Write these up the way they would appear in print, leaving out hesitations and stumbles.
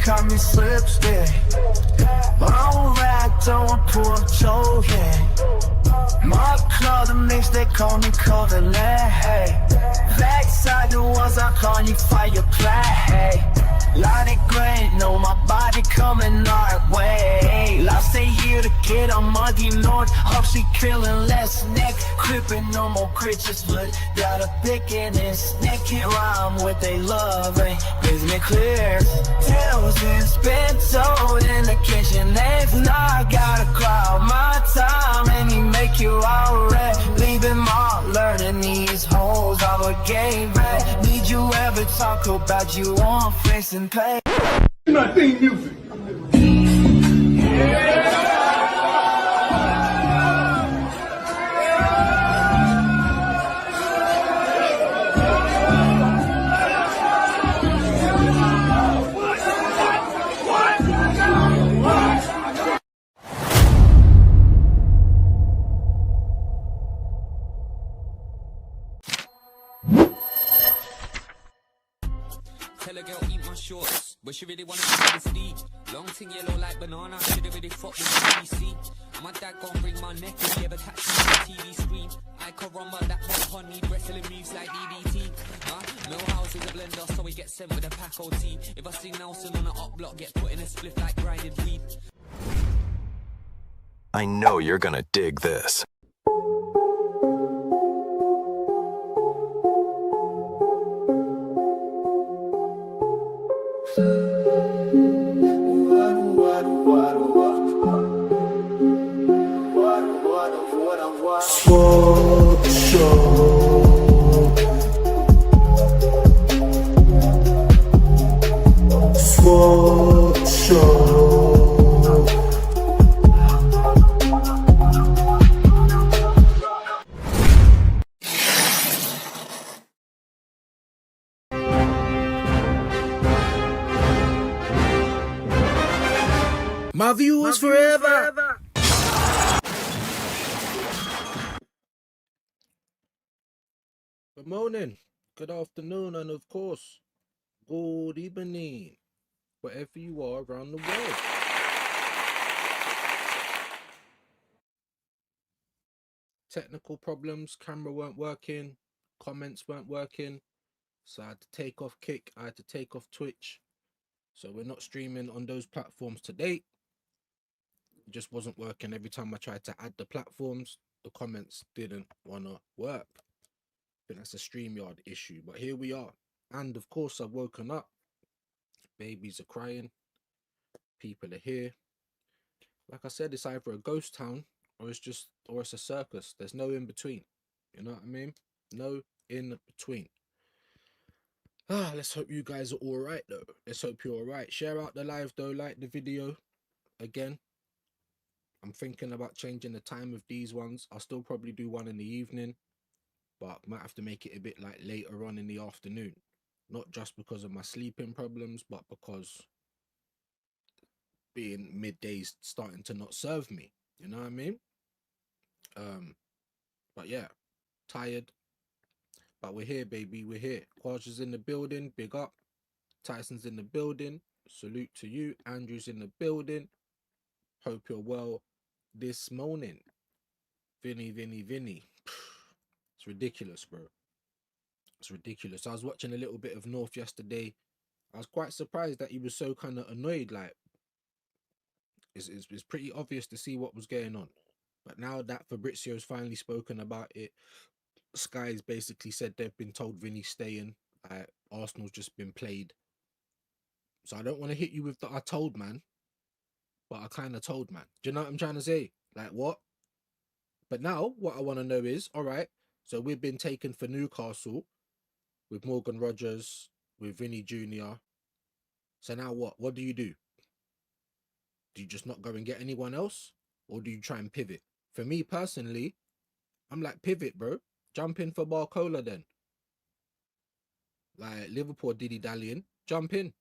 call me slipstick. Alright, don't pull Joe, yeah. My club, the mix, they call me Covenant, hey. Backside the walls, I call you fireplace, hey. Light it great, know my body coming our way. Last day here to get on Muddy North. Hope she feeling less neck. Crippin' no more creatures, but got a pick in his neck. Can't rhyme with they love, ain't business clear. Tales been spent told in the kitchen. If not, I gotta crowd my time and he make you alright. Leaving my learning these hoes all a game, right? Need you ever talk about you on face and pay? My theme music. Tell a girl eat my shorts, but she really wanna be this deep. Long thing yellow like banana, should've really fucked with BBC. My dad gon' bring my neck if he ever catch me on the TV screen. I can run but that one need wrestling moves like DDT. Millhouse is a blender, so we get sent with a pack OT. If I see Nelson on an up block, get put in a spliff like grinded weed. I know you're gonna dig this. Smoke show. Smoke show. My viewers forever. Good morning, good afternoon, and of course, good evening, wherever you are around the world. Technical problems, camera weren't working, comments weren't working, so I had to take off Kick, I had to take off Twitch. So we're not streaming on those platforms today. It just wasn't working. Every time I tried to add the platforms, the comments didn't want to work. I think that's a StreamYard issue, but here we are. And of course, I've woken up. Babies are crying. People are here. Like I said, it's either a ghost town or it's a circus. There's no in between. You know what I mean? No in between. Let's hope you guys are all right though. Let's hope you're all right. Share out the live though. Like the video. Again, I'm thinking about changing the time of these ones. I'll still probably do one in the evening, but might have to make it a bit like later on in the afternoon. Not just because of my sleeping problems, but because being middays starting to not serve me. You know what I mean? But yeah, tired. But we're here, baby. We're here. Quaj is in the building. Big up. Tyson's in the building. Salute to you. Andrew's in the building. Hope you're well this morning. Vini. It's ridiculous, bro. It's ridiculous. I was watching a little bit of North yesterday. I was quite surprised that he was so kind of annoyed. Like, it's pretty obvious to see what was going on. But now that Fabrizio's finally spoken about it, Sky's basically said they've been told Vini's staying. Arsenal's just been played. So I don't want to hit you with the I told man, but I kind of told man. Do you know what I'm trying to say? Like, what? But now what I want to know is, all right, so we've been taken for Newcastle with Morgan Rogers, with Vini Jr. So now what? What do you do? Do you just not go and get anyone else? Or do you try and pivot? For me personally, I'm like, pivot, bro. Jump in for Barcola then. Like, Liverpool dilly-dallying. Jump in.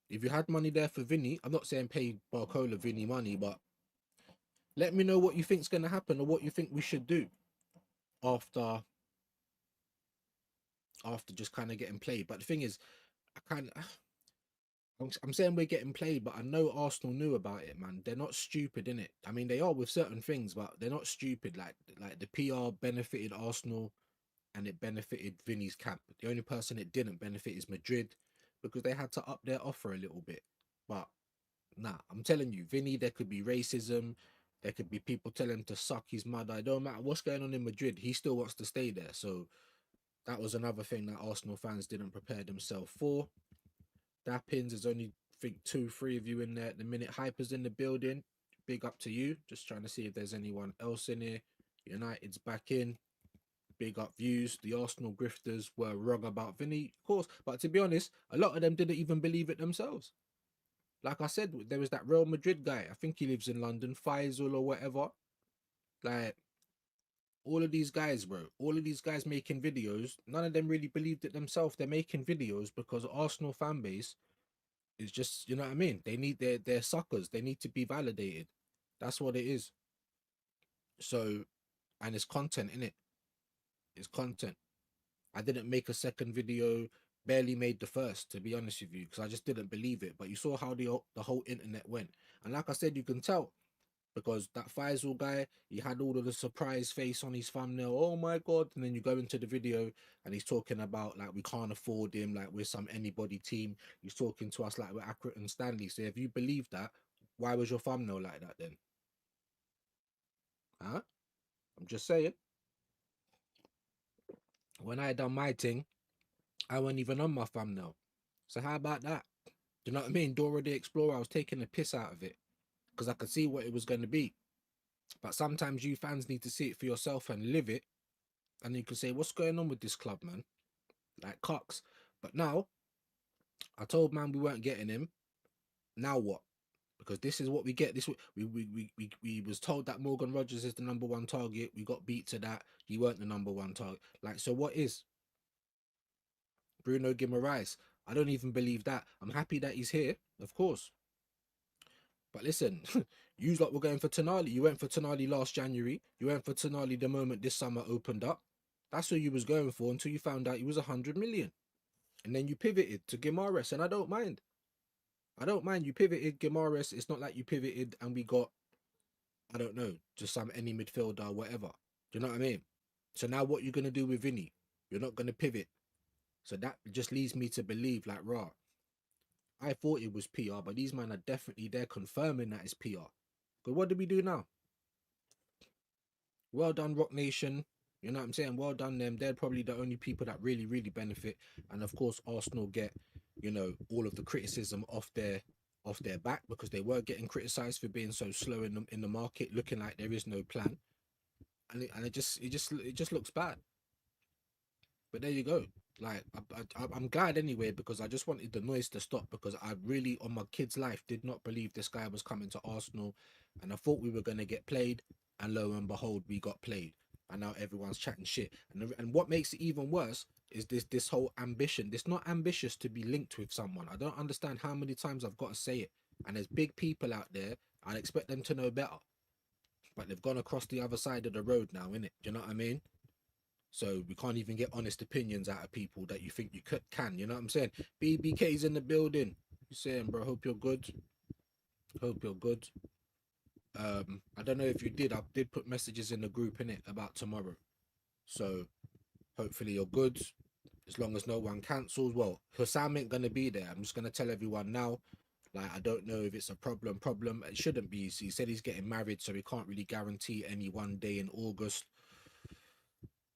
If you had money there for Vini, I'm not saying pay Barcola Vini money, but let me know what you think's going to happen or what you think we should do after just kind of getting played. But the thing is, I'm saying we're getting played, but I know Arsenal knew about it, man. They're not stupid, innit? I mean, they are with certain things, but they're not stupid. Like the PR benefited Arsenal and it benefited Vini's camp. The only person it didn't benefit is Madrid because they had to up their offer a little bit. But nah, I'm telling you, Vini, there could be racism. There could be people telling him to suck his mother. It don't matter what's going on in Madrid. He still wants to stay there. So that was another thing that Arsenal fans didn't prepare themselves for. Dappins, there's only, I think, 2, 3 of you in there at the minute. Hyper's in the building. Big up to you. Just trying to see if there's anyone else in here. United's back in. Big up views. The Arsenal grifters were wrong about Vini, of course. But to be honest, a lot of them didn't even believe it themselves. Like I said, there was that Real Madrid guy. I think he lives in London, Faisal or whatever. Like, all of these guys, bro, all of these guys making videos, none of them really believed it themselves. They're making videos because Arsenal fan base is just, you know what I mean? They need their suckers. They need to be validated. That's what it is. So, and it's content, innit? It's content. I didn't make a second video, barely made the first, to be honest with you, because I just didn't believe it. But you saw how the whole internet went. And like I said, you can tell because that Faisal guy, he had all of the surprise face on his thumbnail. Oh my God. And then you go into the video and he's talking about like we can't afford him, like we're some anybody team. He's talking to us like we're Accurate and Stanley. So if you believe that, why was your thumbnail like that then? Huh? I'm just saying. When I done my thing, I wasn't even on my thumbnail. So how about that? Do you know what I mean? Dora the Explorer, I was taking the piss out of it because I could see what it was going to be. But sometimes you fans need to see it for yourself and live it. And you can say, what's going on with this club, man? Like Cox. But now, I told man we weren't getting him. Now what? Because this is what we get. This we was told that Morgan Rogers is the #1 target. We got beat to that. He weren't the #1 target. Like, so what is? Bruno Guimaraes. I don't even believe that. I'm happy that he's here, of course. But listen, you lot were going for Tonali. You went for Tonali last January. You went for Tonali the moment this summer opened up. That's who you was going for until you found out he was 100 million. And then you pivoted to Guimaraes, and I don't mind. I don't mind. You pivoted Guimaraes. It's not like you pivoted and we got, I don't know, just some any midfielder or whatever. Do you know what I mean? So now what you're going to do with Vini? You're not going to pivot. So that just leads me to believe, like, rah, I thought it was PR, but these men are definitely there confirming that it's PR. But what do we do now? Well done, Rock Nation. You know what I'm saying? Well done them. They're probably the only people that really, really benefit. And of course, Arsenal get, you know, all of the criticism off their back because they were getting criticised for being so slow in the market, looking like there is no plan. And it just looks bad. But there you go. Like, I'm glad anyway because I just wanted the noise to stop because I really, on my kid's life, did not believe this guy was coming to Arsenal. And I thought we were going to get played. And lo and behold, we got played. And now everyone's chatting shit. And what makes it even worse is this whole ambition. It's not ambitious to be linked with someone. I don't understand how many times I've got to say it. And there's big people out there. I expect them to know better. But they've gone across the other side of the road now, innit? Do you know what I mean? So we can't even get honest opinions out of people that you think you can. You know what I'm saying? BBK's in the building. You saying, bro? Hope you're good. Hope you're good. I don't know if you did. I did put messages in the group in it about tomorrow. So hopefully you're good. As long as no one cancels. Well, Hussam ain't gonna be there. I'm just gonna tell everyone now. Like, I don't know if it's a problem. It shouldn't be. He said he's getting married, so he can't really guarantee any one day in August.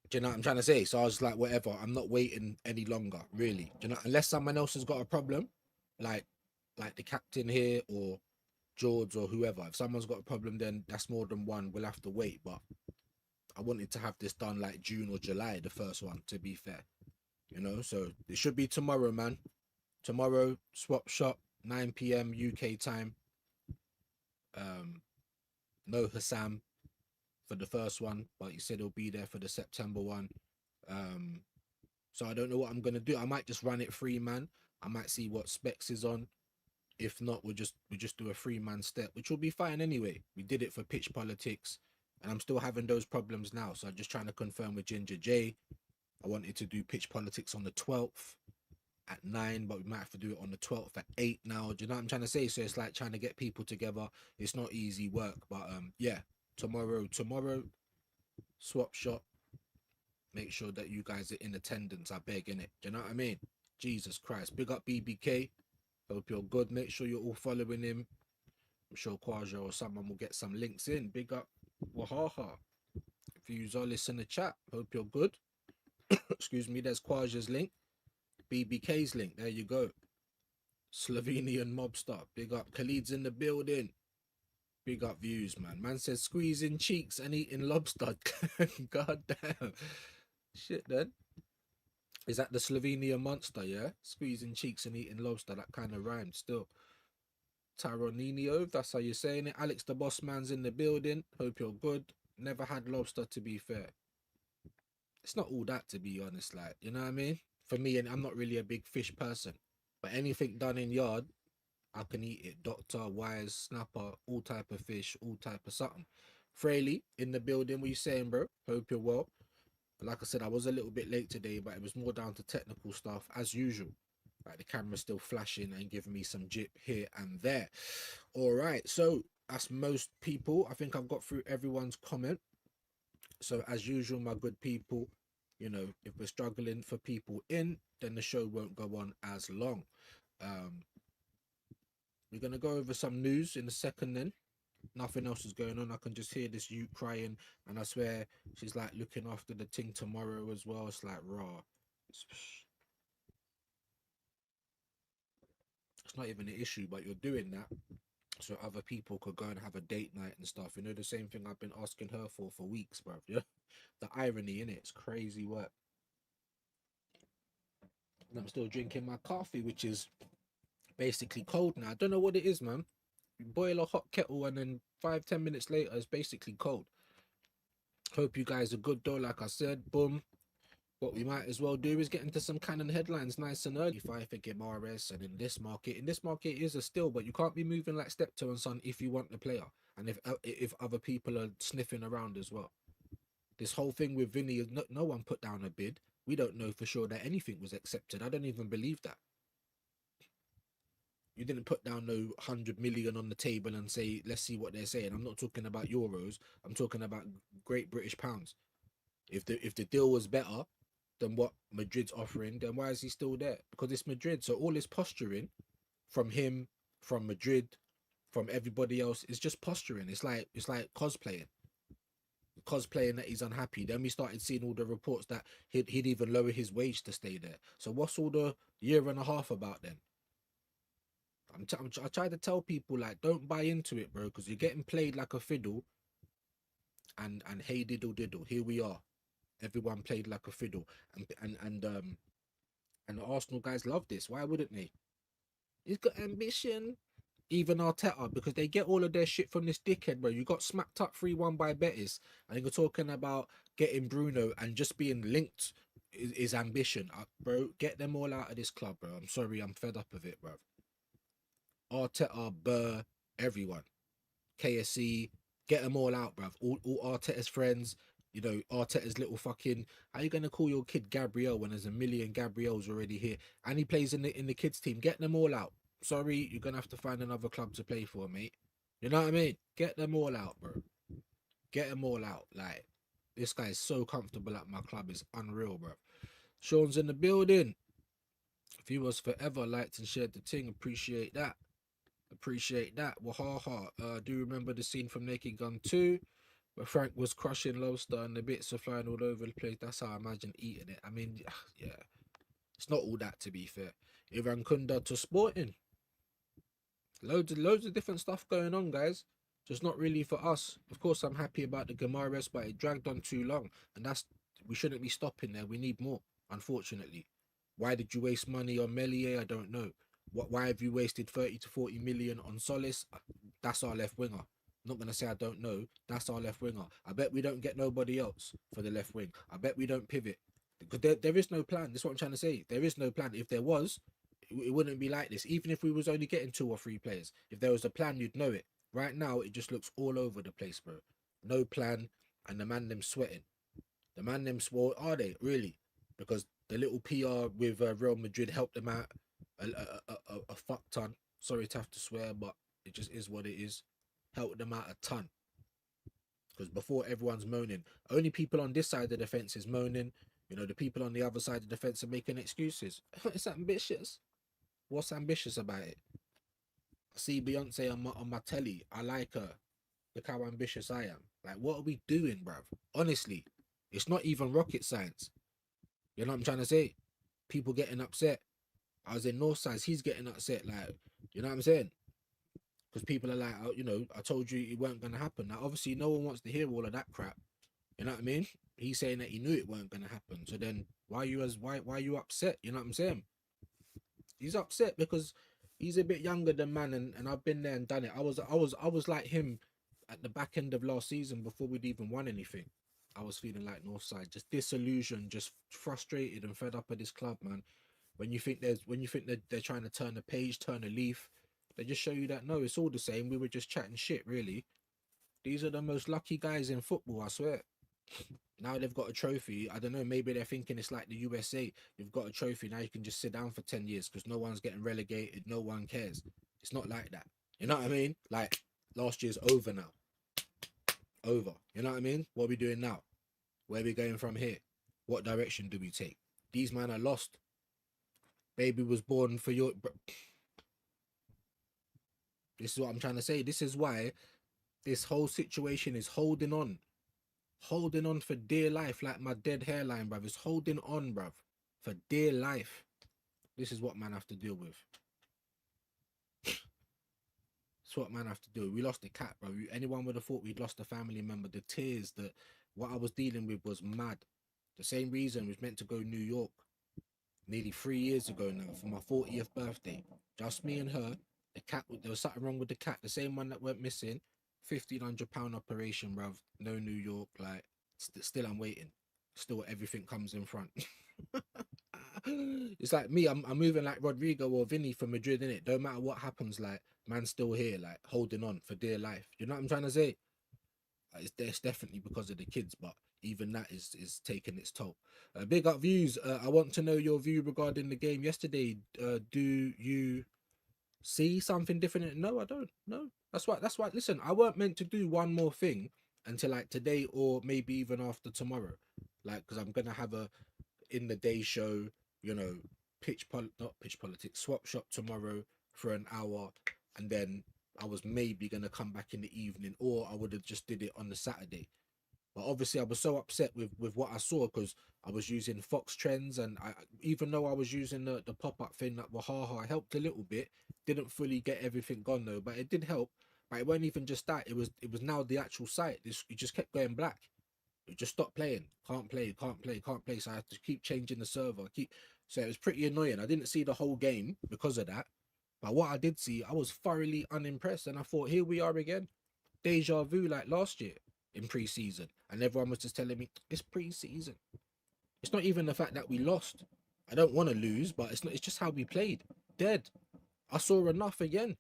Do you know what I'm trying to say? So I was like, whatever, I'm not waiting any longer, really. Do you know, unless someone else has got a problem, like the captain here or George or whoever. If someone's got a problem, then that's more than one. We'll have to wait. But I wanted to have this done like June or July, the first one, to be fair. You know, so it should be tomorrow, man. Tomorrow, swap shop, 9 p.m. UK time. No Hassam for the first one, but he said he'll be there for the September one. So I don't know what I'm gonna do. I might just run it 3-man. I might see what Specs is on. If not, we just do a 3-man step, which will be fine anyway. We did it for pitch politics, and I'm still having those problems now. So I'm just trying to confirm with Ginger J. I wanted to do pitch politics on the 12th. at 9, but we might have to do it on the 12th at 8 now. Do you know what I'm trying to say? So it's like trying to get people together. It's not easy work, but yeah, tomorrow, swap shop. Make sure that you guys are in attendance. I beg, innit? Do you know what I mean? Jesus Christ. Big up BBK. Hope you're good. Make sure you're all following him. I'm sure Kwaja or someone will get some links in. Big up Wahaha. If you all listen to chat, hope you're good. Excuse me, there's Kwaja's link. BBK's link. There you go. Slovenian mobster. Big up. Khalid's in the building. Big up views, man. Man says squeezing cheeks and eating lobster. God damn. Shit, then. Is that the Slovenian monster, yeah? Squeezing cheeks and eating lobster. That kind of rhymes still. Tyroninio, that's how you're saying it. Alex the Boss Man's in the building. Hope you're good. Never had lobster, to be fair. It's not all that, to be honest, like, you know what I mean? For me, and I'm not really a big fish person, but anything done in yard, I can eat it. Doctor, wise, snapper, all type of fish, all type of something. Fraley in the building. What you saying, bro? Hope you're well. Like I said, I was a little bit late today, but it was more down to technical stuff as usual. Like the camera's still flashing and giving me some jip here and there. All right, so that's most people. I think I've got through everyone's comment. So as usual, my good people, you know, if we're struggling for people in, then the show won't go on as long. We're going to go over some news in a second then. Nothing else is going on. I can just hear this you crying, and I swear she's like looking after the thing tomorrow as well. It's like raw. It's not even an issue, but you're doing that so other people could go and have a date night and stuff. You know, the same thing I've been asking her for weeks, bruv. Yeah, the irony in it's crazy work. And I'm still drinking my coffee, which is basically cold now. I don't know what it is, man. You boil a hot kettle and then 5-10 minutes later it's basically cold. Hope you guys are good though. Like I said, boom. What we might as well do is get into some kind of headlines nice and early. Five for Gimares, and in this market it is a steal, but you can't be moving like Steptoe and Son if you want the player, and if other people are sniffing around as well. This whole thing with Vini is no one put down a bid. We don't know for sure that anything was accepted. I don't even believe that. You didn't put down no 100 million on the table and say, let's see what they're saying. I'm not talking about euros. I'm talking about Great British pounds. If the deal was better than what Madrid's offering, then why is he still there? Because it's Madrid. So all this posturing from him, from Madrid, from everybody else is just posturing. It's like cosplaying that he's unhappy. Then we started seeing all the reports that he'd even lower his wage to stay there. So what's all the year and a half about then? I try to tell people, like, don't buy into it, bro, because you're getting played like a fiddle. And hey diddle diddle, here we are. Everyone played like a fiddle, and the Arsenal guys love this. Why wouldn't they? He's got ambition. Even Arteta, because they get all of their shit from this dickhead, bro. You got smacked up 3-1 by Betis, and you're talking about getting Bruno and just being linked is ambition, bro. Get them all out of this club, bro. I'm sorry, I'm fed up of it, bro. Arteta, Burr, everyone, KSC, get them all out, bruv. All Arteta's friends, you know, Arteta's little fucking. How you gonna call your kid Gabriel when there's a million Gabriels already here, and he plays in the kids team? Get them all out. Sorry, you're gonna have to find another club to play for, mate. You know what I mean? Get them all out, bro. Get them all out. Like, this guy is so comfortable at my club, it's unreal, bro. Sean's in the building. If he was forever liked and shared the thing, appreciate that. Appreciate that. Wahaha. Do you remember the scene from Naked Gun 2 where Frank was crushing lobster and the bits are flying all over the place? That's how I imagine eating it. I mean, yeah, it's not all that, to be fair. Ivan Kunda to Sporting. Loads of different stuff going on, guys. Just not really for us. Of course, I'm happy about the Gimares, but it dragged on too long, and we shouldn't be stopping there. We need more, unfortunately. Why did you waste money on Melier? I don't know. Why have you wasted 30 to 40 million on Solis? That's our left winger. I'm not going to say I don't know. That's our left winger. I bet we don't get nobody else for the left wing. I bet we don't pivot. Because there is no plan. That's what I'm trying to say. There is no plan. If there was, it wouldn't be like this. Even if we was only getting 2 or 3 players. If there was a plan, you'd know it. Right now, it just looks all over the place, bro. No plan, and the man them sweating. The man them swore, are they? Really? Because The little PR with Real Madrid helped them out a fuck ton. Sorry to have to swear, but it just is what it is. Helped them out a ton. Because before everyone's moaning, only people on this side of the fence is moaning. You know, the people on the other side of the fence are making excuses. It's ambitious. What's ambitious about it? I see Beyonce on my telly. I like her. Look how ambitious I am. Like, what are we doing, bruv? Honestly, it's not even rocket science. You know what I'm trying to say? People getting upset. I was in Northside, he's getting upset. Like, you know what I'm saying? Because people are like, oh, you know, I told you it weren't going to happen. Now, obviously, no one wants to hear all of that crap. You know what I mean? He's saying that he knew it weren't going to happen. So then why are you upset? You know what I'm saying? He's upset because he's a bit younger than man, and I've been there and done it. I was like him at the back end of last season before we'd even won anything. I was feeling like Northside, just disillusioned, just frustrated and fed up of this club, man. When you think they're trying to turn a page, turn a leaf, they just show you that no, it's all the same. We were just chatting shit, really. These are the most lucky guys in football, I swear. Now they've got a trophy. I don't know, maybe they're thinking it's like the USA. You've got a trophy, now you can just sit down for 10 years because no one's getting relegated, no one cares. It's not like that. You know what I mean? Like, last year's over now. Over. You know what I mean? What are we doing now? Where are we going from here? What direction do we take? These men are lost. Baby was born for your... This is what I'm trying to say. This is why this whole situation is holding on. Holding on for dear life, like my dead hairline, bruv. It's holding on, bruv. For dear life. This is what man have to deal with. It's what man have to do. We lost the cat, bro. Anyone would have thought we'd lost a family member. The tears, what I was dealing with was mad. The same reason we was meant to go New York nearly 3 years ago now for my 40th birthday. Just me and her. The cat, there was something wrong with the cat. The same one that went missing. £1,500 operation, bruv. No New York. Like, still I'm waiting. Still everything comes in front. It's like me, I'm moving like Rodrigo or Vini from Madrid, innit? Don't matter what happens, like, man's still here, like, holding on for dear life. You know what I'm trying to say? It's definitely because of the kids, but even that is taking its toll. Big up views. I want to know your view regarding the game yesterday. Do you see something different? No, I don't. No, that's why. Listen, I weren't meant to do one more thing until like today or maybe even after tomorrow, like, because I'm gonna have a in the day show, you know, not pitch politics, swap shop tomorrow for an hour, and then I was maybe gonna come back in the evening, or I would have just did it on the Saturday. But obviously I was so upset with what I saw because I was using Fox Trends, and even though I was using the pop-up thing that Wahaha, I helped a little bit. Didn't fully get everything gone though, but it did help. But it wasn't even just that, it was now the actual site. It just kept going black. It just stopped playing. Can't play. So I had to keep changing the server. So it was pretty annoying. I didn't see the whole game because of that. But what I did see, I was thoroughly unimpressed. And I thought, here we are again. Deja vu like last year in pre-season. And everyone was just telling me, it's pre-season. It's not even the fact that we lost. I don't want to lose, but it's just how we played. Dead. I saw enough again.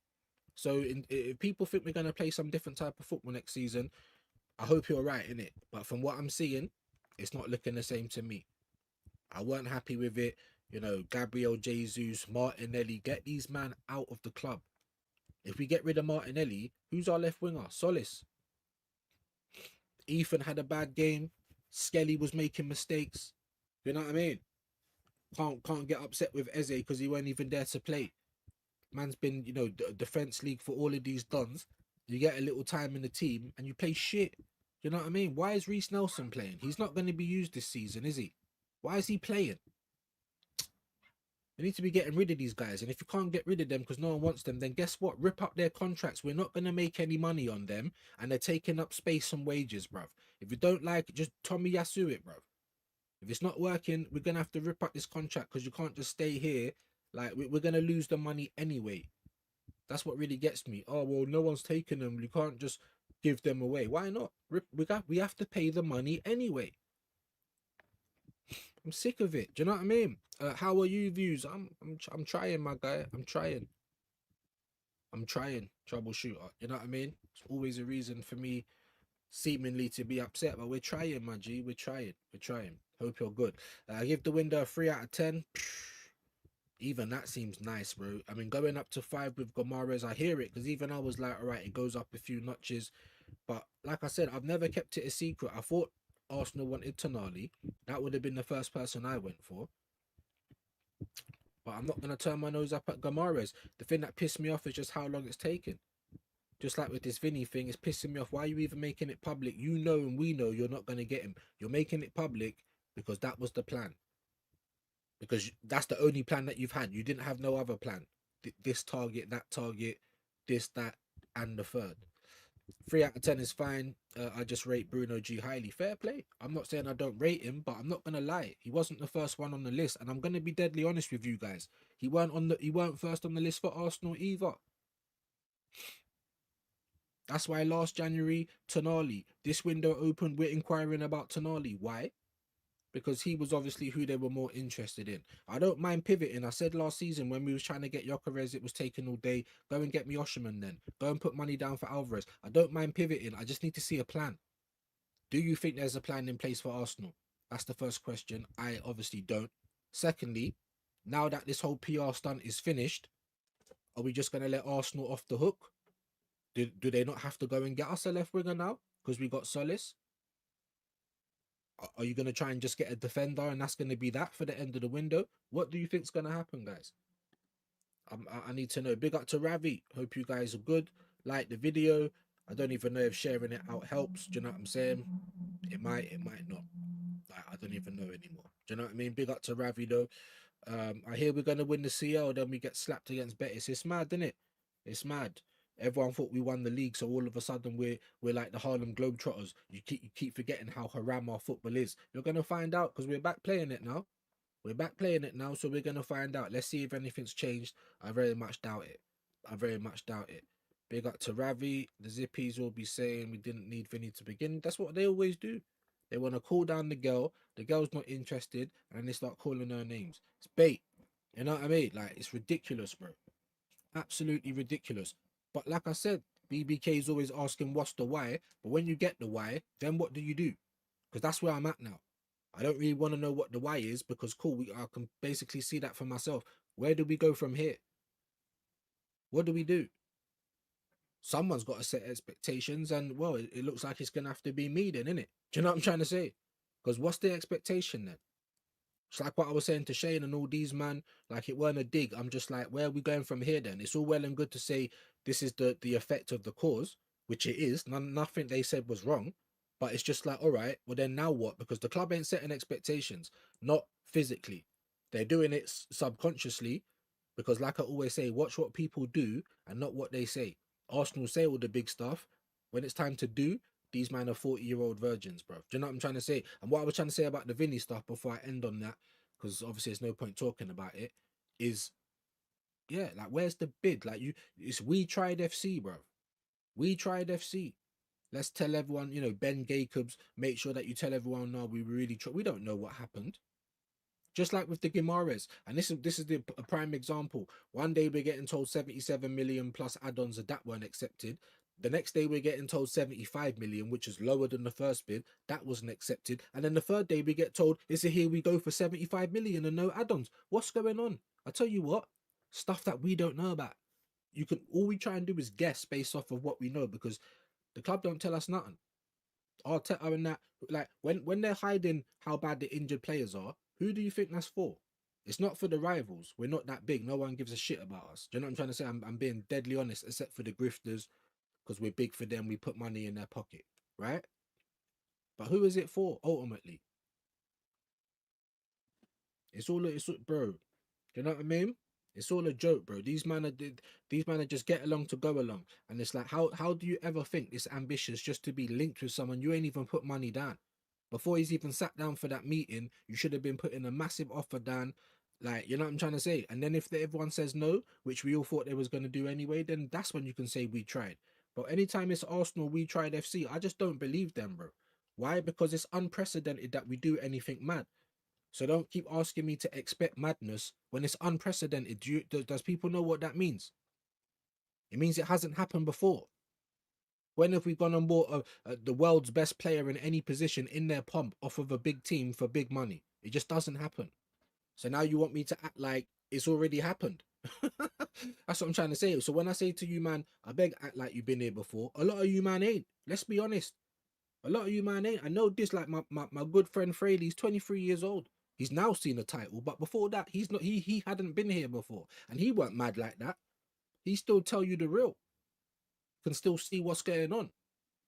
So if people think we're going to play some different type of football next season, I hope you're right, innit? But from what I'm seeing, it's not looking the same to me. I weren't happy with it. You know, Gabriel Jesus, Martinelli, get these man out of the club. If we get rid of Martinelli, who's our left winger? Solis. Ethan had a bad game. Skelly was making mistakes. You know what I mean? Can't get upset with Eze because he weren't even there to play. Man's been, you know, defense league for all of these dons. You get a little time in the team and you play shit. You know what I mean? Why is Reece Nelson playing? He's not going to be used this season, is he? Why is he playing? We need to be getting rid of these guys. And if you can't get rid of them because no one wants them, then guess what? Rip up their contracts. We're not going to make any money on them. And they're taking up space and wages, bruv. If you don't like it, just Tomiyasu it, bruv. If it's not working, we're going to have to rip up this contract because you can't just stay here. Like, we're going to lose the money anyway. That's what really gets me. Oh, well, no one's taking them. You can't just give them away. Why not? We have to pay the money anyway. I'm sick of it. Do you know what I mean? How are you views? I'm trying, my guy. I'm trying. Troubleshooter. You know what I mean? It's always a reason for me seemingly to be upset, but we're trying, my G. We're trying. Hope you're good. I give the window a 3 out of 10. Even that seems nice, bro. I mean, going up to 5 with Gomares, I hear it because even I was like, all right, it goes up a few notches. But like I said, I've never kept it a secret. I thought Arsenal wanted Tonali. That would have been the first person I went for. But I'm not going to turn my nose up at Gomares. The thing that pissed me off is just how long it's taken. Just like with this Vini thing, it's pissing me off. Why are you even making it public? You know and we know you're not going to get him. You're making it public because that was the plan. Because that's the only plan that you've had. You didn't have no other plan. This target, that target, this, that, and the third. 3 out of 10 is fine. I just rate Bruno G highly. Fair play. I'm not saying I don't rate him, but I'm not gonna lie. He wasn't the first one on the list, and I'm gonna be deadly honest with you guys. He weren't first on the list for Arsenal either. That's why last January, Tonali. This window opened, we're inquiring about Tonali. Why? Because he was obviously who they were more interested in. I don't mind pivoting. I said last season when we was trying to get Gyökeres, it was taking all day. Go and get me Osherman then. Go and put money down for Alvarez. I don't mind pivoting. I just need to see a plan. Do you think there's a plan in place for Arsenal? That's the first question. I obviously don't. Secondly, now that this whole PR stunt is finished, are we just going to let Arsenal off the hook? Do they not have to go and get us a left winger now? Because we got Solis? Are you going to try and just get a defender and that's going to be that for the end of the window? What do you think's going to happen, guys? I need to know. Big up to Ravi. Hope you guys are good. Like the video. I don't even know if sharing it out helps. Do you know what I'm saying? It might not. I don't even know anymore. Do you know what I mean? Big up to Ravi though. I hear we're going to win the CL, then we get slapped against Betis. It's mad, isn't it? It's mad. Everyone thought we won the league, so all of a sudden we're like the Harlem Globetrotters. You keep forgetting how haram our football is. You're gonna find out because we're back playing it now. We're back playing it now, so we're gonna find out. Let's see if anything's changed. I very much doubt it. I very much doubt it. Big up to Ravi. The Zippies will be saying we didn't need Vini to begin. That's what they always do. They want to call down the girl. The girl's not interested, and they start calling her names. It's bait. You know what I mean? Like, it's ridiculous, bro. Absolutely ridiculous. But like I said, BBK is always asking what's the why. But when you get the why, then what do you do? Because that's where I'm at now. I don't really want to know what the why is because cool, I can basically see that for myself. Where do we go from here? What do we do? Someone's got to set expectations, and well, it looks like it's gonna have to be me then, innit? Do you know what I'm trying to say? Because what's the expectation then? It's like what I was saying to Shane and all these man, like it weren't a dig. I'm just like, where are we going from here then? It's all well and good to say this is the effect of the cause, which it is. Nothing they said was wrong. But it's just like, all right, well then now what? Because the club ain't setting expectations, not physically. They're doing it subconsciously because like I always say, watch what people do and not what they say. Arsenal say all the big stuff. When it's time to do, these men are 40-year-old virgins, bro. Do you know what I'm trying to say? And what I was trying to say about the Vini stuff before I end on that, because obviously there's no point talking about it, is, yeah, like, where's the bid? Like, it's We Tried FC, bro. We Tried FC. Let's tell everyone, you know, Ben Jacobs, make sure that you tell everyone, no, we really try. We don't know what happened. Just like with the Guimaraes, and this is a prime example. One day we're getting told 77 million plus add-ons that weren't accepted. The next day we're getting told 75 million, which is lower than the first bid. That wasn't accepted. And then the third day we get told, is it here we go for 75 million and no add-ons? What's going on? I tell you what, stuff that we don't know about. All we try and do is guess based off of what we know because the club don't tell us nothing. Arteta and that, like when they're hiding how bad the injured players are, who do you think that's for? It's not for the rivals. We're not that big. No one gives a shit about us. Do you know what I'm trying to say? I'm being deadly honest, except for the grifters, because we're big for them. We put money in their pocket, right? But who is it for ultimately? It's bro. Do you know what I mean? It's all a joke, bro. These men are just get along to go along, and it's like, how do you ever think it's ambitious just to be linked with someone you ain't even put money down? Before he's even sat down for that meeting, you should have been putting a massive offer down. Like, you know what I'm trying to say? And then if everyone says no, which we all thought they was going to do anyway, then that's when you can say we tried. But anytime it's Arsenal, we tried FC, I just don't believe them, bro. Why? Because it's unprecedented that we do anything mad. So don't keep asking me to expect madness when it's unprecedented. Does people know what that means? It means it hasn't happened before. When have we gone and bought the world's best player in any position in their pomp off of a big team for big money? It just doesn't happen. So now you want me to act like it's already happened. That's what I'm trying to say. So when I say to you, man, I beg act like you've been here before. A lot of you, man, ain't. Let's be honest. A lot of you, man, ain't. I know this, like my good friend Fraley, he's 23 years old. He's now seen a title, but before that, he's not. He hadn't been here before, and he weren't mad like that. He still tell you the real. Can still see what's going on.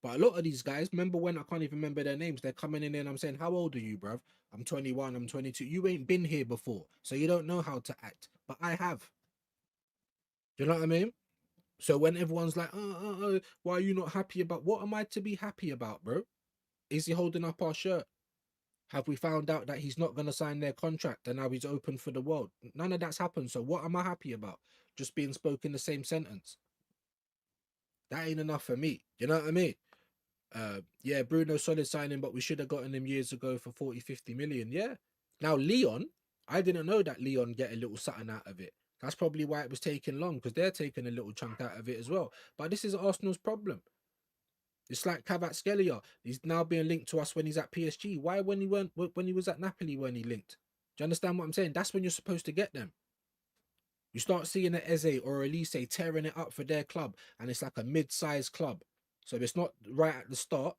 But a lot of these guys, remember when I can't even remember their names, they're coming in there and I'm saying, how old are you, bruv? I'm 21, I'm 22. You ain't been here before, so you don't know how to act. But I have. Do you know what I mean? So when everyone's like, why are you not happy about? What am I to be happy about, bro? Is he holding up our shirt? Have we found out that he's not going to sign their contract and now he's open for the world? None of that's happened. So what am I happy about? Just being spoken the same sentence. That ain't enough for me. You know what I mean? Yeah, Bruno solid signing, but we should have gotten him years ago for 40-50 million. Yeah. Now Leon, I didn't know that Leon get a little something out of it. That's probably why it was taking long, because they're taking a little chunk out of it as well. But this is Arsenal's problem. It's like Kvaratskhelia. He's now being linked to us when he's at PSG. Why when he was at Napoli weren't he linked? Do you understand what I'm saying? That's when you're supposed to get them. You start seeing an Eze or Elise tearing it up for their club, and it's like a mid-sized club. So it's not right at the start,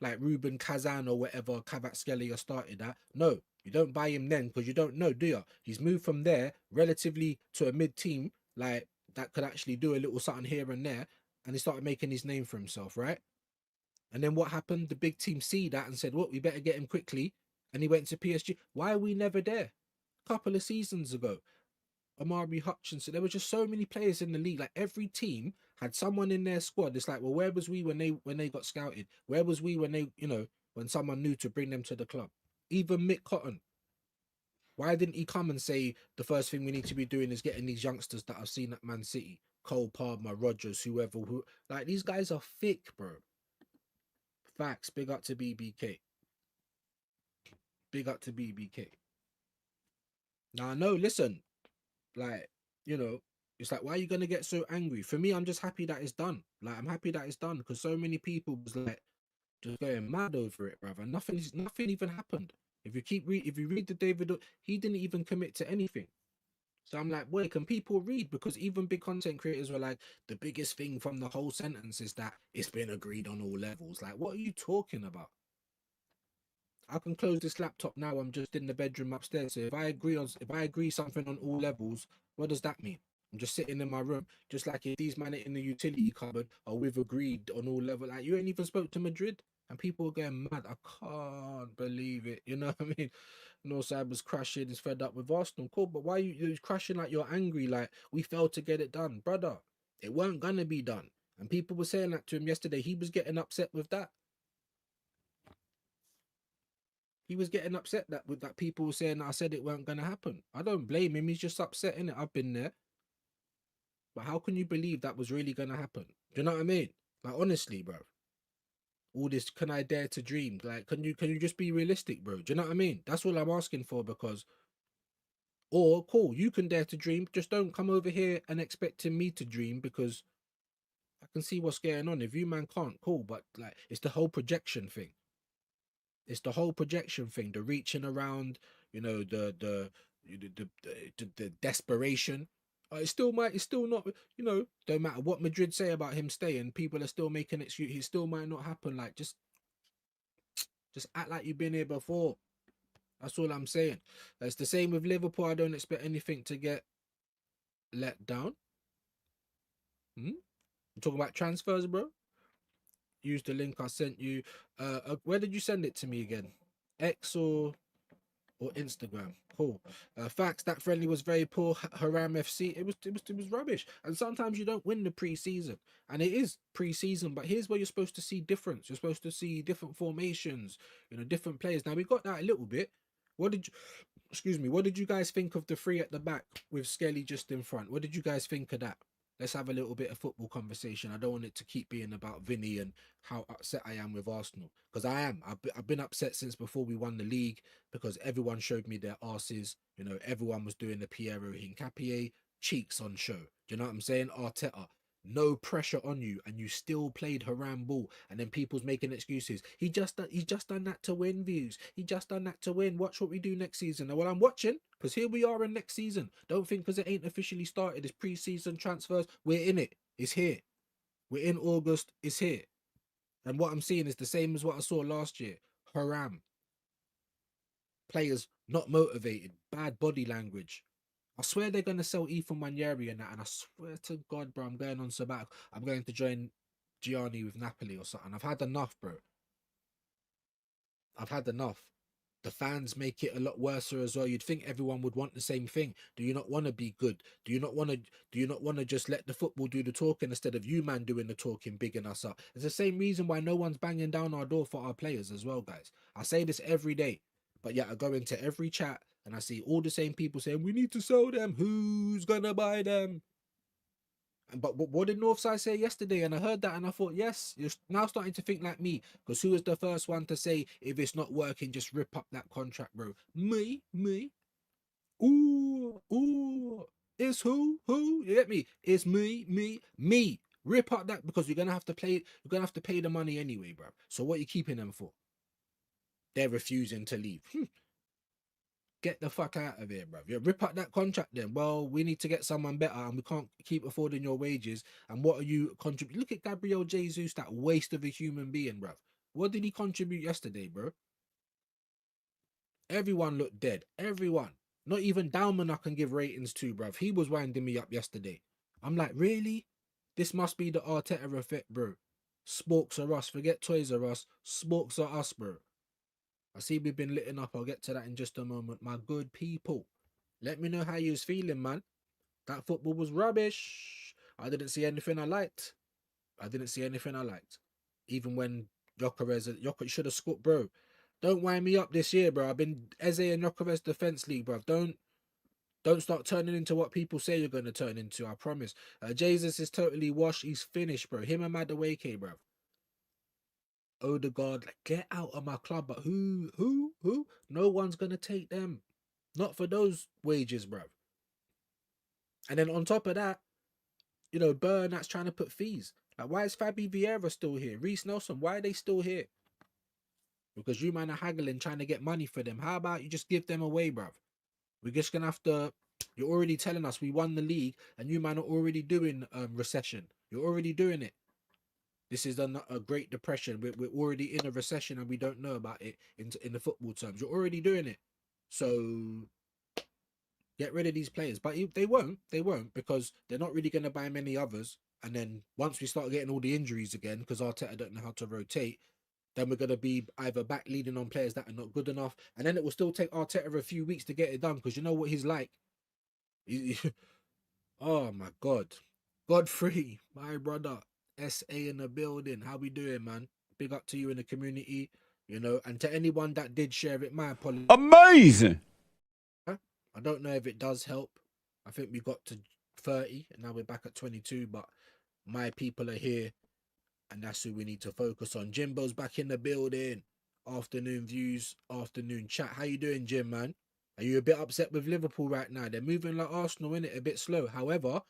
like Ruben Kazan or whatever Kvaratskhelia started at. No, you don't buy him then because you don't know, do you? He's moved from there relatively to a mid-team, like that could actually do a little something here and there, and he started making his name for himself, right? And then what happened? The big team see that and said, "What? We better get him quickly." And he went to PSG. Why are we never there? A couple of seasons ago, Amari Hutchinson. There were just so many players in the league. Like every team had someone in their squad. It's like, well, where was we when they got scouted? Where was we when they, when someone knew to bring them to the club? Even Mick Cotton. Why didn't he come and say the first thing we need to be doing is getting these youngsters that I've seen at Man City, Cole Palmer, Rodgers, whoever, like these guys are thick, bro. Facts. Big up to BBK. Big up to BBK. Now, no, listen, like, it's like, why are you going to get so angry? For me, I'm just happy that it's done. Like, I'm happy that it's done because so many people was like, just going mad over it, brother. Nothing even happened. If you read the David, he didn't even commit to anything. So I'm like, boy, can people read? Because even big content creators were like, the biggest thing from the whole sentence is that it's been agreed on all levels. Like, what are you talking about? I can close this laptop now. I'm just in the bedroom upstairs. So if I agree something on all levels, what does that mean? I'm just sitting in my room, just like if these men in the utility cupboard are we've agreed on all levels. Like you ain't even spoke to Madrid, and people are getting mad. I can't believe it. You know what I mean? Northside was crashing. Is fed up with Arsenal. Cool, but why you crashing like you're angry? Like we failed to get it done, brother. It weren't gonna be done, and people were saying that to him yesterday. He was getting upset with that. He was getting upset that people were saying that I said it weren't gonna happen. I don't blame him. He's just upset, innit? I've been there. But how can you believe that was really gonna happen? Do you know what I mean? Like honestly, bro. All this can I dare to dream? Like, can you just be realistic, bro? Do you know what I mean? That's all I'm asking for because or cool, you can dare to dream, just don't come over here and expecting me to dream because I can see what's going on. If you man can't, cool, but like it's the whole projection thing. It's the whole projection thing, the reaching around, the desperation. It's still not, don't matter what Madrid say about him staying, people are still making excuse. He still might not happen. Like just act like you've been here before. That's all I'm saying. It's the same with Liverpool. I don't expect anything to get let down. I'm talking about transfers, bro. Use the link I sent you. Where did you send it to me again? X or Instagram? Cool. Facts. That friendly was very poor. Haram FC. It was rubbish. And sometimes you don't win the pre-season, and it is pre-season. But here's where you're supposed to see difference. You're supposed to see different formations. Different players. Now we got that a little bit. What did you guys think of the three at the back with Skelly just in front? What did you guys think of that? Let's have a little bit of football conversation. I don't want it to keep being about Vini and how upset I am with Arsenal. Because I am. I've been upset since before we won the league because everyone showed me their arses. Everyone was doing the Piero Hincapié cheeks on show. Do you know what I'm saying? Arteta. no pressure on you, and you still played haram ball, and then people's making excuses. He's just done that to win views. He just done that to win. Watch what we do next season. And well, I'm watching, because here we are in next season. Don't think because it ain't officially started. It's pre-season transfers. We're in it. It's here. We're in August. It's here. And what I'm seeing is the same as what I saw last year. Haram. Players not motivated. Bad body language. I swear they're going to sell Ethan Wanyeri and that. And I swear to God, bro, I'm going on sabbatical. I'm going to join Gianni with Napoli or something. I've had enough, bro. I've had enough. The fans make it a lot worse as well. You'd think everyone would want the same thing. Do you not want to be good? Do you not want to just let the football do the talking instead of you man doing the talking, bigging us up? It's the same reason why no one's banging down our door for our players as well, guys. I say this every day, but yeah, I go into every chat and I see all the same people saying we need to sell them. Who's gonna buy them? But what did Northside say yesterday? And I heard that and I thought, yes, you're now starting to think like me. Because who was the first one to say, if it's not working, just rip up that contract, bro? Me. Ooh. It's who? You get me? It's me. Rip up that, because you're going to have to pay the money anyway, bro. So what are you keeping them for? They're refusing to leave. Get the fuck out of here, bruv. You rip up that contract then. Well, we need to get someone better and we can't keep affording your wages. And what are you contributing? Look at Gabriel Jesus, that waste of a human being, bruv. What did he contribute yesterday, bro? Everyone looked dead. Everyone. Not even Dauman I can give ratings to, bruv. He was winding me up yesterday. I'm like, really? This must be the Arteta effect, bro. Sporks are us. Forget Toys are us. Sporks are us, bro. I see we've been litting up. I'll get to that in just a moment. My good people, let me know how you was feeling, man. That football was rubbish. I didn't see anything I liked. Even when Jokeres should have scored, bro. Don't wind me up this year, bro. I've been Eze and Jokeres defense league, bro. Don't start turning into what people say you're going to turn into. I promise. Jesus is totally washed. He's finished, bro. Him and Madueke, bro. Odegaard, like, get out of my club. But who? No one's gonna take them. Not for those wages, bro. And then on top of that, you know, Burnat's trying to put fees. Like, why is Fabi Vieira still here? Reece Nelson, why are they still here? Because you man are haggling, trying to get money for them. How about you just give them away, bruv? We're just gonna have to. You're already telling us we won the league, and you man are already doing recession. You're already doing it. This is a Great Depression. We're already in a recession and we don't know about it in the football terms. You're already doing it. So get rid of these players. But they won't, because they're not really going to buy many others. And then once we start getting all the injuries again, because Arteta don't know how to rotate, then we're going to be either back leading on players that are not good enough. And then it will still take Arteta a few weeks to get it done, because you know what he's like. Oh my God. Godfrey, my brother. SA in the building. How we doing, man? Big up to you in the community, you know, and to anyone that did share it, my apologies. Amazing. I don't know if it does help. I think we got to 30 and now we're back at 22, but my people are here and that's who we need to focus on. Jimbo's back in the building. Afternoon views, afternoon chat. How you doing, Jim, man? Are you a bit upset with Liverpool right now? They're moving like Arsenal, innit? A bit slow. However,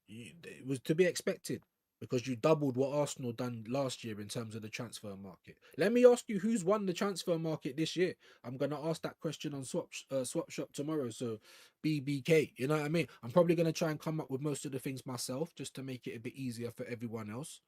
it was to be expected, because you doubled what Arsenal done last year in terms of the transfer market. Let me ask you, who's won the transfer market this year? I'm going to ask that question on Swap Shop tomorrow. So BBK, you know what I mean? I'm probably going to try and come up with most of the things myself just to make it a bit easier for everyone else.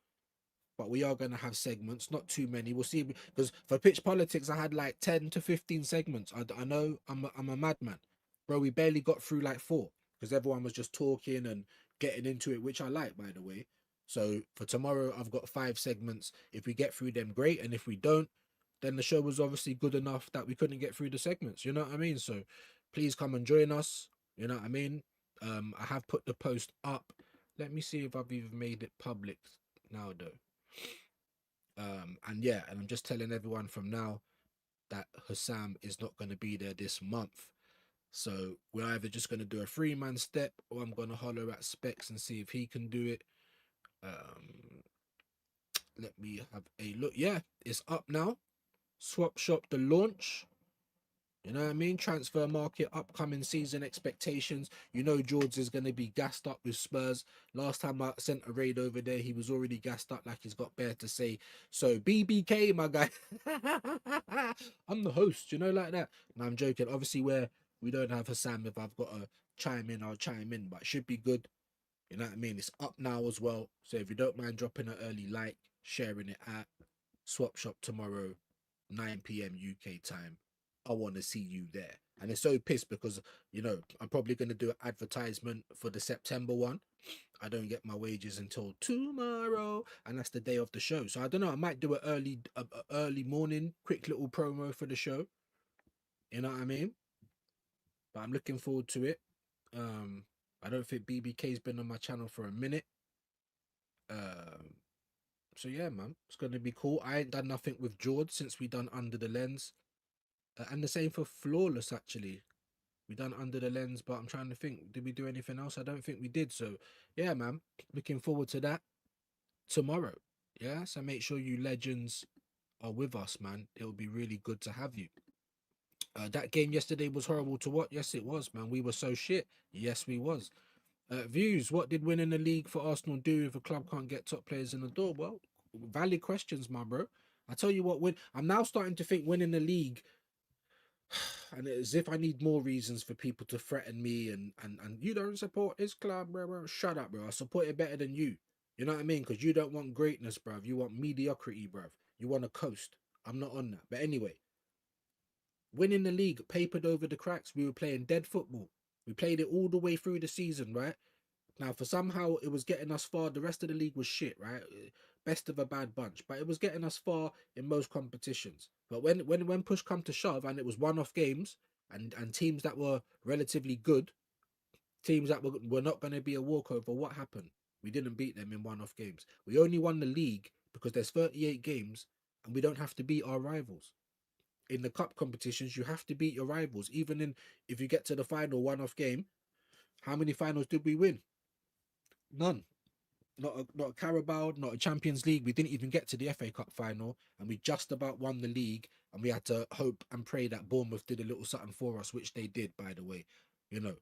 But we are going to have segments, not too many. We'll see, because for Pitch Politics, I had like 10 to 15 segments. I know I'm a madman. Bro, we barely got through like 4 because everyone was just talking and getting into it, which I like, by the way. So for tomorrow, I've got 5 segments. If we get through them, great. And if we don't, then the show was obviously good enough that we couldn't get through the segments. You know what I mean? So please come and join us. You know what I mean? I have put the post up. Let me see if I've even made it public now, though. And yeah, and I'm just telling everyone from now that Hussam is not going to be there this month. So we're either just going to do a 3-man step, or I'm going to holler at Specs and see if he can do it. Let me have a look. Yeah, it's up now. Swap Shop, the launch. You know what I mean? Transfer market, upcoming season expectations. You know George is going to be gassed up with Spurs. Last time I sent a raid over there, he was already gassed up like he's got bare to say. So BBK, my guy. I'm the host, you know, like that. No, I'm joking. Obviously, where we don't have Hassan, if I've got to chime in, I'll chime in. But it should be good. You know what I mean? It's up now as well. So if you don't mind dropping an early like, sharing it at Swap Shop tomorrow, 9 p.m. UK time. I want to see you there. And it's so pissed because, you know, I'm probably going to do an advertisement for the September one. I don't get my wages until tomorrow, and that's the day of the show. So I don't know. I might do an early morning, quick little promo for the show. You know what I mean? But I'm looking forward to it. I don't think BBK's been on my channel for a minute. So yeah, man, it's gonna be cool. I ain't done nothing with George since we done Under the Lens. And the same for Flawless, actually. We done Under the Lens, but I'm trying to think, did we do anything else? I don't think we did. So, yeah, man, looking forward to that tomorrow. Yeah, so make sure you legends are with us, man. It'll be really good to have you. That game yesterday was horrible to watch. Yes, it was, man. We were so shit. Yes, we was. Views, what did winning the league for Arsenal do if a club can't get top players in the door? Well, valid questions, my bro. I tell you what, I'm now starting to think winning the league, and as if I need more reasons for people to threaten me and you don't support his club, bro. Shut up, bro. I support it better than you. You know what I mean? Because you don't want greatness, bruv. You want mediocrity, bruv. You want a coast. I'm not on that. But anyway, winning the league, papered over the cracks. We were playing dead football. We played it all the way through the season, right? Now, for somehow it was getting us far. The rest of the league was shit, right? Best of a bad bunch, but it was getting us far in most competitions. But when push come to shove, and it was one-off games and teams that were relatively good, teams that were not going to be a walkover, what happened? We didn't beat them in one-off games. We only won the league because there's 38 games and we don't have to beat our rivals. In the cup competitions, you have to beat your rivals. Even if you get to the final one-off game, how many finals did we win? None. Not a Carabao, not a Champions League. We didn't even get to the FA Cup final, and we just about won the league. And we had to hope and pray that Bournemouth did a little something for us, which they did, by the way. You know.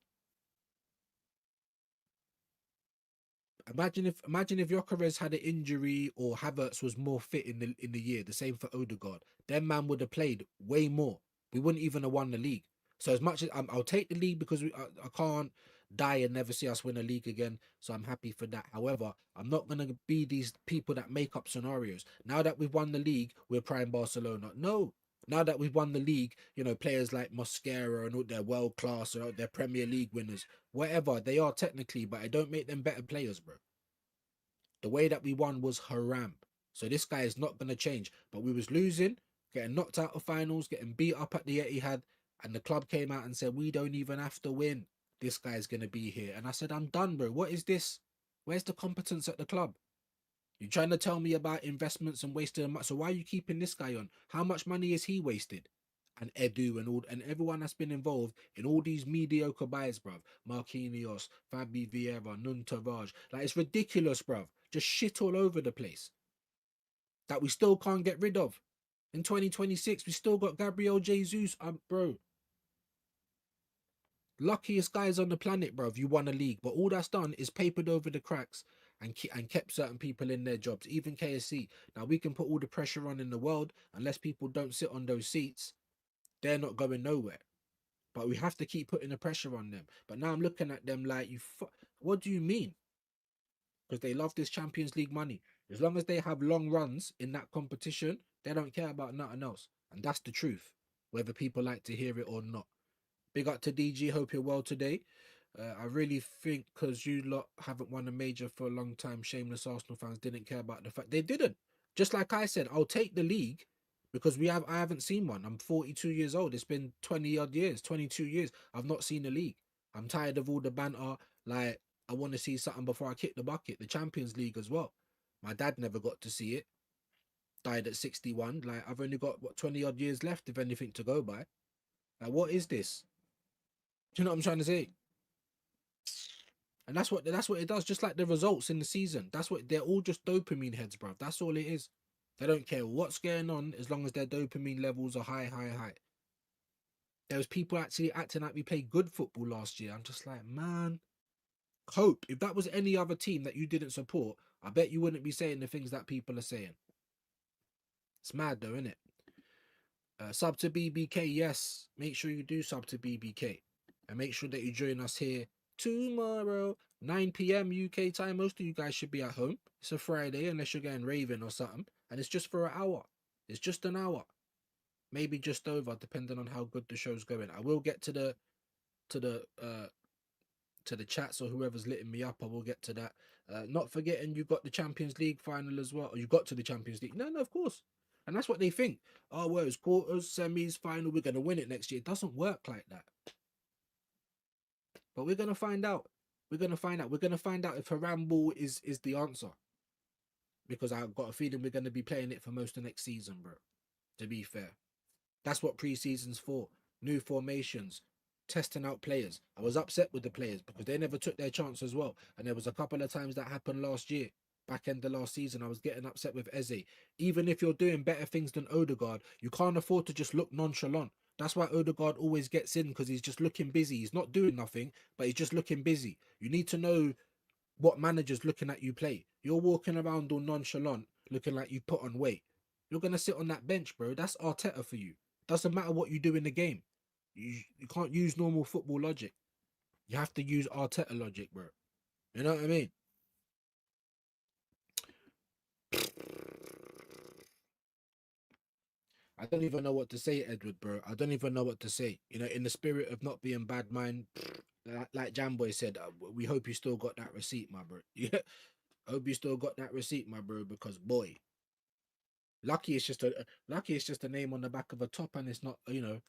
Imagine if Gyökeres had an injury or Havertz was more fit in the year. The same for Odegaard. Then man would have played way more. We wouldn't even have won the league. So as much as I'll take the league because I can't die and never see us win a league again. So I'm happy for that. However, I'm not going to be these people that make up scenarios. Now that we've won the league, we're prime Barcelona. No. Now that we've won the league, you know, players like Mosquera and all their world class or their Premier League winners, whatever, they are technically, but it don't make them better players, bro. The way that we won was haram. So this guy is not going to change. But we was losing, getting knocked out of finals, getting beat up at the Etihad, and the club came out and said, we don't even have to win. This guy's going to be here. And I said, I'm done, bro. What is this? Where's the competence at the club? You're trying to tell me about investments and wasting money. So why are you keeping this guy on? How much money is he wasted? And Edu and everyone that's been involved in all these mediocre buys, bruv. Marquinhos, Fabi Vieira, Nuntaraj. Like, it's ridiculous, bruv. Just shit all over the place. That we still can't get rid of. In 2026, we still got Gabriel Jesus. Bro. Luckiest guys on the planet, bruv. You won a league. But all that's done is papered over the cracks and kept certain people in their jobs. Even KSC. Now, we can put all the pressure on in the world. Unless people don't sit on those seats, they're not going nowhere. But we have to keep putting the pressure on them. But now I'm looking at them like, what do you mean? Because they love this Champions League money. As long as they have long runs in that competition, they don't care about nothing else. And that's the truth, whether people like to hear it or not. Big up to DG, hope you're well today. I really think because you lot haven't won a major for a long time, shameless Arsenal fans didn't care about the fact. They didn't. Just like I said, I'll take the league because I haven't seen one. I'm 42 years old. It's been 20-odd years, 22 years. I've not seen a league. I'm tired of all the banter. Like, I want to see something before I kick the bucket. The Champions League as well. My dad never got to see it. Died at 61. Like, I've only got, 20-odd years left, if anything, to go by. Like, what is this? Do you know what I'm trying to say? And that's what it does. Just like the results in the season. They're all just dopamine heads, bruv. That's all it is. They don't care what's going on as long as their dopamine levels are high. There was people actually acting like we played good football last year. I'm just like, man, cope. If that was any other team that you didn't support, I bet you wouldn't be saying the things that people are saying. It's mad though, isn't it? Sub to BBK, yes. Make sure you do sub to BBK. And make sure that you join us here tomorrow, 9 p.m. UK time. Most of you guys should be at home. It's a Friday, unless you're getting raving or something. And it's just for an hour. It's just an hour. Maybe just over, depending on how good the show's going. I will get to the chats, or whoever's litting me up. I will get to that. Not forgetting you got the Champions League final as well. Or you got to the Champions League. No, of course. And that's what they think. Oh, well, it's quarters, semis, final. We're going to win it next year. It doesn't work like that. But we're going to find out. We're going to find out. We're going to find out if Harambe is the answer. Because I've got a feeling we're going to be playing it for most of next season, bro. To be fair. That's what pre-season's for. New formations. Testing out players. I was upset with the players because they never took their chance as well. And there was a couple of times that happened last year. Back end of last season, I was getting upset with Eze. Even if you're doing better things than Odegaard, you can't afford to just look nonchalant. That's why Odegaard always gets in, because he's just looking busy. He's not doing nothing, but he's just looking busy. You need to know what manager's looking at you play. You're walking around all nonchalant, looking like you put on weight. You're going to sit on that bench, bro. That's Arteta for you. Doesn't matter what you do in the game. You can't use normal football logic. You have to use Arteta logic, bro. You know what I mean? I don't even know what to say, Edward, bro. I don't even know what to say. You know, in the spirit of not being bad mind, like Jamboy said, we hope you still got that receipt, my bro. Yeah, hope you still got that receipt, my bro. Because boy, lucky it's just a name on the back of a top, and it's not, you know,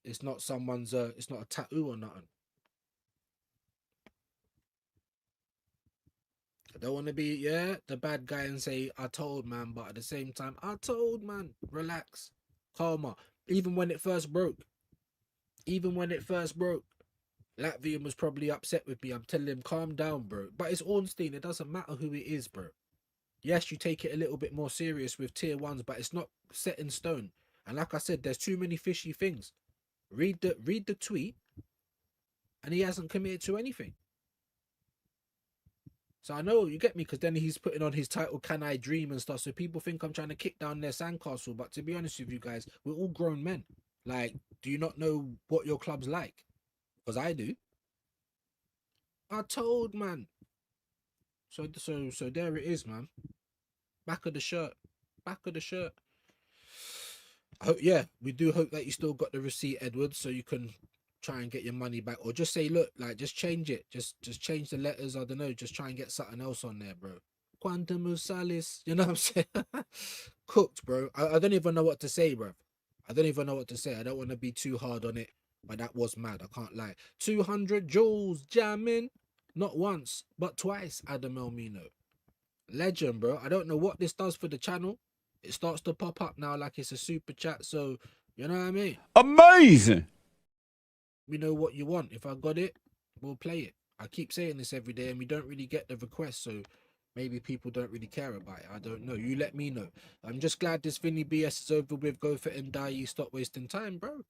it's not someone's it's not a tattoo or nothing. I don't want to be, the bad guy and say, I told, man, but at the same time, I told, man, relax, calmer. Even when it first broke, Latvian was probably upset with me. I'm telling him, calm down, bro. But it's Ornstein. It doesn't matter who it is, bro. Yes, you take it a little bit more serious with tier ones, but it's not set in stone. And like I said, there's too many fishy things. Read the tweet, and he hasn't committed to anything. So I know, you get me, because then he's putting on his title, Can I Dream and stuff. So people think I'm trying to kick down their sandcastle. But to be honest with you guys, we're all grown men. Like, do you not know what your club's like? Because I do. I told, man. So there it is, man. Back of the shirt. I hope, we do hope that you still got the receipt, Edward, so you can try and get your money back, or just say, look, like, just change it, just change the letters. I don't know, just try and get something else on there, bro. Quantum Salis, you know what I'm saying? Cooked, bro. I don't even know what to say, bro. I don't even know what to say. I don't want to be too hard on it, but that was mad, I can't lie. 200 joules jamming, not once but twice. Adam Elmino, legend, bro. I don't know what this does for the channel. It starts to pop up now like it's a super chat, so you know what I mean? Amazing. We know what you want. If I got it, we'll play it. I keep saying this every day, and we don't really get the requests, so maybe people don't really care about it. I don't know. You let me know. I'm just glad this Vini BS is over with. Go for Ndiaye. Stop wasting time, bro.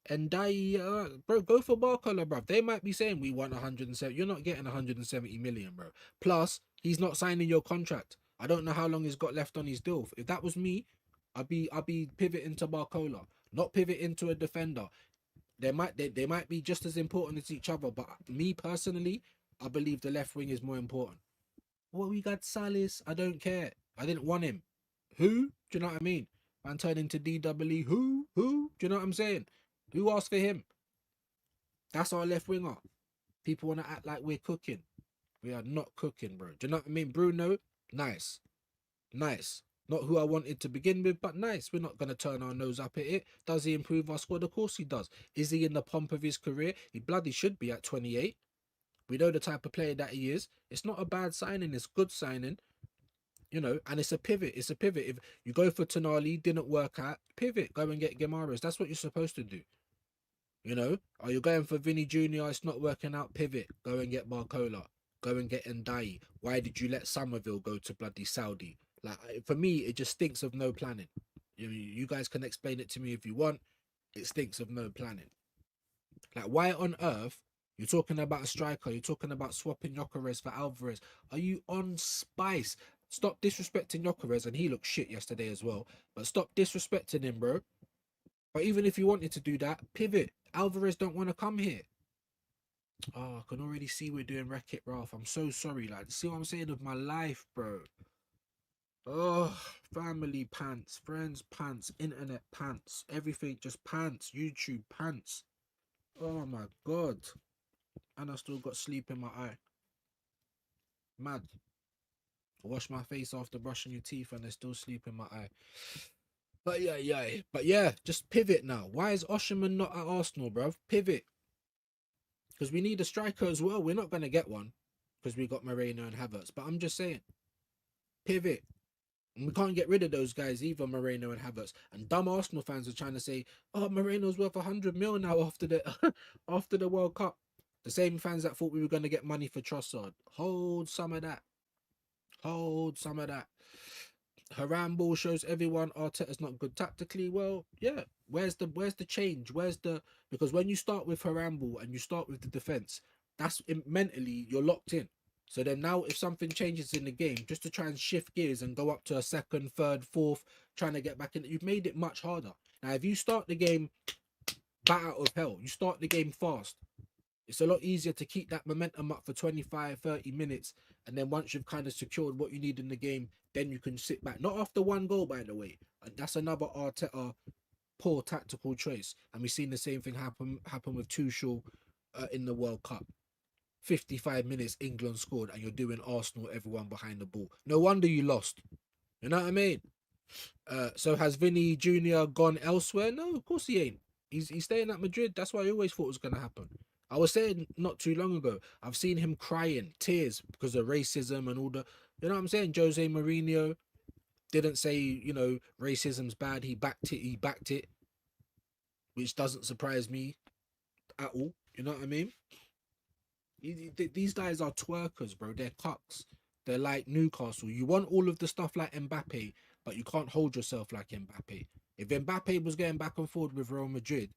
Ndiaye, bro, go for Barcola, bro. They might be saying we want 170. You're not getting 170 million, bro. Plus, he's not signing your contract. I don't know how long he's got left on his deal. If that was me, I'd be pivoting to Barcola, not pivoting to a defender. They might be just as important as each other, but me personally, I believe the left wing is more important. Well, we got Salis. I don't care. I didn't want him. Who? Do you know what I mean? Man turned into DWE. Who? Do you know what I'm saying? Who asked for him? That's our left winger. People want to act like we're cooking. We are not cooking, bro. Do you know what I mean? Bruno, nice. Not who I wanted to begin with, but nice. We're not going to turn our nose up at it. Does he improve our squad? Of course he does. Is he in the pomp of his career? He bloody should be at 28. We know the type of player that he is. It's not a bad signing. It's good signing. You know, and it's a pivot. If you go for Tonali, didn't work out, pivot. Go and get Guimaraes. That's what you're supposed to do. You know? Are you going for Vini Jr.? It's not working out. Pivot. Go and get Barcola. Go and get Ndiaye. Why did you let Somerville go to bloody Saudi? Like, for me, it just stinks of no planning. You guys can explain it to me if you want. it stinks of no planning. Like, why on earth you're talking about a striker? You're talking about swapping Gyökeres for Alvarez. Are you on spice? Stop disrespecting Gyökeres, and he looked shit yesterday as well. But stop disrespecting him, bro. But even if you wanted to do that, pivot. Alvarez don't want to come here. Oh, I can already see we're doing Wreck-It Ralph. I'm so sorry. Like, see what I'm saying of my life, bro. Oh, family pants, friends pants, internet pants, everything just pants, YouTube pants. Oh my God. And I still got sleep in my eye. Mad. Wash my face after brushing your teeth and there's still sleep in my eye. But yeah, just pivot now. Why is Osherman not at Arsenal, bruv? Pivot. Because we need a striker as well. We're not going to get one because we got Moreno and Havertz. But I'm just saying, pivot. And we can't get rid of those guys either, Moreno and Havertz. And dumb Arsenal fans are trying to say, oh, Moreno's worth 100 mil now after the after the World Cup. The same fans that thought we were going to get money for Trossard. Hold some of that. Hold some of that. Haram ball shows everyone Arteta's not good tactically. Well, yeah. Where's the change? Because when you start with Haram ball and you start with the defense, that's mentally you're locked in. So then now if something changes in the game, just to try and shift gears and go up to a second, third, fourth, trying to get back in, you've made it much harder. Now if you start the game bat out of hell, you start the game fast, it's a lot easier to keep that momentum up for 25, 30 minutes. And then once you've kind of secured what you need in the game, then you can sit back. Not after one goal, by the way. And that's another Arteta poor tactical choice. And we've seen the same thing happen with Tuchel in the World Cup. 55 minutes, England scored, and you're doing Arsenal, everyone behind the ball. No wonder you lost. You know what I mean? So has Vini Jr. gone elsewhere? No, of course he ain't. He's staying at Madrid. That's what I always thought was going to happen. I was saying not too long ago, I've seen him crying, tears, because of racism and all the... You know what I'm saying? Jose Mourinho didn't say, you know, racism's bad. He backed it, which doesn't surprise me at all. You know what I mean? These guys are twerkers, bro. They're cucks. They're like Newcastle. You want all of the stuff like Mbappe, but you can't hold yourself like Mbappe. If Mbappe was getting back and forth with Real Madrid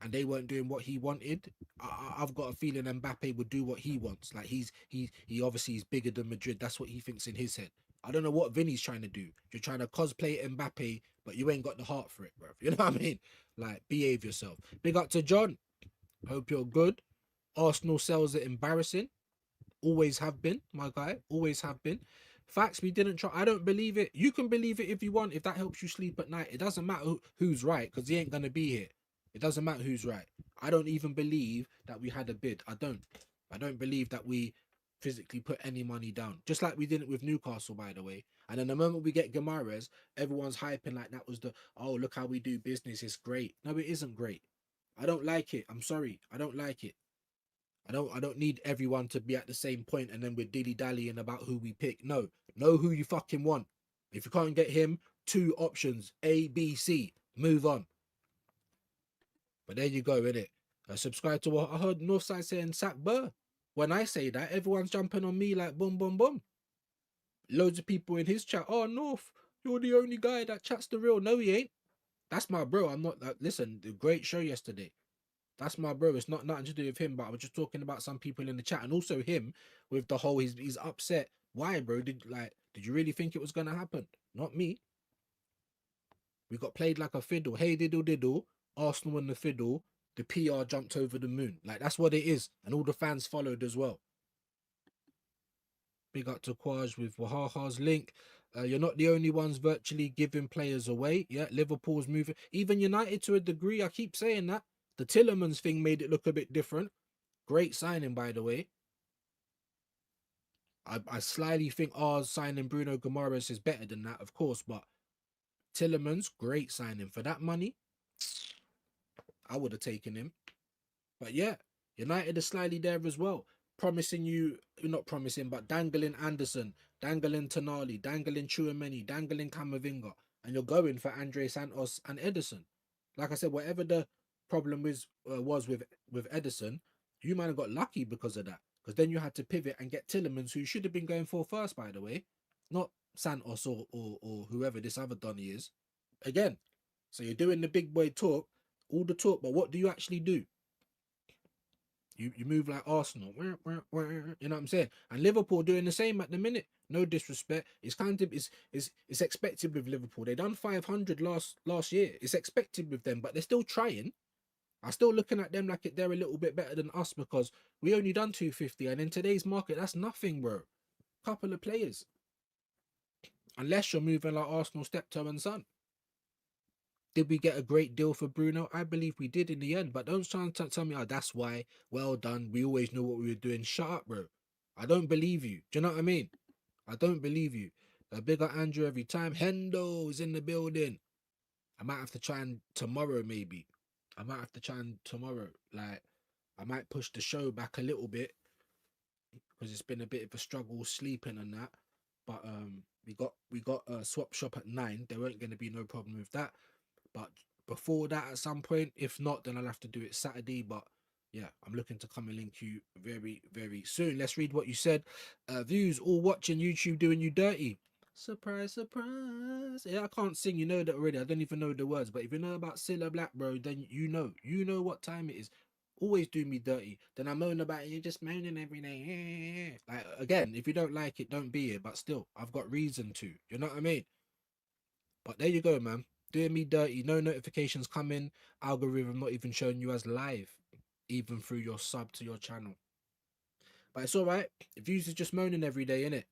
and they weren't doing what he wanted, I've got a feeling Mbappe would do what he wants. Like he obviously is bigger than Madrid. That's what he thinks in his head. I don't know what Vini's trying to do. You're trying to cosplay Mbappe, but you ain't got the heart for it, bro. You know what I mean? Like, behave yourself. Big up to John. Hope you're good. Arsenal sells it embarrassing. Always have been, my guy. Always have been. Facts, we didn't try. I don't believe it. You can believe it if you want, if that helps you sleep at night. It doesn't matter who's right, because he ain't going to be here. It doesn't matter who's right. I don't even believe that we had a bid. I don't believe that we physically put any money down. Just like we didn't with Newcastle, by the way. And then the moment we get Guimaraes, everyone's hyping like that was the, oh, look how we do business. It's great. No, it isn't great. I don't like it. I'm sorry. I don't like it. I don't need everyone to be at the same point and then we're dilly-dallying about who we pick. No. Know who you fucking want. If you can't get him, 2 options. A, B, C. Move on. But there you go, innit? Subscribe to what I heard Northside saying sack Burr. When I say that, everyone's jumping on me like boom, boom, boom. Loads of people in his chat. Oh, North, you're the only guy that chats the real. No, he ain't. That's my bro. I'm not... listen, the great show yesterday. That's my bro. It's not nothing to do with him, but I was just talking about some people in the chat and also him with the whole he's upset. Why, bro? Did you really think it was gonna happen? Not me. We got played like a fiddle. Hey diddle diddle, Arsenal and the fiddle. The PR jumped over the moon. Like, that's what it is, and all the fans followed as well. Big up to Quaj with Wahaha's link. You're not the only ones virtually giving players away. Yeah, Liverpool's moving. Even United to a degree. I keep saying that. The Tillemans thing made it look a bit different. Great signing, by the way. I slightly think ours signing Bruno Guimaraes is better than that, of course, but Tillemans, great signing. For that money, I would have taken him. But yeah, United is slightly there as well. Promising you, not promising, but dangling Anderson, dangling Tonali, dangling Chouameni, dangling Camavinga, and you're going for Andre Santos and Edison. Like I said, whatever the problem was with Edison, you might have got lucky because of that. Because then you had to pivot and get Tillemans, who should have been going for first, by the way. Not Santos or whoever this other Donny is. Again, So you're doing the big boy talk, all the talk, but what do you actually do? You move like Arsenal, you know what I'm saying? And Liverpool doing the same at the minute. No disrespect, it's kind of it's expected with Liverpool. They done 500 last year. It's expected with them, but they're still trying. I'm still looking at them like they're a little bit better than us because we only done 250, and in today's market, that's nothing, bro. Couple of players, unless you're moving like Arsenal steptoe and son. Did we get a great deal for Bruno? I believe we did in the end, but don't try and tell me, oh, that's why. Well done. We always knew what we were doing. Shut up, bro. I don't believe you. Do you know what I mean? I don't believe you. A bigger Andrew every time. Hendo's in the building. I might have to try and tomorrow, maybe. I might have to try and tomorrow. Like, I might push the show back a little bit because it's been a bit of a struggle sleeping and that. But we got a swap shop at 9. There weren't going to be no problem with that. But before that, at some point, if not, then I'll have to do it Saturday. But yeah, I'm looking to come and link you very, very soon. Let's read what you said. Views, all watching YouTube doing you dirty. Surprise, surprise. Yeah, I can't sing. You know that already. I don't even know the words. But if you know about Cilla Black, bro, then you know. You know what time it is. Always do me dirty. Then I moan about it. You're just moaning every day. Like, again, if you don't like it, don't be it. But still, I've got reason to. You know what I mean? But there you go, man. Doing me dirty, no notifications coming, algorithm not even showing you as live, even through your sub to your channel. But it's alright. Views is just moaning every day, innit?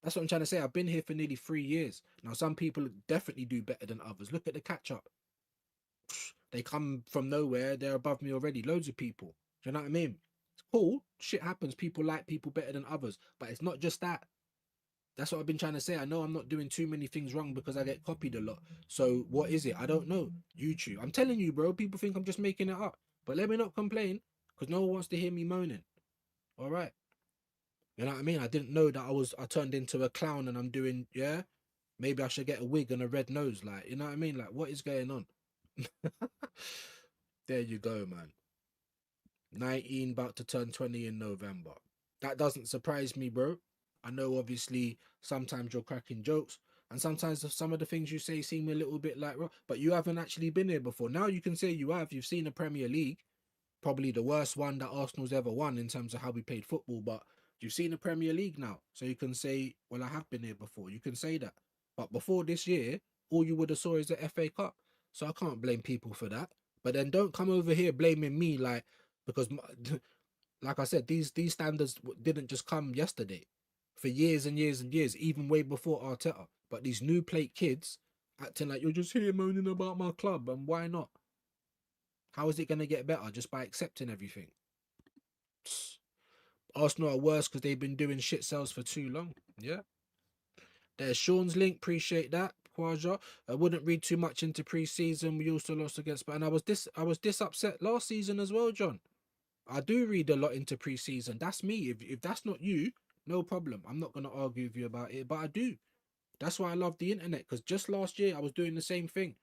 That's what I'm trying to say. I've been here for nearly 3 years. Now, some people definitely do better than others. Look at the catch up. They come from nowhere. They're above me already. Loads of people. Do you know what I mean? It's cool. Shit happens. People like people better than others. But it's not just that. That's what I've been trying to say. I know I'm not doing too many things wrong because I get copied a lot. So what is it? I don't know. YouTube. I'm telling you, bro. People think I'm just making it up. But let me not complain because no one wants to hear me moaning. All right. You know what I mean? I didn't know that I turned into a clown and I'm doing, yeah? Maybe I should get a wig and a red nose. Like, you know what I mean? Like, what is going on? There you go, man. 19, about to turn 20 in November. That doesn't surprise me, bro. I know, obviously, sometimes you're cracking jokes, and sometimes some of the things you say seem a little bit like, but you haven't actually been here before. Now you can say you have. You've seen the Premier League, probably the worst one that Arsenal's ever won in terms of how we played football, but you've seen the Premier League now. So you can say, well, I have been here before. You can say that. But before this year, all you would have saw is the FA Cup. So I can't blame people for that. But then don't come over here blaming me, like, because, like I said, these standards didn't just come yesterday. For years and years and years, even way before Arteta. But these new plate kids acting like you're just here moaning about my club, and why not? How is it going to get better? Just by accepting everything. Arsenal are worse because they've been doing shit sales for too long. Yeah. There's Sean's link. Appreciate that. Quaja. I wouldn't read too much into pre-season. We also lost against, and I was this upset last season as well, John. I do read a lot into pre-season. That's me. If that's not you, no problem. I'm not going to argue with you about it, but I do. That's why I love the internet, because just last year I was doing the same thing.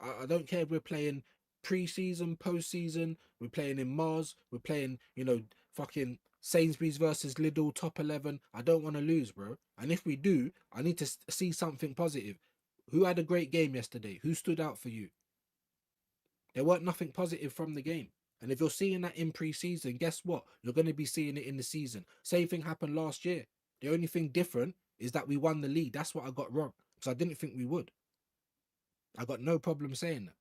I don't care if we're playing pre-season, post-season, we're playing in Mars, we're playing, fucking Sainsbury's versus Lidl, top 11. I don't want to lose, bro. And if we do, I need to see something positive. Who had a great game yesterday? Who stood out for you? There weren't nothing positive from the game. And if you're seeing that in pre-season, guess what? You're going to be seeing it in the season. Same thing happened last year. The only thing different is that we won the league. That's what I got wrong, because I didn't think we would. I got no problem saying that.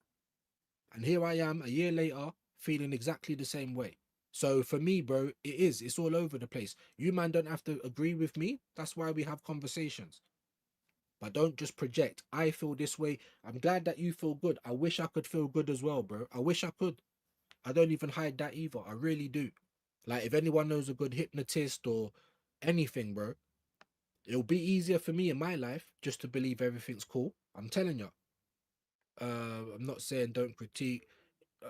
And here I am a year later feeling exactly the same way. So for me, bro, it's all over the place. You, man, don't have to agree with me. That's why we have conversations. But don't just project. I feel this way. I'm glad that you feel good. I wish I could feel good as well, bro. I wish I could. I don't even hide that either. I really do. Like, if anyone knows a good hypnotist or anything, bro, it'll be easier for me in my life just to believe everything's cool. I'm telling you. I'm not saying don't critique.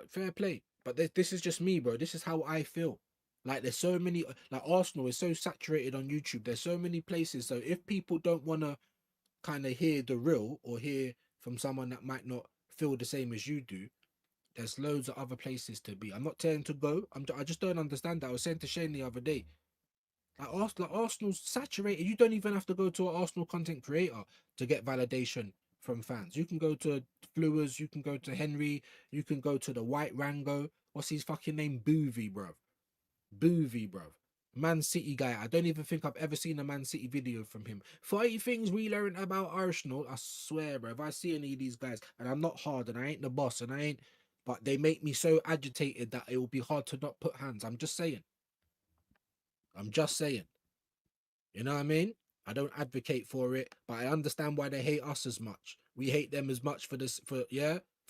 Fair play. But this is just me, bro. This is how I feel. Like, there's so many, like, Arsenal is so saturated on YouTube. There's so many places. So if people don't want to kind of hear the real or hear from someone that might not feel the same as you do, there's loads of other places to be. I'm not telling to go. I just don't understand that. I was saying to Shane the other day, like Arsenal's saturated. You don't even have to go to an Arsenal content creator to get validation from fans. You can go to Flewers, you can go to Henry, you can go to the White Rango. What's his fucking name? Boovy, bruv. Boovy, bruv. Man City guy. I don't even think I've ever seen a Man City video from him. 30 things we learned about Arsenal. I swear, bro. If I see any of these guys, and I'm not hard, and I ain't the boss, and I ain't, but they make me so agitated that it will be hard to not put hands. I'm just saying. I'm just saying. You know what I mean? I don't advocate for it, but I understand why they hate us as much. We hate them as much for this, for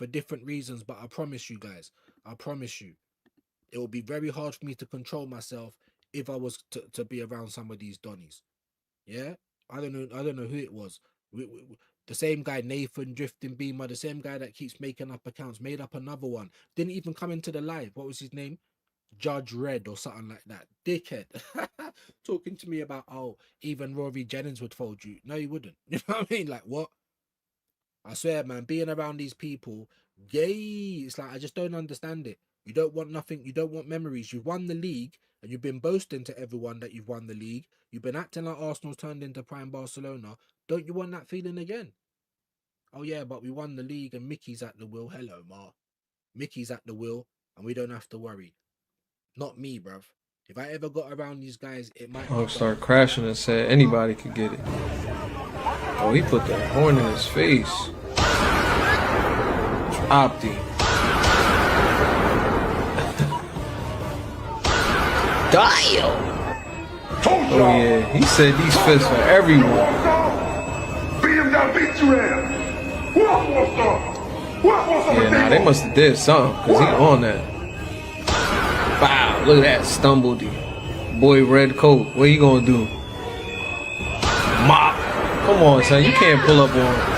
different reasons. But I promise you guys, I promise you, it will be very hard for me to control myself if I was to be around some of these Donnies. Yeah, I don't know who it was. The same guy, Nathan Drifting Beamer, the same guy that keeps making up accounts, made up another one. Didn't even come into the live. What was his name? Judge Red or something like that. Dickhead. Talking to me about, oh, even Rory Jennings would fold you. No, he wouldn't. You know what I mean? Like, what? I swear, man, being around these people, yay, it's like, I just don't understand it. You don't want nothing. You don't want memories. You've won the league and you've been boasting to everyone that you've won the league. You've been acting like Arsenal's turned into prime Barcelona. Don't you want that feeling again? Oh, yeah, but we won the league and Mickey's at the wheel. Hello, Ma. Mickey's at the wheel and we don't have to worry. Not me, bruv. If I ever got around these guys, it might... I'll start crashing and said anybody could get it. Oh, he put that horn in his face. Opti. Oh yeah, he said these fists for everyone. Beat him down, beat you in. Yeah, nah, they must have did something, cause he on that. Wow, look at that stumbled. Boy, red coat. What you gonna do? Mop. Come on, son. You can't pull up on.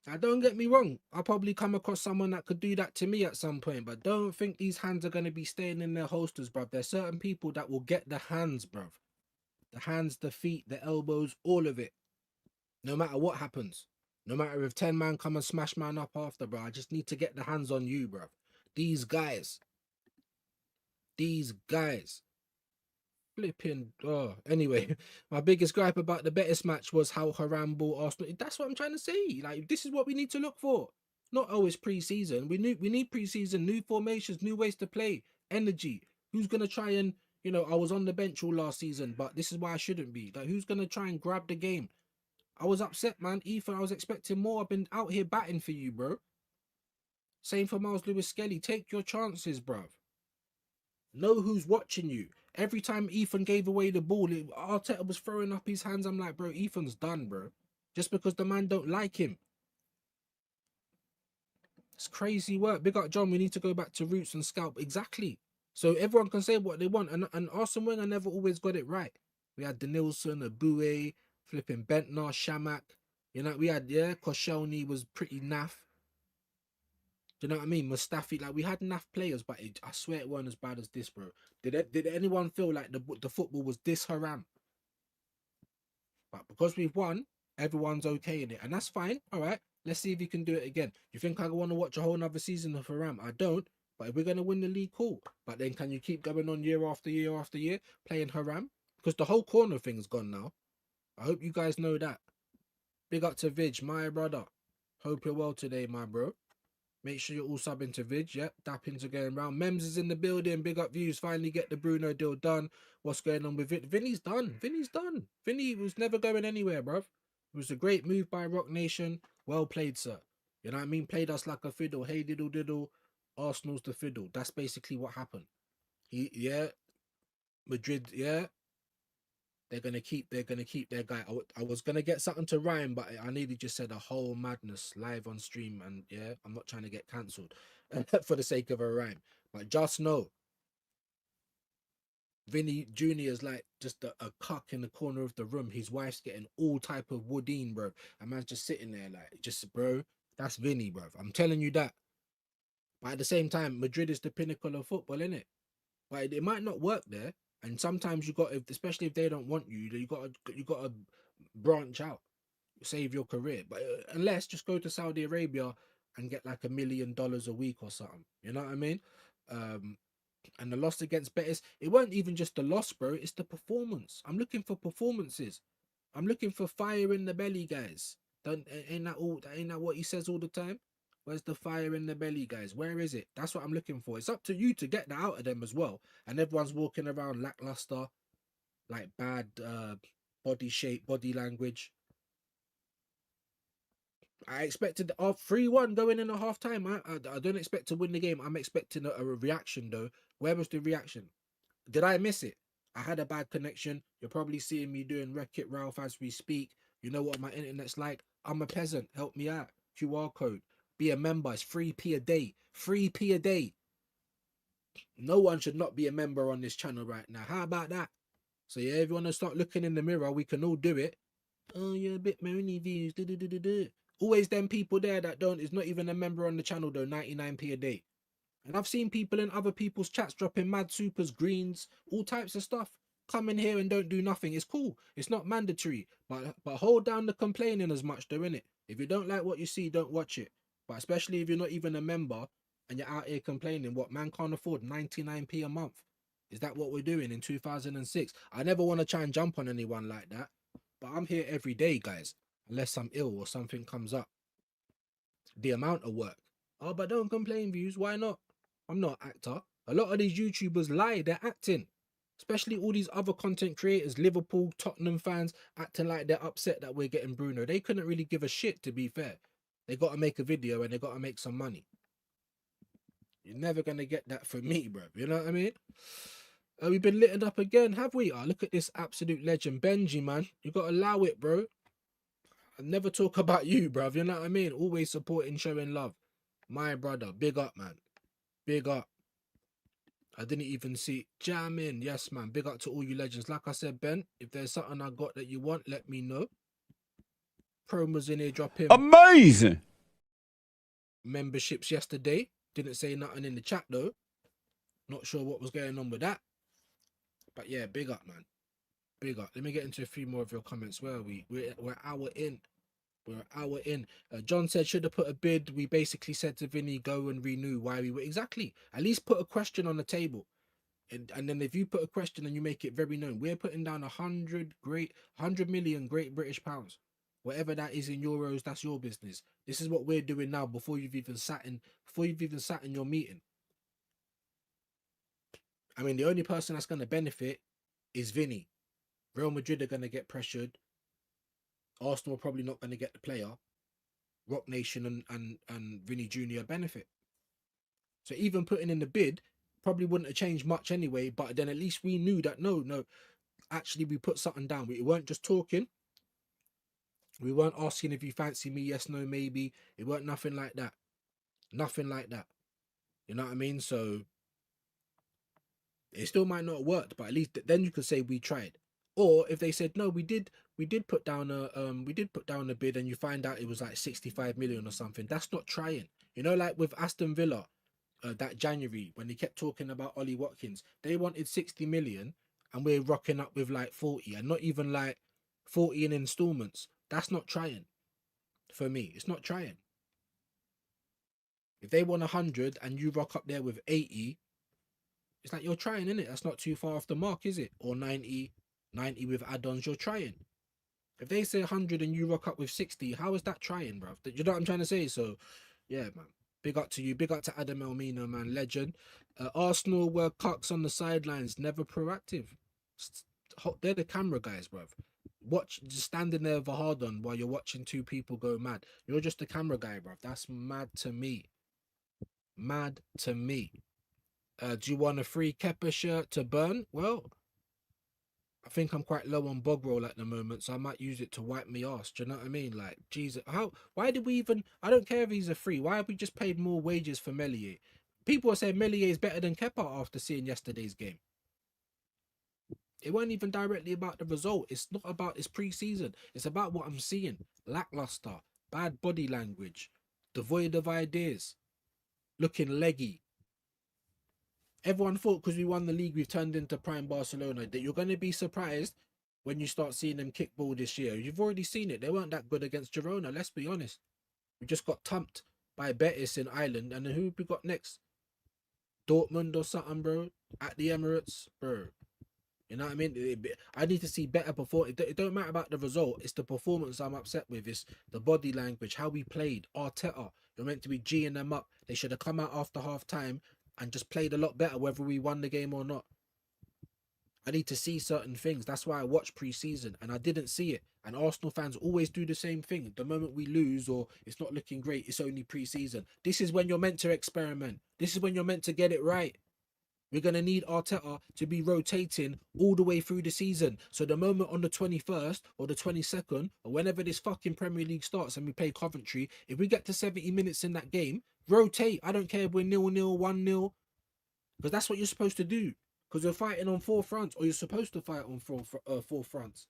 Now, don't get me wrong. I'll probably come across someone that could do that to me at some point, but don't think these hands are going to be staying in their holsters, bruv. There's certain people that will get the hands, bruv. The hands, the feet, the elbows, all of it. No matter what happens. No matter if 10 man come and smash man up after, bro. I just need to get the hands on you, bruv. These guys. Flipping, anyway, my biggest gripe about the Betis match was how Haram bought Arsenal. That's what I'm trying to say. Like, this is what we need to look for. Not always pre-season. We need pre-season, new formations, new ways to play, energy. Who's gonna try and, I was on the bench all last season, but this is why I shouldn't be. Like, who's gonna try and grab the game? I was upset, man. Ethan, I was expecting more. I've been out here batting for you, bro. Same for Miles Lewis Skelly. Take your chances, bruv. Know who's watching you. Every time Ethan gave away the ball, Arteta was throwing up his hands. I'm like, bro, Ethan's done, bro. Just because the man don't like him. It's crazy work. Big up, John. We need to go back to roots and scalp. Exactly. So everyone can say what they want. And Arsene Wenger never always got it right. We had Denilson, Abue, flipping Bentner, Shamak. We had, Koscielny was pretty naff. Do you know what I mean? Mustafi, like, we had naff players, but I swear it weren't as bad as this, bro. Did anyone feel like the football was this haram? But because we've won, everyone's okay in it. And that's fine. All right. Let's see if you can do it again. You think I want to watch a whole nother season of haram? I don't. But if we're going to win the league, cool. But then can you keep going on year after year after year playing haram? Because the whole corner thing's gone now. I hope you guys know that. Big up to Vidge, my brother. Hope you're well today, my bro. Make sure you're all subbing to Vidge. Yep, dappings are going round. Mems is in the building. Big up views. Finally get the Bruno deal done. What's going on with it? Vinny's done. Vinny's done. Vinny was never going anywhere, bruv. It was a great move by Rock Nation. Well played, sir. You know what I mean? Played us like a fiddle. Hey, diddle, diddle. Arsenal's the fiddle. That's basically what happened. Madrid, They're gonna keep their guy. I was gonna get something to rhyme, but I nearly just said a whole madness live on stream, and I'm not trying to get cancelled for the sake of a rhyme. But just know, Vinny Jr. is like just a cuck in the corner of the room. His wife's getting all type of woodine, bro. And man's just sitting there like, just bro, that's Vinny, bro. I'm telling you that. But at the same time, Madrid is the pinnacle of football, innit? But it might not work there. And sometimes you got, especially if they don't want you, you got to branch out, save your career. But unless just go to Saudi Arabia and get like $1 million a week or something. You know what I mean? And the loss against Betis, it weren't even just the loss, bro. It's the performance. I'm looking for performances. I'm looking for fire in the belly, guys. Ain't that what he says all the time? Where's the fire in the belly, guys? Where is it? That's what I'm looking for. It's up to you to get that out of them as well. And everyone's walking around lackluster, like bad body shape, body language. I expected 3-1 going in at half time. I don't expect to win the game. I'm expecting a reaction though. Where was the reaction? Did I miss it? I had a bad connection. You're probably seeing me doing Wreck-It Ralph as we speak. You know what my internet's like. I'm a peasant. Help me out. QR code. Be a member. It's 3p a day. 3p a day. No one should not be a member on this channel right now. How about that? So yeah, if you want to start looking in the mirror, we can all do it. Oh, you're a bit many views. Always them people there that don't, is not even a member on the channel though, 99p a day. And I've seen people in other people's chats dropping mad supers, greens, all types of stuff. Come in here and don't do nothing. It's cool. It's not mandatory. But hold down the complaining as much though, innit? If you don't like what you see, don't watch it. But especially if you're not even a member and you're out here complaining, what, man can't afford 99p a month? Is that what we're doing in 2006? I never want to try and jump on anyone like that. But I'm here every day, guys. Unless I'm ill or something comes up. The amount of work. Oh, but don't complain, views. Why not? I'm not an actor. A lot of these YouTubers lie. They're acting. Especially all these other content creators, Liverpool, Tottenham fans, acting like they're upset that we're getting Bruno. They couldn't really give a shit, to be fair. They got to make a video and they got to make some money. You're never going to get that from me, bro. You know what I mean? We've been littered up again, have we? Oh, look at this absolute legend. Benji, man. You got to allow it, bro. I never talk about you, bruv. You know what I mean? Always supporting, showing love. My brother. Big up, man. Big up. I didn't even see jamming. Yes, man. Big up to all you legends. Like I said, Ben, if there's something I got that you want, let me know. Promos in here, drop him. Amazing. Memberships yesterday. Didn't say nothing in the chat, though. Not sure what was going on with that. But yeah, big up, man. Big up. Let me get into a few more of your comments. Where are we? We're an hour in. We're an hour in. John said, should have put a bid. We basically said to Vini, go and renew. Why we were exactly. At least put a question on the table. And then if you put a question and you make it very known, we're putting down 100 million Great British pounds. Whatever that is in euros, that's your business. This is what we're doing now before you've even sat in your meeting. I mean, the only person that's going to benefit is Vini. Real Madrid are going to get pressured. Arsenal are probably not going to get the player. Rock Nation and Vini Jr. benefit. So even putting in the bid probably wouldn't have changed much anyway, but then at least we knew that no, actually we put something down. We weren't just talking. We weren't asking if you fancy me, yes, no, maybe. It weren't nothing like that. Nothing like that. You know what I mean? So it still might not have worked, but at least then you could say we tried. Or if they said no, we did put down a bid, and you find out it was like 65 million or something. That's not trying. You know, like with Aston Villa, that January when they kept talking about Ollie Watkins, they wanted 60 million, and we're rocking up with like 40, and not even like 40 in installments. That's not trying. For me, it's not trying. If they want 100 and you rock up there with 80, it's like you're trying, innit? That's not too far off the mark, is it? Or 90 with add-ons, you're trying. If they say 100 and you rock up with 60, how is that trying, bruv? You know what I'm trying to say? So, yeah, man. Big up to you. Big up to Adam Elmina, man. Legend. Arsenal were cucks on the sidelines, never proactive. They're the camera guys, bruv. Just standing there with a hard on while you're watching two people go mad. You're just the camera guy, bruv. That's mad to me. Mad to me. Do you want a free Kepa shirt to burn? Well, I think I'm quite low on bog roll at the moment, so I might use it to wipe me ass. Do you know what I mean? Like, Jesus, why did we even, I don't care if he's a free, why have we just paid more wages for Meslier? People are saying Meslier is better than Kepa after seeing yesterday's game. It wasn't even directly about the result. It's not about this pre-season. It's about what I'm seeing. Lackluster, bad body language, devoid of ideas, looking leggy. Everyone thought because we won the league, we've turned into prime Barcelona. That you're going to be surprised when you start seeing them kick ball this year. You've already seen it. They weren't that good against Girona, let's be honest. We just got thumped by Betis in Ireland. And then who we got next? Dortmund or something, bro, at the Emirates, bro. You know what I mean? I need to see better performance. It don't matter about the result. It's the performance I'm upset with. It's the body language, how we played. Arteta, you're meant to be G'ing them up. They should have come out after half time and just played a lot better, whether we won the game or not. I need to see certain things. That's why I watch pre-season, and I didn't see it. And Arsenal fans always do the same thing. The moment we lose or it's not looking great, it's only pre-season. This is when you're meant to experiment. This is when you're meant to get it right. We're going to need Arteta to be rotating all the way through the season. So the moment on the 21st or the 22nd or whenever this fucking Premier League starts and we play Coventry, if we get to 70 minutes in that game, rotate. I don't care if we're 0-0, 1-0, because that's what you're supposed to do. Because you're fighting on four fronts, or you're supposed to fight on four fronts.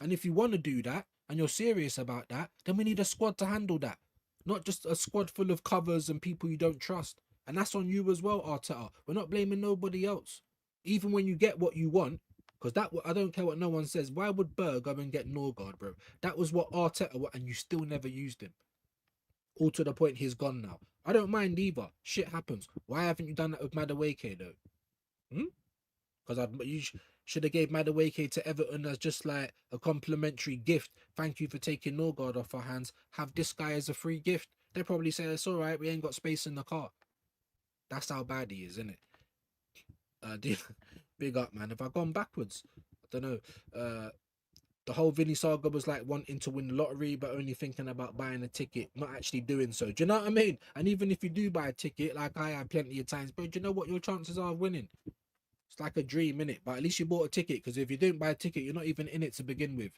And if you want to do that and you're serious about that, then we need a squad to handle that. Not just a squad full of covers and people you don't trust. And that's on you as well, Arteta. We're not blaming nobody else. Even when you get what you want, because that, I don't care what no one says. Why would Berg go and get Norgard, bro? That was what Arteta, and you still never used him. All to the point he's gone now. I don't mind either. Shit happens. Why haven't you done that with Madueke though? Because you should have gave Madueke to Everton as just like a complimentary gift. Thank you for taking Norgard off our hands. Have this guy as a free gift. They probably say it's all right. We ain't got space in the car. That's how bad he is, isn't it? Big up, man. Have I gone backwards? I don't know. The whole Vini saga was like wanting to win the lottery, but only thinking about buying a ticket, not actually doing so. Do you know what I mean? And even if you do buy a ticket, like I have plenty of times, but do you know what your chances are of winning? It's like a dream, innit? But at least you bought a ticket, because if you don't buy a ticket, you're not even in it to begin with.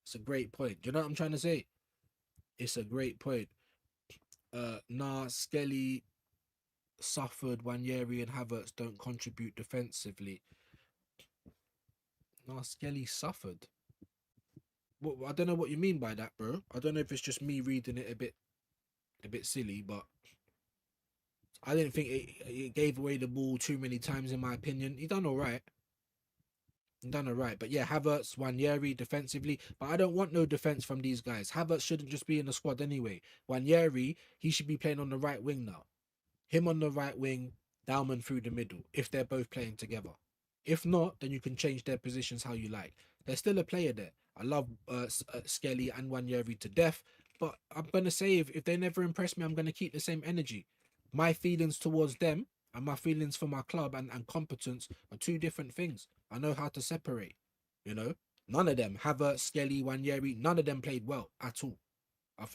It's a great point. Do you know what I'm trying to say? It's a great point. Skelly suffered. Wanyeri and Havertz don't contribute defensively. Skelly suffered. Well, I don't know what you mean by that, bro. I don't know if it's just me reading it a bit silly, but I didn't think it gave away the ball too many times, in my opinion. He done all right. But yeah, Havertz, Wanyeri defensively. But I don't want no defense from these guys. Havertz shouldn't just be in the squad anyway. Wanyeri, he should be playing on the right wing now. Him on the right wing, Dalman through the middle, if they're both playing together. If not, then you can change their positions how you like. There's still a player there. I love Skelly and Wanyeri to death. But I'm going to say, if they never impress me, I'm going to keep the same energy. My feelings towards them and my feelings for my club and competence are two different things. I know how to separate, you know. None of them, Havertz, Skelly, Wanyeri, none of them played well at all.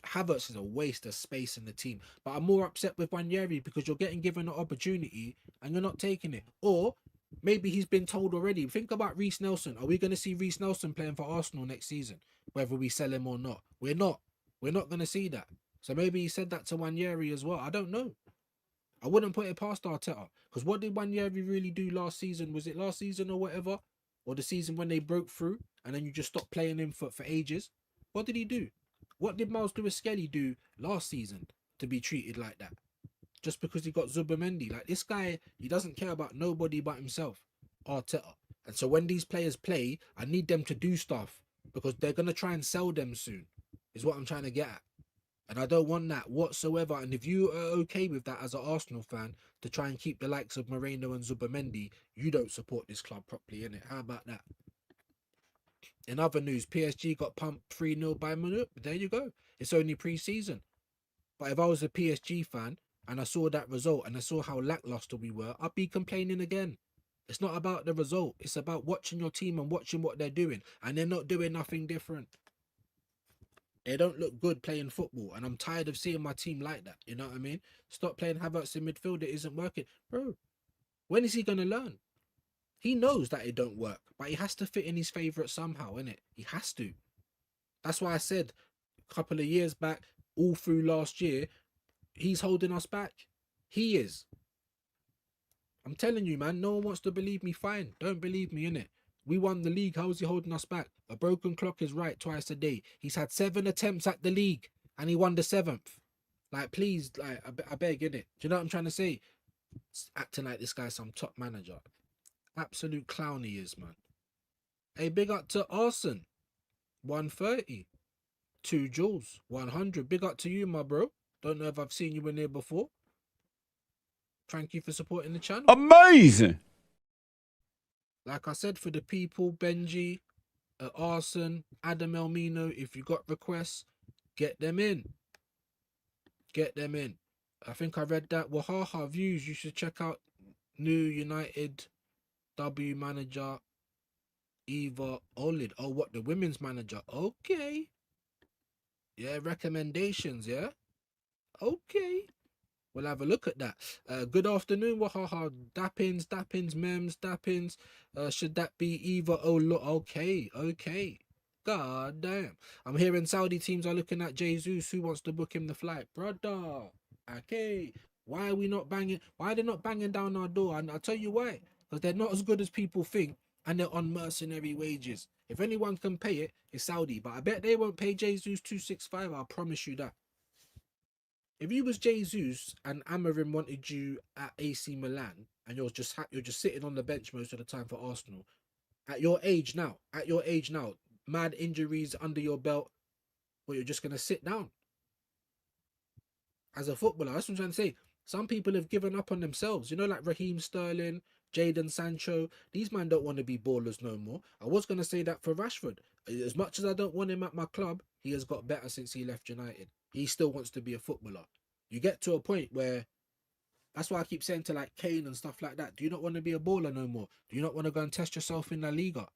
Havertz is a waste of space in the team. But I'm more upset with Wanyeri because you're getting given an opportunity and you're not taking it. Or maybe he's been told already. Think about Reece Nelson. Are we going to see Reece Nelson playing for Arsenal next season? Whether we sell him or not. We're not. We're not going to see that. So maybe he said that to Wanyeri as well. I don't know. I wouldn't put it past Arteta. Because what did Wanyeri really do last season? Was it last season or whatever? Or the season when they broke through and then you just stopped playing him for ages? What did he do? What did Miles Lewis-Skelly do last season to be treated like that? Just because he got Zubamendi. Like, this guy, he doesn't care about nobody but himself. Arteta. And so when these players play, I need them to do stuff. Because they're going to try and sell them soon. Is what I'm trying to get at. And I don't want that whatsoever. And if you are okay with that as an Arsenal fan, to try and keep the likes of Moreno and Zubamendi, you don't support this club properly, innit? How about that? In other news, PSG got pumped 3-0 by Manu. There you go. It's only pre-season. But if I was a PSG fan and I saw that result and I saw how lackluster we were, I'd be complaining again. It's not about the result. It's about watching your team and watching what they're doing. And they're not doing nothing different. They don't look good playing football. And I'm tired of seeing my team like that. You know what I mean? Stop playing Havertz in midfield. It isn't working. Bro, when is he going to learn? He knows that it don't work, but he has to fit in his favourite somehow, innit? He has to. That's why I said a couple of years back, all through last year, he's holding us back. He is. I'm telling you, man, no one wants to believe me. Fine. Don't believe me, innit? We won the league. How is he holding us back? A broken clock is right twice a day. He's had 7 attempts at the league and he won the 7th. Like, please, like, I beg, innit? Do you know what I'm trying to say? It's acting like this guy's some top manager. Absolute clown he is, man. Hey, big up to Arson. 130. 2 Jules. 100. Big up to you, my bro. Don't know if I've seen you in here before. Thank you for supporting the channel. Amazing. Like I said, for the people, Benji, Arson, Adam Elmino, if you got requests, get them in. Get them in. I think I read that. Wahaha views. You should check out new United W manager Eva Olid. Oh, what, the women's manager? Okay. Yeah, recommendations. Yeah. Okay. We'll have a look at that. Good afternoon, Wahaha. Dappins, mems, dappins. Should that be Eva? Oh, look. Okay. God damn. I'm hearing Saudi teams are looking at Jesus. Who wants to book him the flight? Brother. Okay. Why are we not banging? Why are they not banging down our door? And I'll tell you why. Because they're not as good as people think. And they're on mercenary wages. If anyone can pay it, it's Saudi. But I bet they won't pay Jesus 265. I promise you that. If you was Jesus and Amarim wanted you at AC Milan and you're just sitting on the bench most of the time for Arsenal, at your age now, mad injuries under your belt, well, you're just gonna sit down as a footballer. That's what I'm trying to say. Some people have given up on themselves. You know, like Raheem Sterling, Jadon Sancho. These men don't want to be ballers no more. I was gonna say that for Rashford. As much as I don't want him at my club, he has got better since he left United. He still wants to be a footballer. You get to a point where, that's why I keep saying to like Kane and stuff like that, do you not want to be a baller no more? Do you not want to go and test yourself in La Liga?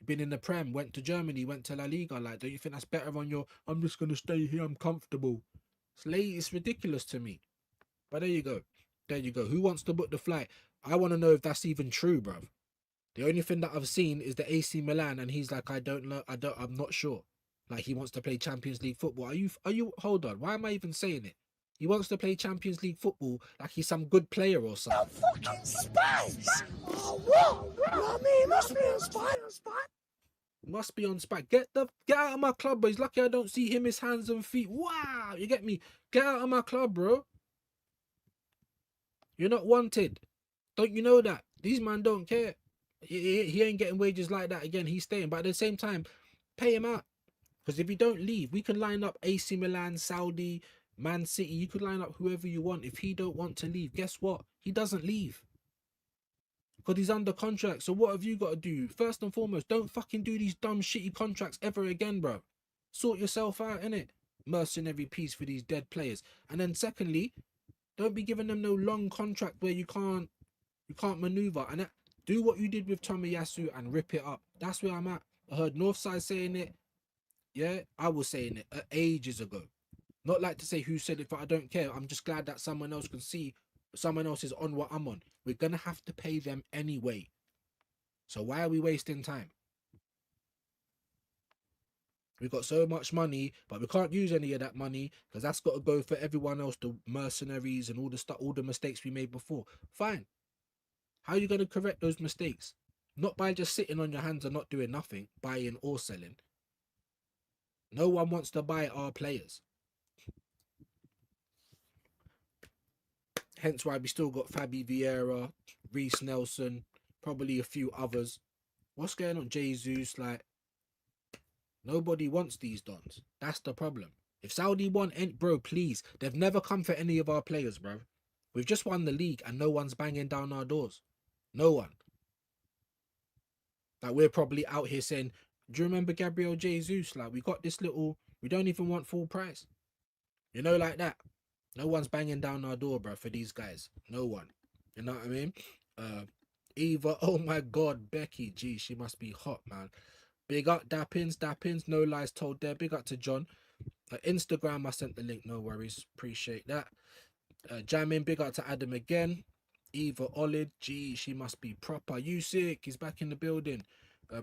Been in the Prem, went to Germany, went to La Liga. Like, don't you think that's better on your, I'm just going to stay here, I'm comfortable. It's ridiculous to me. But there you go. Who wants to book the flight? I want to know if that's even true, bruv. The only thing that I've seen is the AC Milan, and he's like, I'm not sure. Like, he wants to play Champions League football. Are you, hold on, why am I even saying it? He wants to play Champions League football like he's some good player or something. The fucking spice! Oh, what? I mean, must be on spike. Must be on spike. Get out of my club, bro. He's lucky I don't see him, his hands and feet. Wow, you get me? Get out of my club, bro. You're not wanted. Don't you know that? These man don't care. He ain't getting wages like that again. He's staying. But at the same time, pay him out. Because if you don't leave, we can line up AC Milan, Saudi, Man City. You could line up whoever you want. If he don't want to leave, guess what? He doesn't leave. Because he's under contract. So what have you got to do? First and foremost, don't fucking do these dumb shitty contracts ever again, bro. Sort yourself out, innit? Mercenary piece for these dead players. And then secondly, don't be giving them no long contract where you can't maneuver. And do what you did with Tomiyasu and rip it up. That's where I'm at. I heard Northside saying it. Yeah, I was saying it ages ago. Not like to say who said it, but I don't care. I'm just glad that someone else can see, someone else is on what I'm on. We're going to have to pay them anyway. So why are we wasting time? We've got so much money, but we can't use any of that money because that's got to go for everyone else, the mercenaries and all the stuff, all the mistakes we made before. Fine. How are you going to correct those mistakes? Not by just sitting on your hands and not doing nothing, buying or selling. No one wants to buy our players. Hence why we still got Fabi Vieira, Reece Nelson, probably a few others. What's going on, Jesus? Like, nobody wants these dons. That's the problem. If Saudi want, bro, please. They've never come for any of our players, bro. We've just won the league and no one's banging down our doors. No one. Like, we're probably out here saying, do you remember Gabriel Jesus? Like, we got this little, we don't even want full price. You know, like that. No one's banging down our door, bro, for these guys. No one. You know what I mean? Eva, oh my God, Becky, gee, she must be hot, man. Big up, Dappins, no lies told there. Big up to John. Instagram, I sent the link, no worries. Appreciate that. Jamming, big up to Adam again. Eva Olid, gee, she must be proper. You sick, he's back in the building.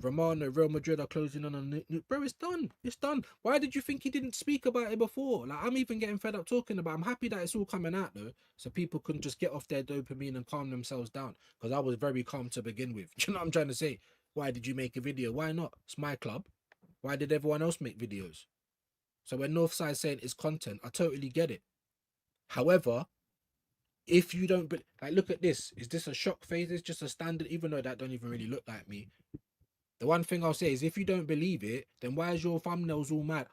Romano, Real Madrid are closing on a bro, it's done. It's done. Why did you think he didn't speak about it before? Like, I'm even getting fed up talking about it. I'm happy that it's all coming out though, so people can just get off their dopamine and calm themselves down. Because I was very calm to begin with. Do you know what I'm trying to say? Why did you make a video? Why not? It's my club. Why did everyone else make videos? So when Northside saying it's content, I totally get it. However, if you don't, like, look at this. Is this a shock phase? It's just a standard, even though that don't even really look like me. The one thing I'll say is if you don't believe it, then why is your thumbnails all mad?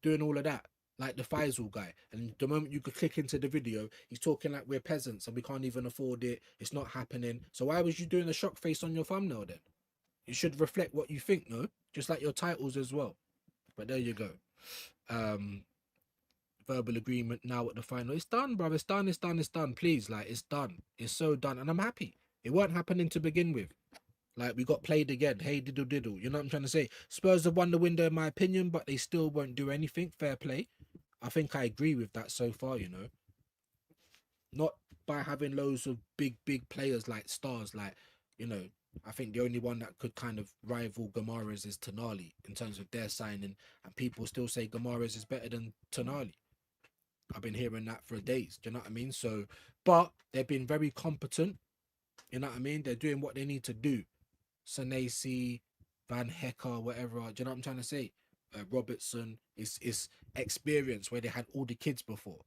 Doing all of that. like the Faisal guy. And the moment you could click into the video, he's talking like we're peasants and we can't even afford it. It's not happening. So why was you doing a shock face on your thumbnail then? It should reflect what you think, no? Just like your titles as well. But there you go. Verbal agreement now at the final. It's done, bro. It's done. It's done. It's done. Please, like, it's done. It's so done. And I'm happy. It weren't happening to begin with. Like, we got played again. Hey, diddle diddle. You know what I'm trying to say? Spurs have won the window, in my opinion, but they still won't do anything. Fair play. I think I agree with that so far, you know. Not by having loads of big players like stars, like, you know, I think the only one that could kind of rival Gamara's is Tonali in terms of their signing, and people still say Gamara's is better than Tonali. I've been hearing that for days. Do you know what I mean? So, but they've been very competent. You know what I mean? They're doing what they need to do. Senesi, Van Hecker, whatever. Do you know what I'm trying to say? Robertson is experience where they had all the kids before.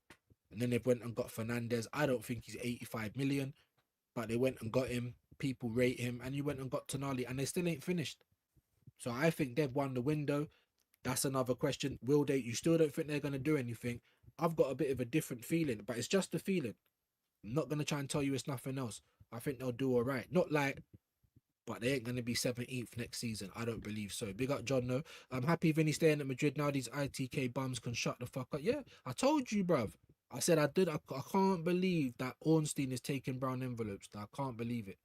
And then they went and got Fernandez. I don't think he's 85 million, but they went and got him. People rate him. And you went and got Tonali, and they still ain't finished. So I think they've won the window. That's another question. Will they? You still don't think they're going to do anything? I've got a bit of a different feeling, but it's just a feeling. I'm not going to try and tell you it's nothing else. I think they'll do all right. Not like, but they ain't going to be 17th next season. I don't believe so. Big up, John, no. I'm happy Vini staying at Madrid now. These ITK bums can shut the fuck up. Yeah, I told you, bruv. I said I did. I can't believe that Ornstein is taking brown envelopes. I can't believe it.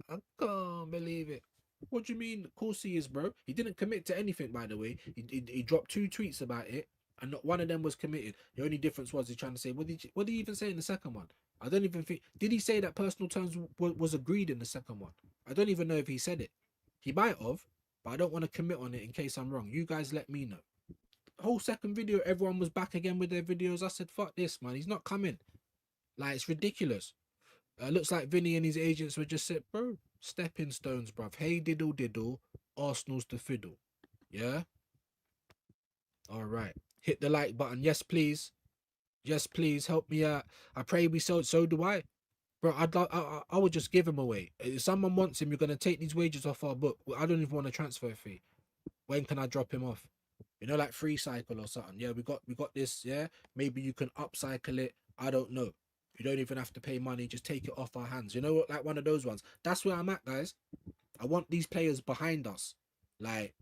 I can't believe it. What do you mean? Of course he is, bro. He didn't commit to anything, by the way. He dropped 2 tweets about it, and not one of them was committed. The only difference was he's trying to say, what did he even say in the second one? I don't even think, did he say that personal terms was agreed in the second one? I don't even know if he said it. He might have, but I don't want to commit on it in case I'm wrong. You guys let me know. Whole second video, everyone was back again with their videos. I said, fuck this, man. He's not coming. Like, it's ridiculous. Looks like Vini and his agents were just said, bro, stepping stones, bruv. Hey, diddle diddle, Arsenal's the fiddle. Yeah? All right. Hit the like button. Yes, please. Yes, please. Help me out. I pray we sold. So do I. Bro, I would just give him away. If someone wants him, you're going to take these wages off our book. I don't even want a transfer fee. When can I drop him off? You know, like free cycle or something. Yeah, we got this. Yeah, maybe you can upcycle it. I don't know. You don't even have to pay money. Just take it off our hands. You know what? Like one of those ones. That's where I'm at, guys. I want these players behind us, like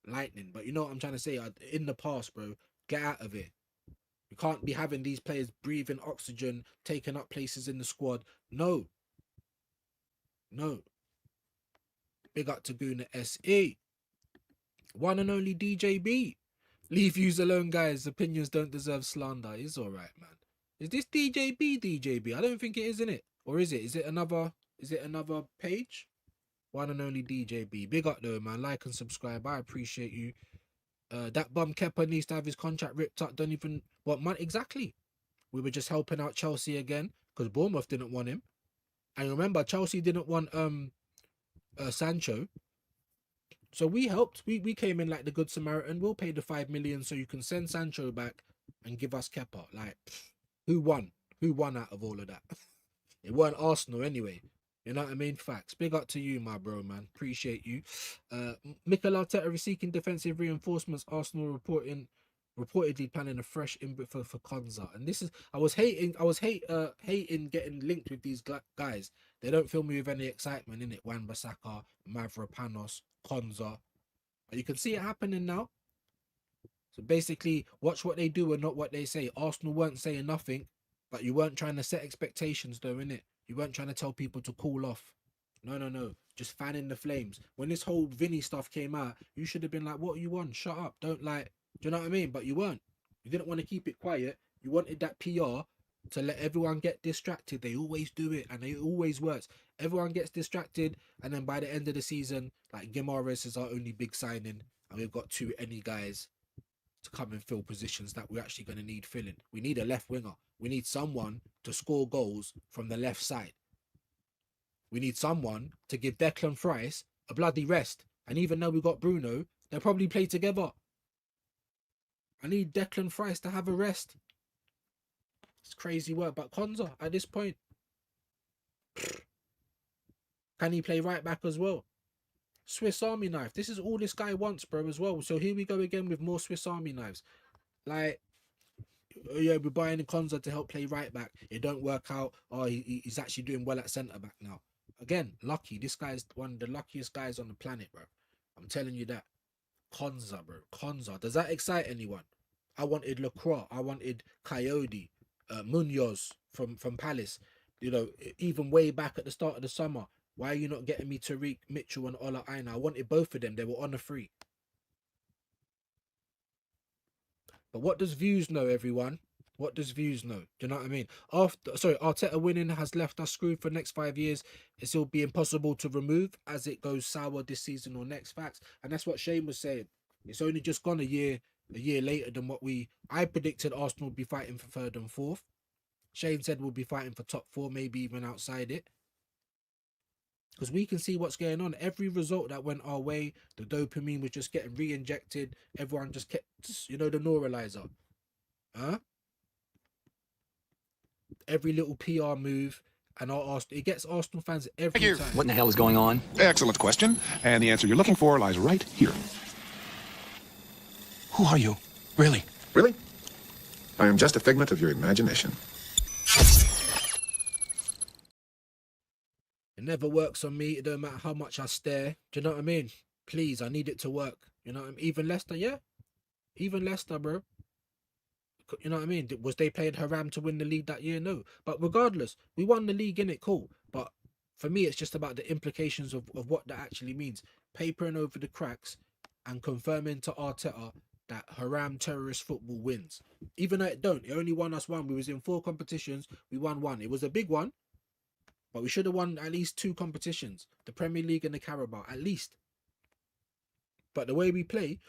lightning. But you know what I'm trying to say? In the past, bro, get out of it. You can't be having these players breathing oxygen, taking up places in the squad. No. No. Big up to Guna SE. One and only DJB. Leave views alone, guys. Opinions don't deserve slander. It's all right, man. Is this DJB? I don't think it is, innit? Or is it? Is it another page? One and only DJB. Big up though, man. Like and subscribe. I appreciate you. That bum Kepa needs to have his contract ripped up. Don't even want money. Exactly. We were just helping out Chelsea again because Bournemouth didn't want him. And remember, Chelsea didn't want Sancho. So we helped. We came in like the good Samaritan. We'll pay the 5 million so you can send Sancho back and give us Kepa. Like, who won? Who won out of all of that? It weren't Arsenal anyway. You know what I mean? Facts. Big up to you, my bro, man. Appreciate you. Mikel Arteta is seeking defensive reinforcements. Arsenal reportedly planning a fresh input for Konza. And this is, I was hating getting linked with these guys. They don't fill me with any excitement, innit? Wan-Bissaka, Mavropanos, Konza. But you can see it happening now. So basically, watch what they do and not what they say. Arsenal weren't saying nothing, but you weren't trying to set expectations though, innit? You weren't trying to tell people to cool off. No. Just fanning the flames. When this whole Vini stuff came out, you should have been like, what are you on? Shut up. Don't like, do you know what I mean? But you weren't. You didn't want to keep it quiet. You wanted that PR to let everyone get distracted. They always do it and it always works. Everyone gets distracted and then by the end of the season, like Guimaraes is our only big signing and we've got 2 any guys to come and fill positions that we're actually going to need filling. We need a left winger. We need someone to score goals from the left side. We need someone to give Declan Rice a bloody rest. And even though we got Bruno, they'll probably play together. I need Declan Rice to have a rest. It's crazy work. But Konza, at this point, can he play right back as well? Swiss Army knife. This is all this guy wants, bro, as well. So here we go again with more Swiss Army knives. Like, oh, yeah, we're buying Konza to help play right back. It don't work out. Oh, he's actually doing well at centre back now. Again, lucky. This guy's one of the luckiest guys on the planet, bro. I'm telling you that. Konza, bro. Konza. Does that excite anyone? I wanted Lacroix. I wanted Coyote, Munoz from Palace. You know, even way back at the start of the summer. Why are you not getting me Tariq Mitchell and Ola Aina? I wanted both of them. They were on the free. But what does Views know, everyone? What does Views know? Do you know what I mean? Arteta winning has left us screwed for the next 5 years. It's will be impossible to remove as it goes sour this season or next. Facts. And that's what Shane was saying. It's only just gone a year later than what I predicted Arsenal would be fighting for third and fourth. Shane said we'll be fighting for top four, maybe even outside it. Because we can see what's going on. Every result that went our way, the dopamine was just getting re-injected. Everyone just kept, the neuralizer. Huh? Every little PR move, and it gets Arsenal fans every time. What in the hell is going on? Excellent question. And the answer you're looking for lies right here. Who are you? Really? Really? I am just a figment of your imagination. It never works on me. It don't matter how much I stare. Do you know what I mean? Please, I need it to work. You know what I mean? Even Leicester, yeah? Even Leicester, bro. You know what I mean? Was they playing Haram to win the league that year? No. But regardless, we won the league, innit? Cool. But for me, it's just about the implications of what that actually means. Papering over the cracks and confirming to Arteta that Haram terrorist football wins. Even though it don't. It only won us one. We was in 4 competitions. We won 1. It was a big one. But we should have won at least 2 competitions. The Premier League and the Carabao. At least. But the way we play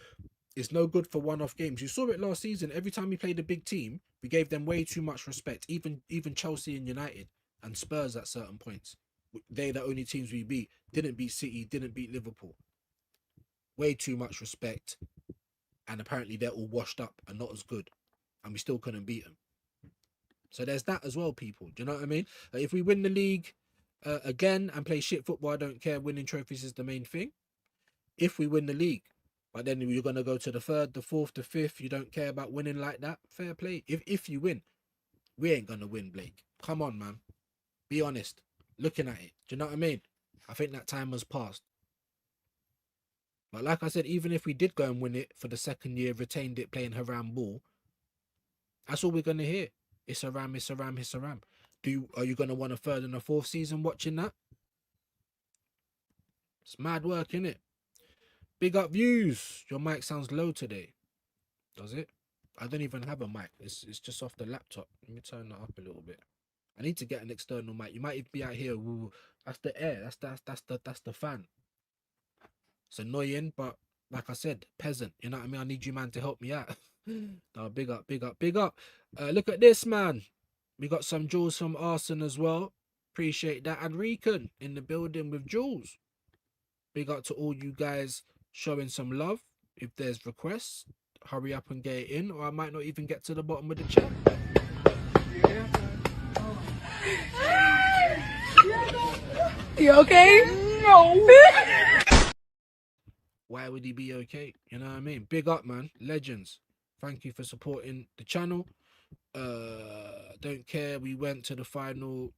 is no good for one-off games. You saw it last season. Every time we played a big team, we gave them way too much respect. Even Chelsea and United and Spurs at certain points. They're the only teams we beat. Didn't beat City. Didn't beat Liverpool. Way too much respect. And apparently they're all washed up and not as good. And we still couldn't beat them. So there's that as well, people. Do you know what I mean? If we win the league again and play shit football, I don't care. Winning trophies is the main thing. If we win the league. But then you're going to go to the 3rd, the 4th, the 5th. You don't care about winning like that. Fair play. If you win, we ain't going to win, Blake. Come on, man. Be honest. Looking at it. Do you know what I mean? I think that time has passed. But like I said, even if we did go and win it for the 2nd year, retained it playing Haram ball, that's all we're going to hear. It's Haram, it's Haram, it's Haram. Are you going to want a 3rd and a 4th season watching that? It's mad work, innit? Big up Views. Your mic sounds low today. Does it? I don't even have a mic. It's just off the laptop. Let me turn that up a little bit. I need to get an external mic. You might even be out here. Ooh, that's the air. That's the fan. It's annoying, but like I said, peasant. You know what I mean? I need you, man, to help me out. No, big up. Look at this, man. We got some jewels from Arsenal as well. Appreciate that. And Recon in the building with jewels. Big up to all you guys showing some love. If there's requests, hurry up and get it in, or I might not even get to the bottom of the chat. You okay? No. Why would he be okay? You know what I mean? Big up, man. Legends. Thank you for supporting the channel. Don't care. We went to the final.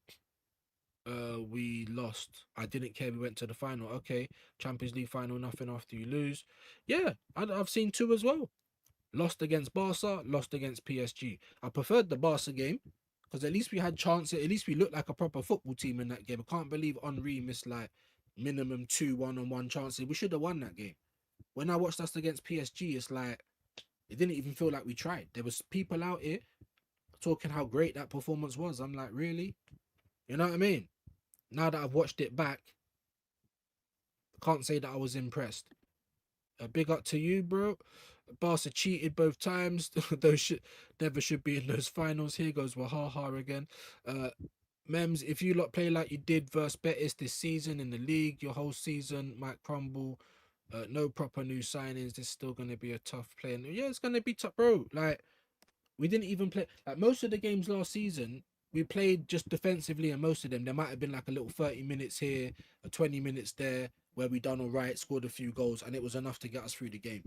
We lost. I didn't care. We went to the final. Okay. Champions League final. Nothing after you lose. Yeah. I've seen 2 as well. Lost against Barca. Lost against PSG. I preferred the Barca game. Because at least we had chances. At least we looked like a proper football team in that game. I can't believe Henry missed like minimum 2 one-on-one chances. We should have won that game. When I watched us against PSG, it's like, it didn't even feel like we tried. There was people out here talking how great that performance was. I'm like, really? You know what I mean? Now that I've watched it back, I can't say that I was impressed. A big up to you, bro. Barca cheated both times. Those never should be in those finals. Here goes Wahaha again. Mems, if you lot play like you did versus Betis this season in the league, your whole season might crumble. No proper new signings. This is still going to be a tough play. And yeah, it's going to be tough, bro. Like, we didn't even play. Like, most of the games last season, we played just defensively, and most of them, there might have been like a little 30 minutes here, 20 minutes there, where we done all right, scored a few goals, and it was enough to get us through the game.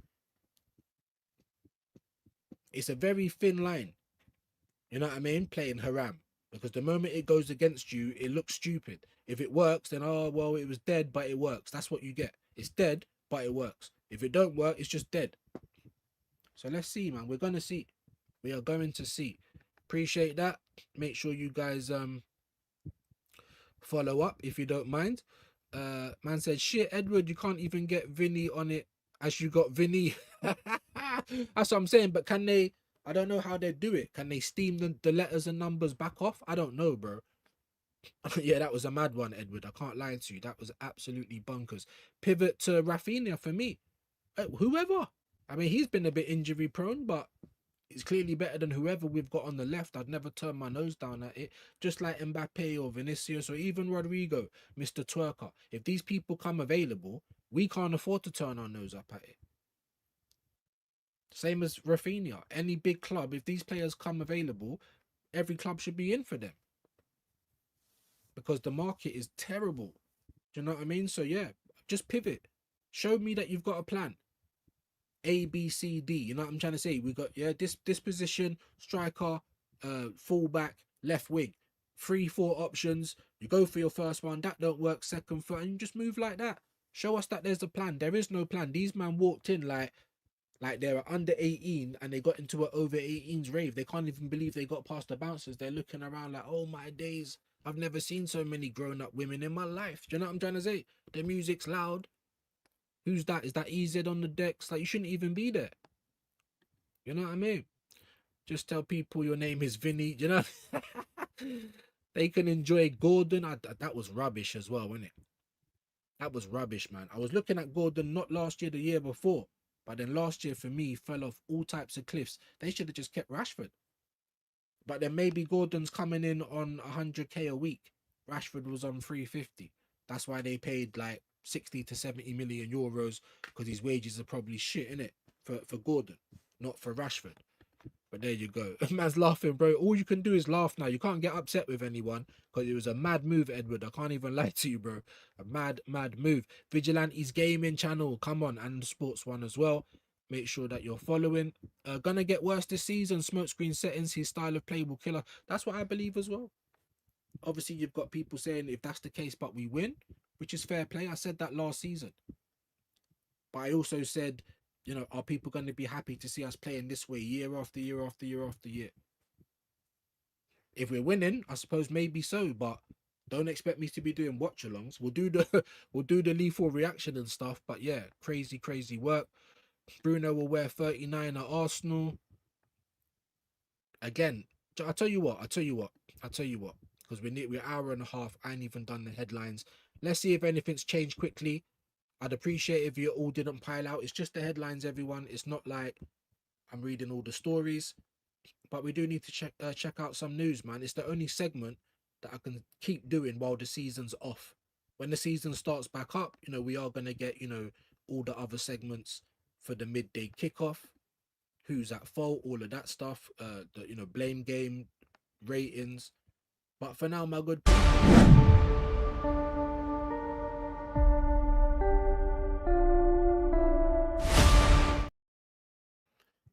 It's a very thin line. You know what I mean? Playing haram. Because the moment it goes against you, it looks stupid. If it works, then oh well, it was dead, but it works. That's what you get. It's dead, but it works. If it don't work, it's just dead. So let's see, man. We're gonna see. We are going to see. Appreciate that. Make sure you guys follow up if you don't mind. Man said, shit, Edward, you can't even get Vinny on it as you got Vinny. That's what I'm saying. But can they? I don't know how they do it. Can they steam the letters and numbers back off? I don't know, bro. Yeah, that was a mad one, Edward. I can't lie to you. That was absolutely bonkers. Pivot to Rafinha for me. Whoever. I mean, he's been a bit injury prone, but it's clearly better than whoever we've got on the left. I'd never turn my nose down at it. Just like Mbappe or Vinicius or even Rodrigo, Mr. Twerker. If these people come available, we can't afford to turn our nose up at it. Same as Rafinha. Any big club, if these players come available, every club should be in for them. Because the market is terrible. Do you know what I mean? So yeah, just pivot. Show me that you've got a plan. A, B, C, D. You know what I'm trying to say? We got this position, striker, fullback, left wing. 3-4 options. You go for your first one, that don't work, second, third, and you just move like that. Show us that there's a plan. There is no plan. These man walked in like they're under 18 and they got into an over 18s rave. They can't even believe they got past the bouncers. They're looking around like, oh my days, I've never seen so many grown-up women in my life. Do you know what I'm trying to say? The music's loud. Who's that? Is that EZ on the decks? Like, you shouldn't even be there. You know what I mean? Just tell people your name is Vinny. You know? They can enjoy Gordon. That was rubbish as well, wasn't it? That was rubbish, man. I was looking at Gordon not last year, the year before. But then last year, for me, fell off all types of cliffs. They should have just kept Rashford. But then maybe Gordon's coming in on 100k a week. Rashford was on 350. That's why they paid like 60 to 70 million euros, because his wages are probably shit, innit? For Gordon, not for Rashford. But there you go. Man's laughing, bro. All you can do is laugh now. You can't get upset with anyone because it was a mad move, Edward. I can't even lie to you, bro. A mad move. Vigilante's gaming channel. Come on. And the sports one as well. Make sure that you're following. Gonna get worse this season. Smokescreen settings. His style of play will kill her. That's what I believe as well. Obviously, you've got people saying if that's the case, but we win, which is fair play. I said that last season. But I also said, you know, are people going to be happy to see us playing this way year after year after year after year? If we're winning, I suppose maybe so, but don't expect me to be doing watch-alongs. We'll do the lethal reaction and stuff, but yeah, crazy work. Bruno will wear 39 at Arsenal. Again, I'll tell you what, because we're an hour and a half. I ain't even done the headlines. Let's see if anything's changed quickly. I'd appreciate if you all didn't pile out. It's just the headlines, everyone. It's not like I'm reading all the stories. But we do need to check out some news, man. It's the only segment that I can keep doing while the season's off. When the season starts back up, you know, we are going to get, you know, all the other segments for the midday kickoff. Who's at fault? All of that stuff. The, you know, blame game, ratings. But for now, my good people,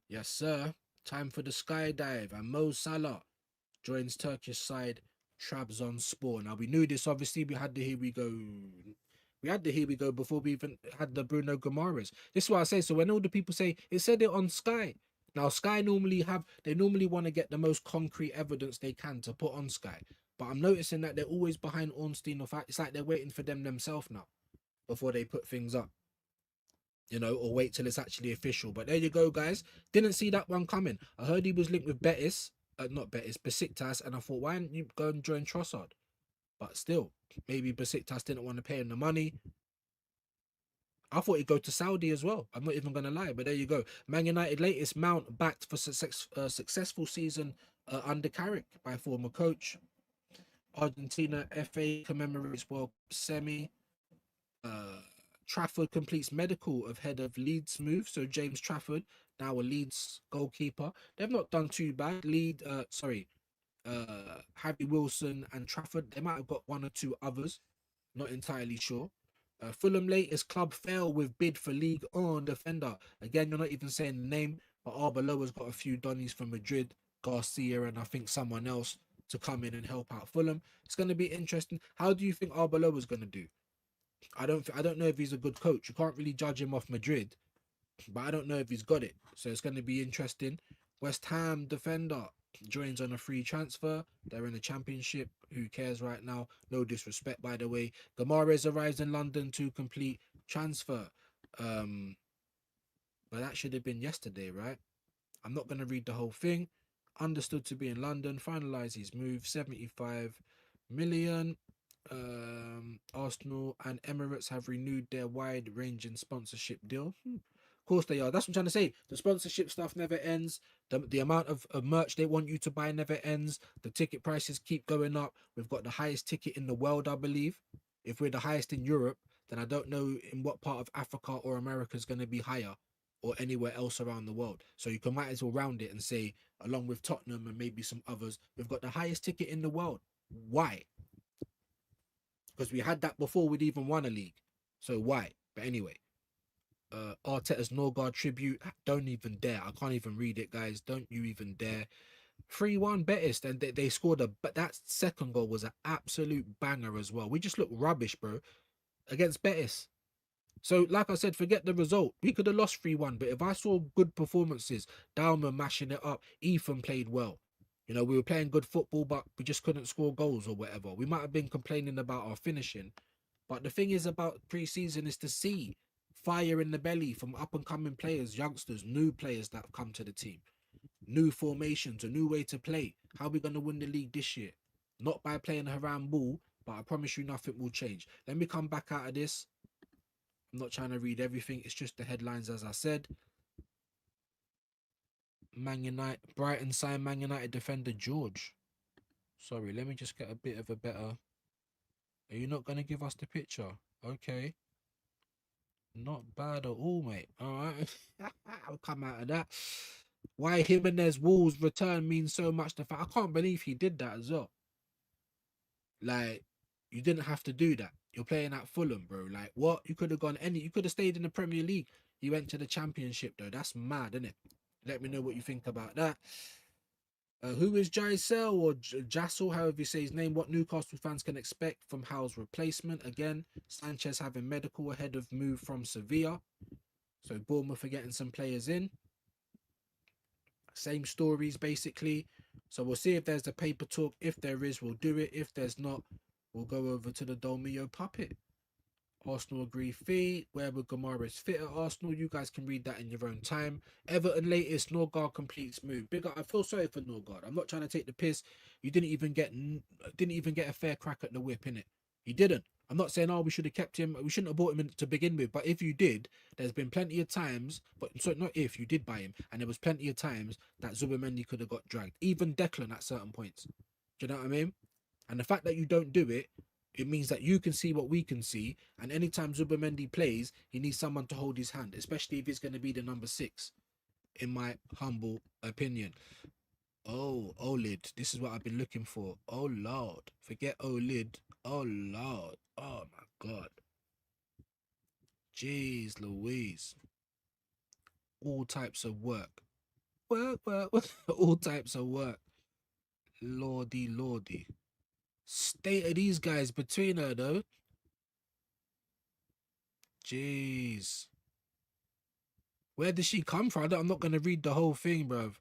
yes, sir. Time for the skydive. And Mo Salah joins Turkish side Trabzonspor. Now, we knew this, obviously. We had the here we go. We had the here we go before we even had the Bruno Guimaraes. This is what I say. So when all the people say, it said it on Sky. Now, Sky normally want to get the most concrete evidence they can to put on Sky. But I'm noticing that they're always behind Ornstein or fact. It's like they're waiting for them themselves now before they put things up. You know, or wait till it's actually official. But there you go, guys. Didn't see that one coming. I heard he was linked with Betis. Not Betis, Besiktas. And I thought, why didn't you go and join Trossard? But still, maybe Besiktas didn't want to pay him the money. I thought he'd go to Saudi as well. I'm not even going to lie. But there you go. Man United latest Mount backed for successful season under Carrick by former coach. Argentina FA commemorates World Cup semi. Trafford completes medical of head of Leeds move. So James Trafford, now a Leeds goalkeeper. They've not done too bad. Harry Wilson and Trafford. They might have got one or two others. Not entirely sure. Fulham latest club fail with bid for League on defender. Again, you're not even saying the name, but Arbeloa's got a few Donnies from Madrid. Garcia and I think someone else to come in and help out Fulham. It's going to be interesting. How do you think Arbeloa is going to do? I don't know if he's a good coach. You can't really judge him off Madrid, but I don't know if he's got it. So it's going to be interesting. West Ham defender joins on a free transfer. They're in the Championship. Who cares right now? No disrespect, by the way. Gamarez arrives in London to complete transfer. But that should have been yesterday, right? I'm not going to read the whole thing. Understood to be in London. Finalise his move. 75 million. Arsenal and Emirates have renewed their wide-ranging sponsorship deal. Of course they are. That's what I'm trying to say. The sponsorship stuff never ends. The amount of merch they want you to buy never ends. The ticket prices keep going up. We've got the highest ticket in the world, I believe. If we're the highest in Europe, then I don't know in what part of Africa or America is going to be higher, or anywhere else around the world. So you can might as well round it and say, along with Tottenham and maybe some others, we've got the highest ticket in the world. Why? Because we had that before we'd even won a league. So why? But anyway, Arteta's Norgard tribute. Don't even dare. I can't even read it, guys. Don't you even dare. 3-1 Betis, and they scored but that second goal was an absolute banger as well. We just looked rubbish, bro, against Betis. So, like I said, forget the result. We could have lost 3-1, but if I saw good performances, Dalman mashing it up, Ethan played well. You know, we were playing good football, but we just couldn't score goals or whatever. We might have been complaining about our finishing. But the thing is about pre-season is to see fire in the belly from up-and-coming players, youngsters, new players that have come to the team. New formations, a new way to play. How are we going to win the league this year? Not by playing a haram ball, but I promise you nothing will change. Let me come back out of this. I'm not trying to read everything. It's just the headlines, as I said. Man United, Brighton signed Man United defender George. Sorry, let me just get a bit of a better. Are you not going to give us the picture? Okay. Not bad at all, mate. All right. I'll come out of that. Why Jimenez Wolves return means so much to fact. I can't believe he did that as well. Like, you didn't have to do that. You're playing at Fulham, bro. Like, what? You could have gone you could have stayed in the Premier League. You went to the Championship, though. That's mad, isn't it? Let me know what you think about that. Who is Jaisel or Jassel, however you say his name? What Newcastle fans can expect from Howe's replacement? Again, Sanchez having medical ahead of move from Sevilla. So Bournemouth are getting some players in. Same stories, basically. So we'll see if there's a paper talk. If there is, we'll do it. If there's not, we'll go over to the Dolmio puppet. Arsenal agree fee. Where would Gamarez fit at Arsenal? You guys can read that in your own time. Everton latest, Norgard completes move. Big up. I feel sorry for Norgard. I'm not trying to take the piss. You didn't even get a fair crack at the whip, innit? You didn't. I'm not saying, we should have kept him. We shouldn't have bought him in to begin with. But if you did, there's been plenty of times. But so not if you did buy him, and there was plenty of times that Zubimendi could have got dragged. Even Declan at certain points. Do you know what I mean? And the fact that you don't do it, it means that you can see what we can see. And anytime Zubimendi plays, he needs someone to hold his hand, especially if he's going to be the number 6, in my humble opinion. Oh, OLED. This is what I've been looking for. Oh, Lord. Forget OLED. Oh, Lord. Oh, my God. Jeez Louise. All types of work. Work. All types of work. Lordy. State of these guys between her, though. Jeez. Where did she come from? I'm not going to read the whole thing, bruv.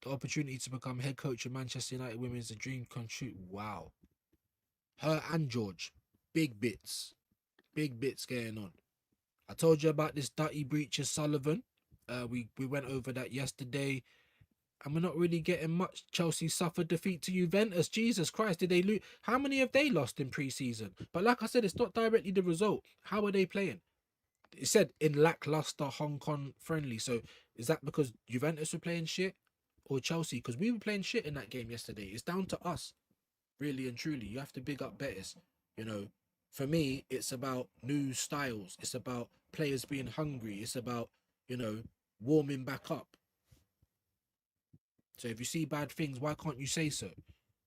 The opportunity to become head coach of Manchester United women is a dream come true. Wow. Her and George. Big bits. Big bits going on. I told you about this dirty breaches Sullivan. We went over that yesterday. And we're not really getting much. Chelsea suffered defeat to Juventus. Jesus Christ, did they lose? How many have they lost in pre-season? But like I said, it's not directly the result. How are they playing? It said in lackluster Hong Kong friendly. So is that because Juventus were playing shit? Or Chelsea? Because we were playing shit in that game yesterday. It's down to us. Really and truly. You have to big up Betis. You know, for me, it's about new styles. It's about players being hungry. It's about, you know, warming back up. So if you see bad things, why can't you say so?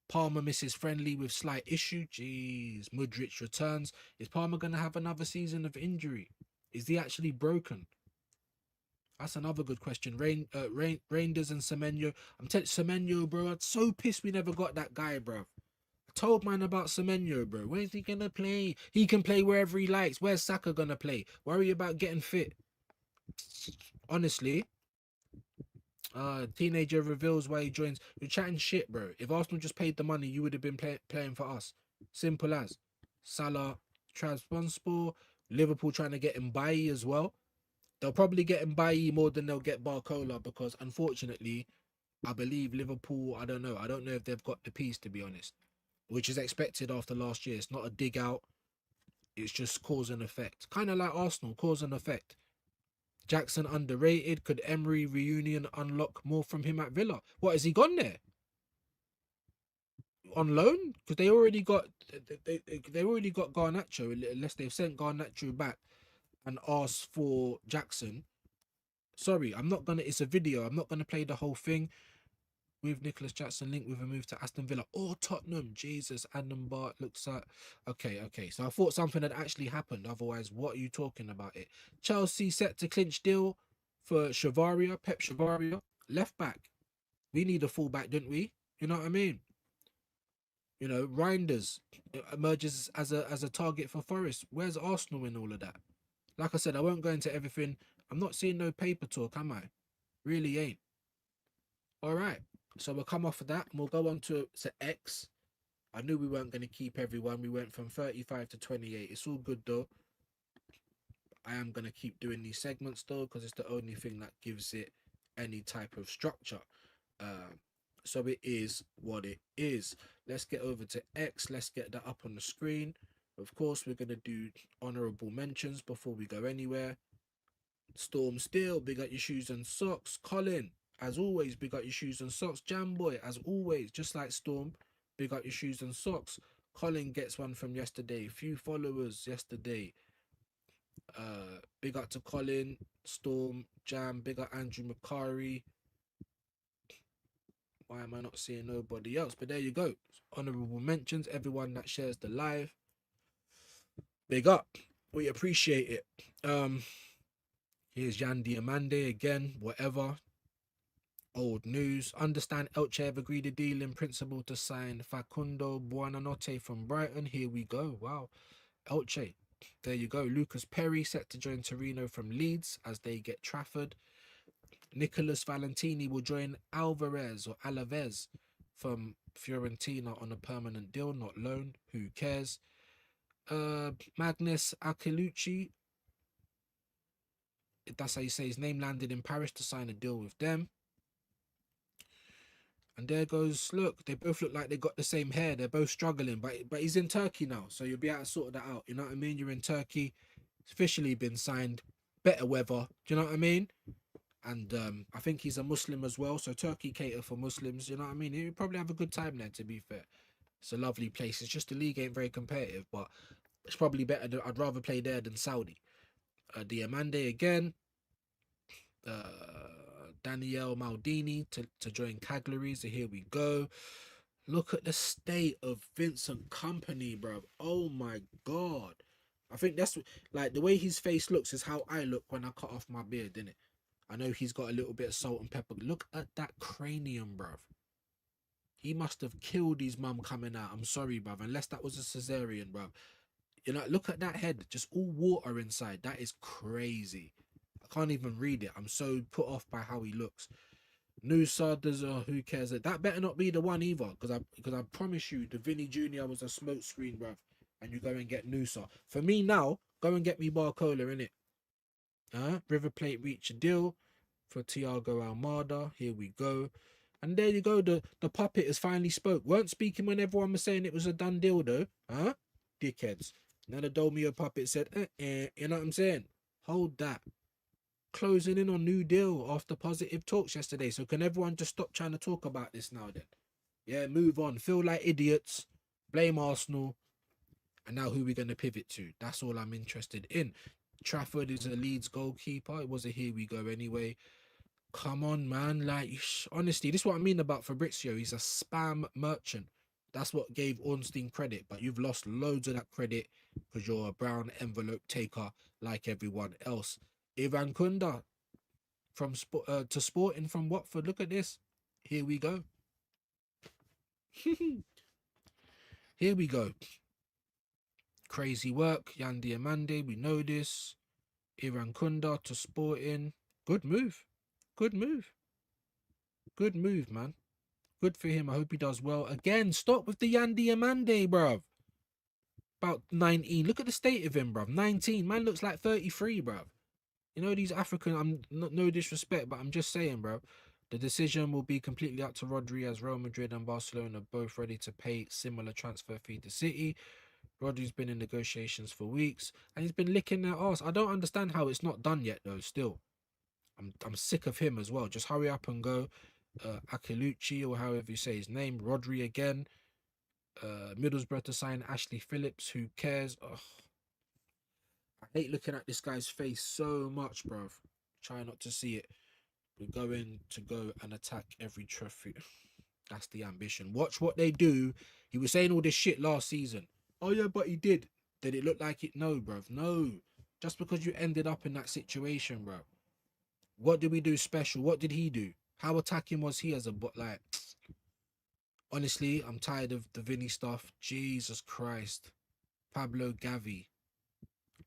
Palmer misses friendly with slight issue. Jeez. Mudryk returns. Is Palmer going to have another season of injury? Is he actually broken? That's another good question. Reinders and Semenyo. I'm telling Semenyo, bro. I'm so pissed we never got that guy, bro. I told man about Semenyo, bro. Where's he gonna play? He can play wherever he likes. Where's Saka gonna play? Worry about getting fit. Honestly, teenager reveals why he joins. You're chatting shit, bro. If Arsenal just paid the money, you would have been playing for us. Simple as. Salah, Trabzonspor, Liverpool trying to get Mbaye as well. They'll probably get Mbaye more than they'll get Barcola because, unfortunately, I believe Liverpool, I don't know. I don't know if they've got the piece, to be honest, which is expected after last year. It's not a dig out. It's just cause and effect. Kind of like Arsenal, cause and effect. Jackson underrated. Could Emery reunion unlock more from him at Villa? What, has he gone there? On loan? Because they already got Garnacho, unless they've sent Garnacho back and asked for Jackson. Sorry, I'm not gonna. It's a video. I'm not gonna play the whole thing. With Nicholas Jackson linked with a move to Aston Villa or Tottenham. Jesus, Adam Bart looks like. Okay. So I thought something had actually happened. Otherwise, what are you talking about it? Chelsea set to clinch deal for Chavaria, Pep Chavaria, left back. We need a fullback, didn't we? You know what I mean? You know, Reinders emerges as a target for Forest. Where's Arsenal in all of that? Like I said, I won't go into everything. I'm not seeing no paper talk, am I? Really ain't. All right. So we'll come off of that and we'll go on to X. I knew we weren't going to keep everyone. We went from 35 to 28. It's all good though. I am going to keep doing these segments though because it's the only thing that gives it any type of structure. So it is what it is. Let's get over to X. Let's get that up on the screen. Of course, we're going to do honourable mentions before we go anywhere. Storm Steel, big up your shoes and socks. Colin, as always, big up your shoes and socks. Jamboy, as always, just like Storm, big up your shoes and socks. Colin gets one from yesterday. Few followers yesterday. Big up to Colin, Storm, Jam, big up Andrew Macari. Why am I not seeing nobody else? But there you go. Honourable mentions, everyone that shares the live. Big up. We appreciate it. Here's Jan Diamande again, whatever. Old news. Understand Elche have agreed a deal in principle to sign Facundo Buonanotte from Brighton. Here we go. Wow. Elche. There you go. Lucas Perry set to join Torino from Leeds as they get Trafford. Nicholas Valentini will join Alaves from Fiorentina on a permanent deal, not loan. Who cares? Magnus Akilucci, that's how you say his name, landed in Paris to sign a deal with them. And there goes, look, they both look like they got the same hair. They're both struggling, but he's in Turkey now, so you'll be able to sort that out. You know what I mean? You're in Turkey. It's officially been signed. Better weather. Do you know what I mean? And I think he's a Muslim as well, so Turkey cater for Muslims. You know what I mean? He'll probably have a good time there, to be fair. It's a lovely place. It's just the league ain't very competitive, but it's probably better. I'd rather play there than Saudi. Diamande again. Danielle Maldini to join Cagliari. So here we go. Look at the state of Vincent Company, bro. Oh my god. I think that's like the way his face looks is how I look when I cut off my beard, innit? I know he's got a little bit of salt and pepper. Look at that cranium, bruv. He must have killed his mum coming out. I'm sorry, bruv. Unless that was a cesarean, bruv. You know, look at that head. Just all water inside. That is crazy. I can't even read it. I'm so put off by how he looks. Nusa, who cares? That better not be the one either. Because I promise you, the Vini Jr. was a smoke screen, bruv. And you go and get Nusa. For me now, go and get me Barcola, innit? River Plate reach a deal for Thiago Almada. Here we go. And there you go. The puppet has finally spoke. Weren't speaking when everyone was saying it was a done deal though. Dickheads. Now the Domio puppet said, you know what I'm saying? Hold that. Closing in on new deal after positive talks yesterday. So can everyone just stop trying to talk about this now then? Yeah, move on. Feel like idiots. Blame Arsenal. And now who we going to pivot to? That's all I'm interested in. Trafford is a Leeds goalkeeper. It was a here we go anyway. Come on, man. Like, honestly, this is what I mean about Fabrizio. He's a spam merchant. That's what gave Ornstein credit. But you've lost loads of that credit because you're a brown envelope taker like everyone else. Ivan Kunda from to Sporting from Watford. Look at this. Here we go. Here we go. Crazy work. Yandi Amande, we know this. Iran Kunda to Sporting. Good move. Good move. Good move, man. Good for him. I hope he does well. Again, stop with the Yandi Amande, bruv. About 19. Look at the state of him, bruv. 19. Man looks like 33, bruv. You know, these African, I'm no disrespect, but I'm just saying, bruv. The decision will be completely up to Rodri, as Real Madrid and Barcelona are both ready to pay similar transfer fee to City. Rodri's been in negotiations for weeks and he's been licking their arse. I don't understand how it's not done yet, though. Still, I'm sick of him as well. Just hurry up and go. Akilucci, or however you say his name, Rodri again. Middlesbrough to sign Ashley Phillips. Who cares? Ugh. I hate looking at this guy's face so much, bruv. Try not to see it. We're going to go and attack every trophy. That's the ambition. Watch what they do. He was saying all this shit last season. Oh yeah, but he did. Did it look like it? No, bruv. No. Just because you ended up in that situation, bro. What did we do special? What did he do? How attacking was he as a bot? Like, honestly, I'm tired of the Vini stuff. Jesus Christ. Pablo Gavi.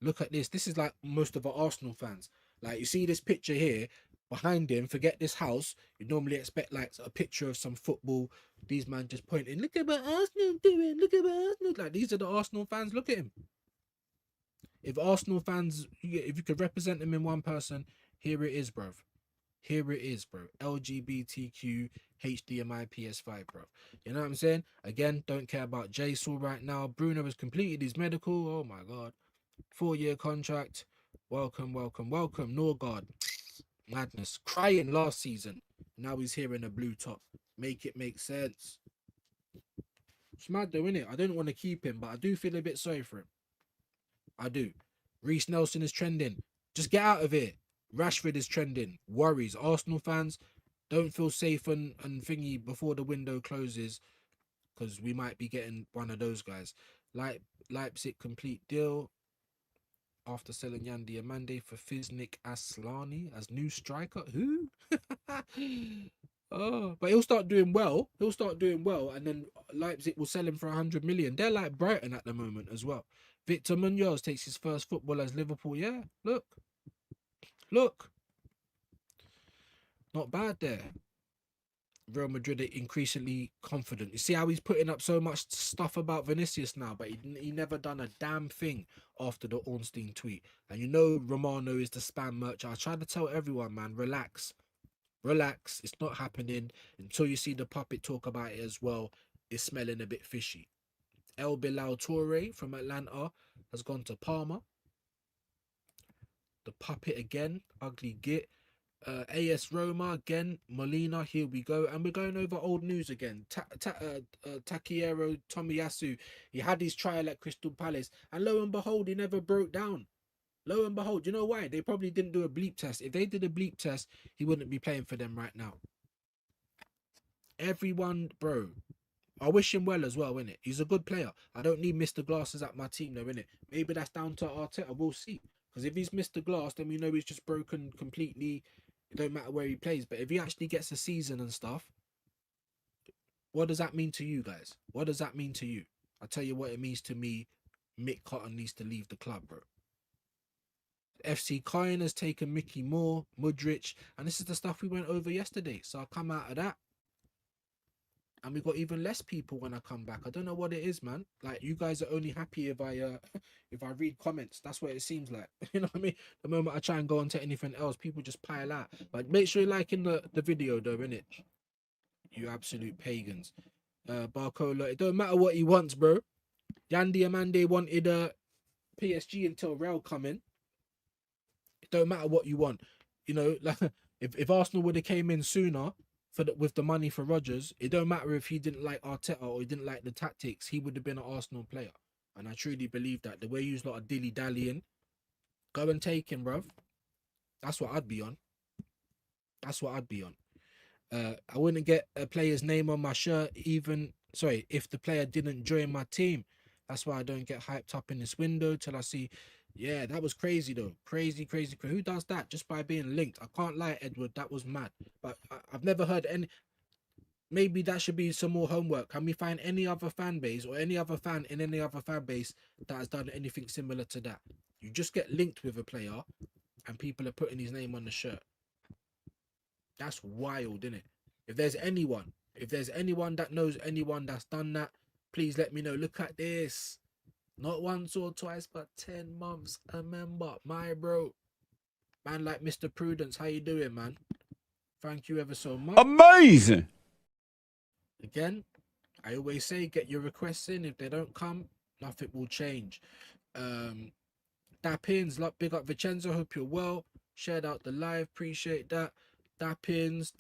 Look at this. This is like most of our Arsenal fans. Like, you see this picture here. Behind him, forget this house. You normally expect like a picture of some football. These man just pointing. Look at what Arsenal doing. Look at what Arsenal. Like, these are the Arsenal fans. Look at him. If Arsenal fans, if you could represent them in one person, here it is, bruv. Here it is, bro. LGBTQ HDMI PS5, bro. You know what I'm saying? Again, don't care about JSOL right now. Bruno has completed his medical. Oh my God. 4-year contract. Welcome, welcome, welcome. Norgard. Madness. Crying last season. Now he's here in a blue top. Make it make sense. It's mad though, innit? I don't want to keep him, but I do feel a bit sorry for him. I do. Reece Nelson is trending. Just get out of here. Rashford is trending. Worries. Arsenal fans, don't feel safe and thingy before the window closes, because we might be getting one of those guys. Leipzig complete deal after selling Yandi Amande for Fiznik Aslani as new striker. Who? Oh, but he'll start doing well. He'll start doing well, and then Leipzig will sell him for 100 million. They're like Brighton at the moment as well. Victor Munoz takes his first football as Liverpool. Yeah, look. Not bad there. Real Madrid are increasingly confident. You see how he's putting up so much stuff about Vinicius now, but he never done a damn thing after the Ornstein tweet. And you know Romano is the spam merchant. I try to tell everyone, man, relax. Relax. It's not happening until you see the puppet talk about it as well. It's smelling a bit fishy. El Bilal Toure from Atlanta has gone to Parma. The puppet again. Ugly git. AS Roma again, Molina, here we go, and we're going over old news again. Takeru Tomiyasu, he had his trial at Crystal Palace, and lo and behold, he never broke down. Lo and behold, you know why? They probably didn't do a bleep test. If they did a bleep test, he wouldn't be playing for them right now. Everyone, bro, I wish him well as well, innit? He's a good player. I don't need Mr. Glasses at my team, though, innit? Maybe that's down to Arteta, we'll see. Because if he's Mr. Glass, then we know he's just broken completely. It don't matter where he plays. But if he actually gets a season and stuff, what does that mean to you guys? What does that mean to you? I'll tell you what it means to me. Mick Cotton needs to leave the club, bro. FC Kyan has taken Mickey Moore, Mudrich, and this is the stuff we went over yesterday. So I'll come out of that. And we got even less people when I come back. I don't know what it is, man. Like, you guys are only happy if I read comments. That's what it seems like. You know what I mean? The moment I try and go on to anything else, people just pile out. But make sure you're liking the video, though, innit? You absolute pagans. Barcola, it don't matter what he wants, bro. Yandi Amande wanted PSG until Real coming. It don't matter what you want. You know, like if Arsenal would have came in sooner, with the money for Rodgers, it don't matter if he didn't like Arteta or he didn't like the tactics, he would have been an Arsenal player. And I truly believe that. The way you lot are dilly-dallying, go and take him, bruv. That's what I'd be on. That's what I'd be on. I wouldn't get a player's name on my shirt if the player didn't join my team. That's why I don't get hyped up in this window till I see Yeah, that was crazy though. Crazy, crazy. Who does that just by being linked? I can't lie, Edward. That was mad. But I've never heard any. Maybe that should be some more homework. Can we find any other fan base or any other fan in any other fan base that has done anything similar to that? You just get linked with a player and people are putting his name on the shirt. That's wild, isn't it? If there's anyone that knows anyone that's done that, please let me know. Look at this. Not once or twice, but 10 months a member. My bro. Man like Mr. Prudence, how you doing, man? Thank you ever so much. Amazing. Again, I always say get your requests in. If they don't come, nothing will change. Dappins, big up Vincenzo, hope you're well. Shared out the live, appreciate that. Dappins.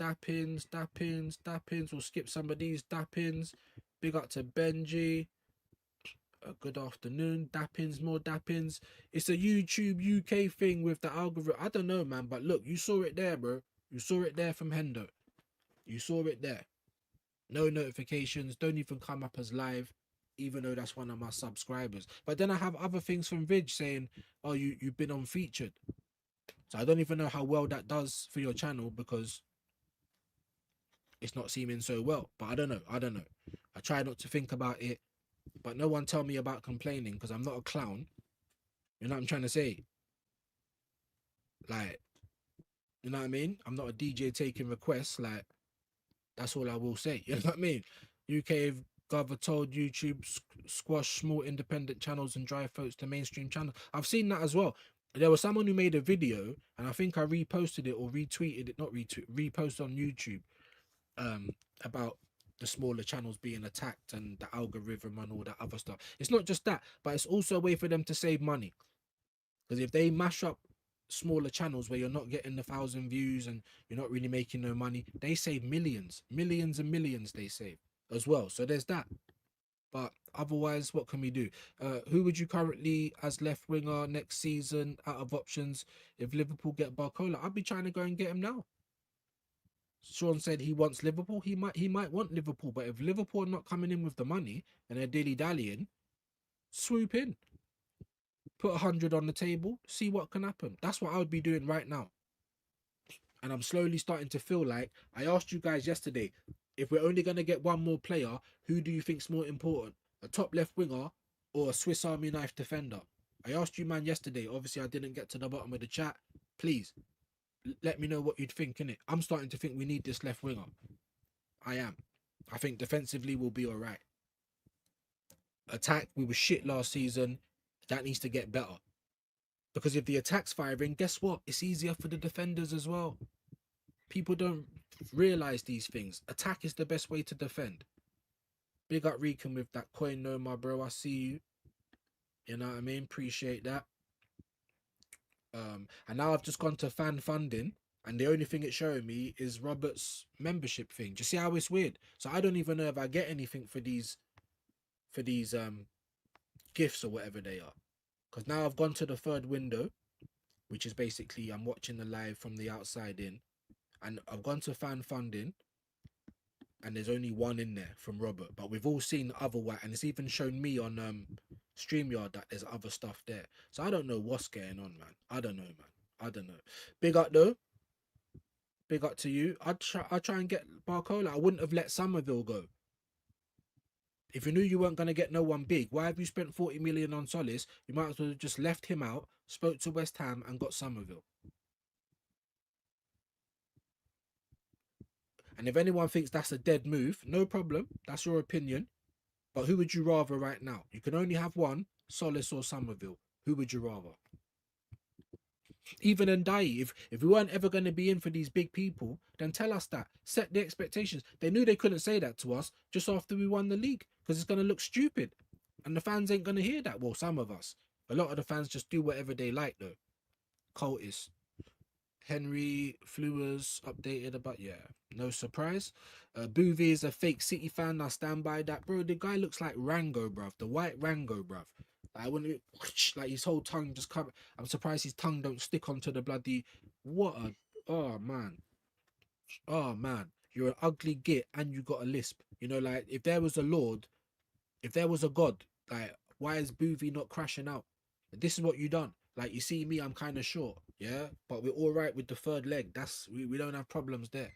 We'll skip some of these Dappins. Big up to Benji. Good afternoon. Dappins, more Dappins. It's a YouTube UK thing with the algorithm. I don't know, man, but look, you saw it there, bro. You saw it there from Hendo. You saw it there. No notifications, don't even come up as live, even though that's one of my subscribers. But then I have other things from Vidge saying, oh, you've been on featured. So I don't even know how well that does for your channel because it's not seeming so well. But I don't know. I try not to think about it, but no one tell me about complaining because I'm not a clown. You know what I'm trying to say? Like, you know what I mean? I'm not a DJ taking requests. Like, that's all I will say. You know what I mean? UK Gov told YouTube squash small independent channels and drive folks to mainstream channels. I've seen that as well. There was someone who made a video, and I think I reposted it or retweeted it, not retweet, repost on YouTube, about the smaller channels being attacked and the algorithm and all that other stuff. It's not just that, but it's also a way for them to save money. Because if they mash up smaller channels where you're not getting the 1,000 views and you're not really making no money, they save millions and millions they save as well. So there's that. But otherwise, what can we do? Who would you currently as left winger next season out of options? If Liverpool get Barcola, I'd be trying to go and get him now. Sean said he wants Liverpool. He might want Liverpool, but if Liverpool are not coming in with the money and they're dilly-dallying, swoop in. Put 100 on the table, see what can happen. That's what I would be doing right now. And I'm slowly starting to feel like, I asked you guys yesterday, if we're only going to get one more player, who do you think's more important? A top left winger or a Swiss Army knife defender? I asked you, man, yesterday. Obviously, I didn't get to the bottom of the chat. Please, let me know what you'd think, innit? I'm starting to think we need this left winger. I am. I think defensively we'll be all right. Attack, we were shit last season. That needs to get better. Because if the attack's firing, guess what? It's easier for the defenders as well. People don't realise these things. Attack is the best way to defend. Big up Rican with that coin, no, my bro. I see you. You know what I mean? Appreciate that. And now I've just gone to fan funding, and the only thing it's showing me is Robert's membership thing. Do you see how it's weird? So I don't even know if I get anything for these gifts or whatever they are. Because now I've gone to the third window, which is basically I'm watching the live from the outside in, and I've gone to fan funding, and there's only one in there from Robert, but we've all seen the other one, and it's even shown me on StreamYard that there's other stuff there. So I don't know what's going on, man. I don't know, man. I don't know. Big up though. Big up to you. I'd try and get Barcola. I wouldn't have let Somerville go. If you knew you weren't going to get no one big, why have you spent 40 million on Solis? You might as well have just left him out, spoke to West Ham and got Somerville. And if anyone thinks that's a dead move, no problem. That's your opinion. But who would you rather right now? You can only have one, Solis or Somerville. Who would you rather? Even Ndai, if we weren't ever going to be in for these big people, then tell us that. Set the expectations. They knew they couldn't say that to us just after we won the league because it's going to look stupid. And the fans ain't going to hear that. Well, some of us. A lot of the fans just do whatever they like, though. Cultists. Henry Flewers updated about, yeah, no surprise. Boovie is a fake City fan. I stand by that. Bro, the guy looks like Rango, bruv. The white Rango, bruv. Like, when it, like his whole tongue just come. I'm surprised his tongue don't stick onto the bloody. What a. Oh, man. Oh, man. You're an ugly git and you got a lisp. You know, like, if there was a Lord, if there was a God, like, why is Boovie not crashing out? This is what you done. Like, you see me, I'm kind of short, yeah, but we're all right with the third leg. That's we don't have problems there.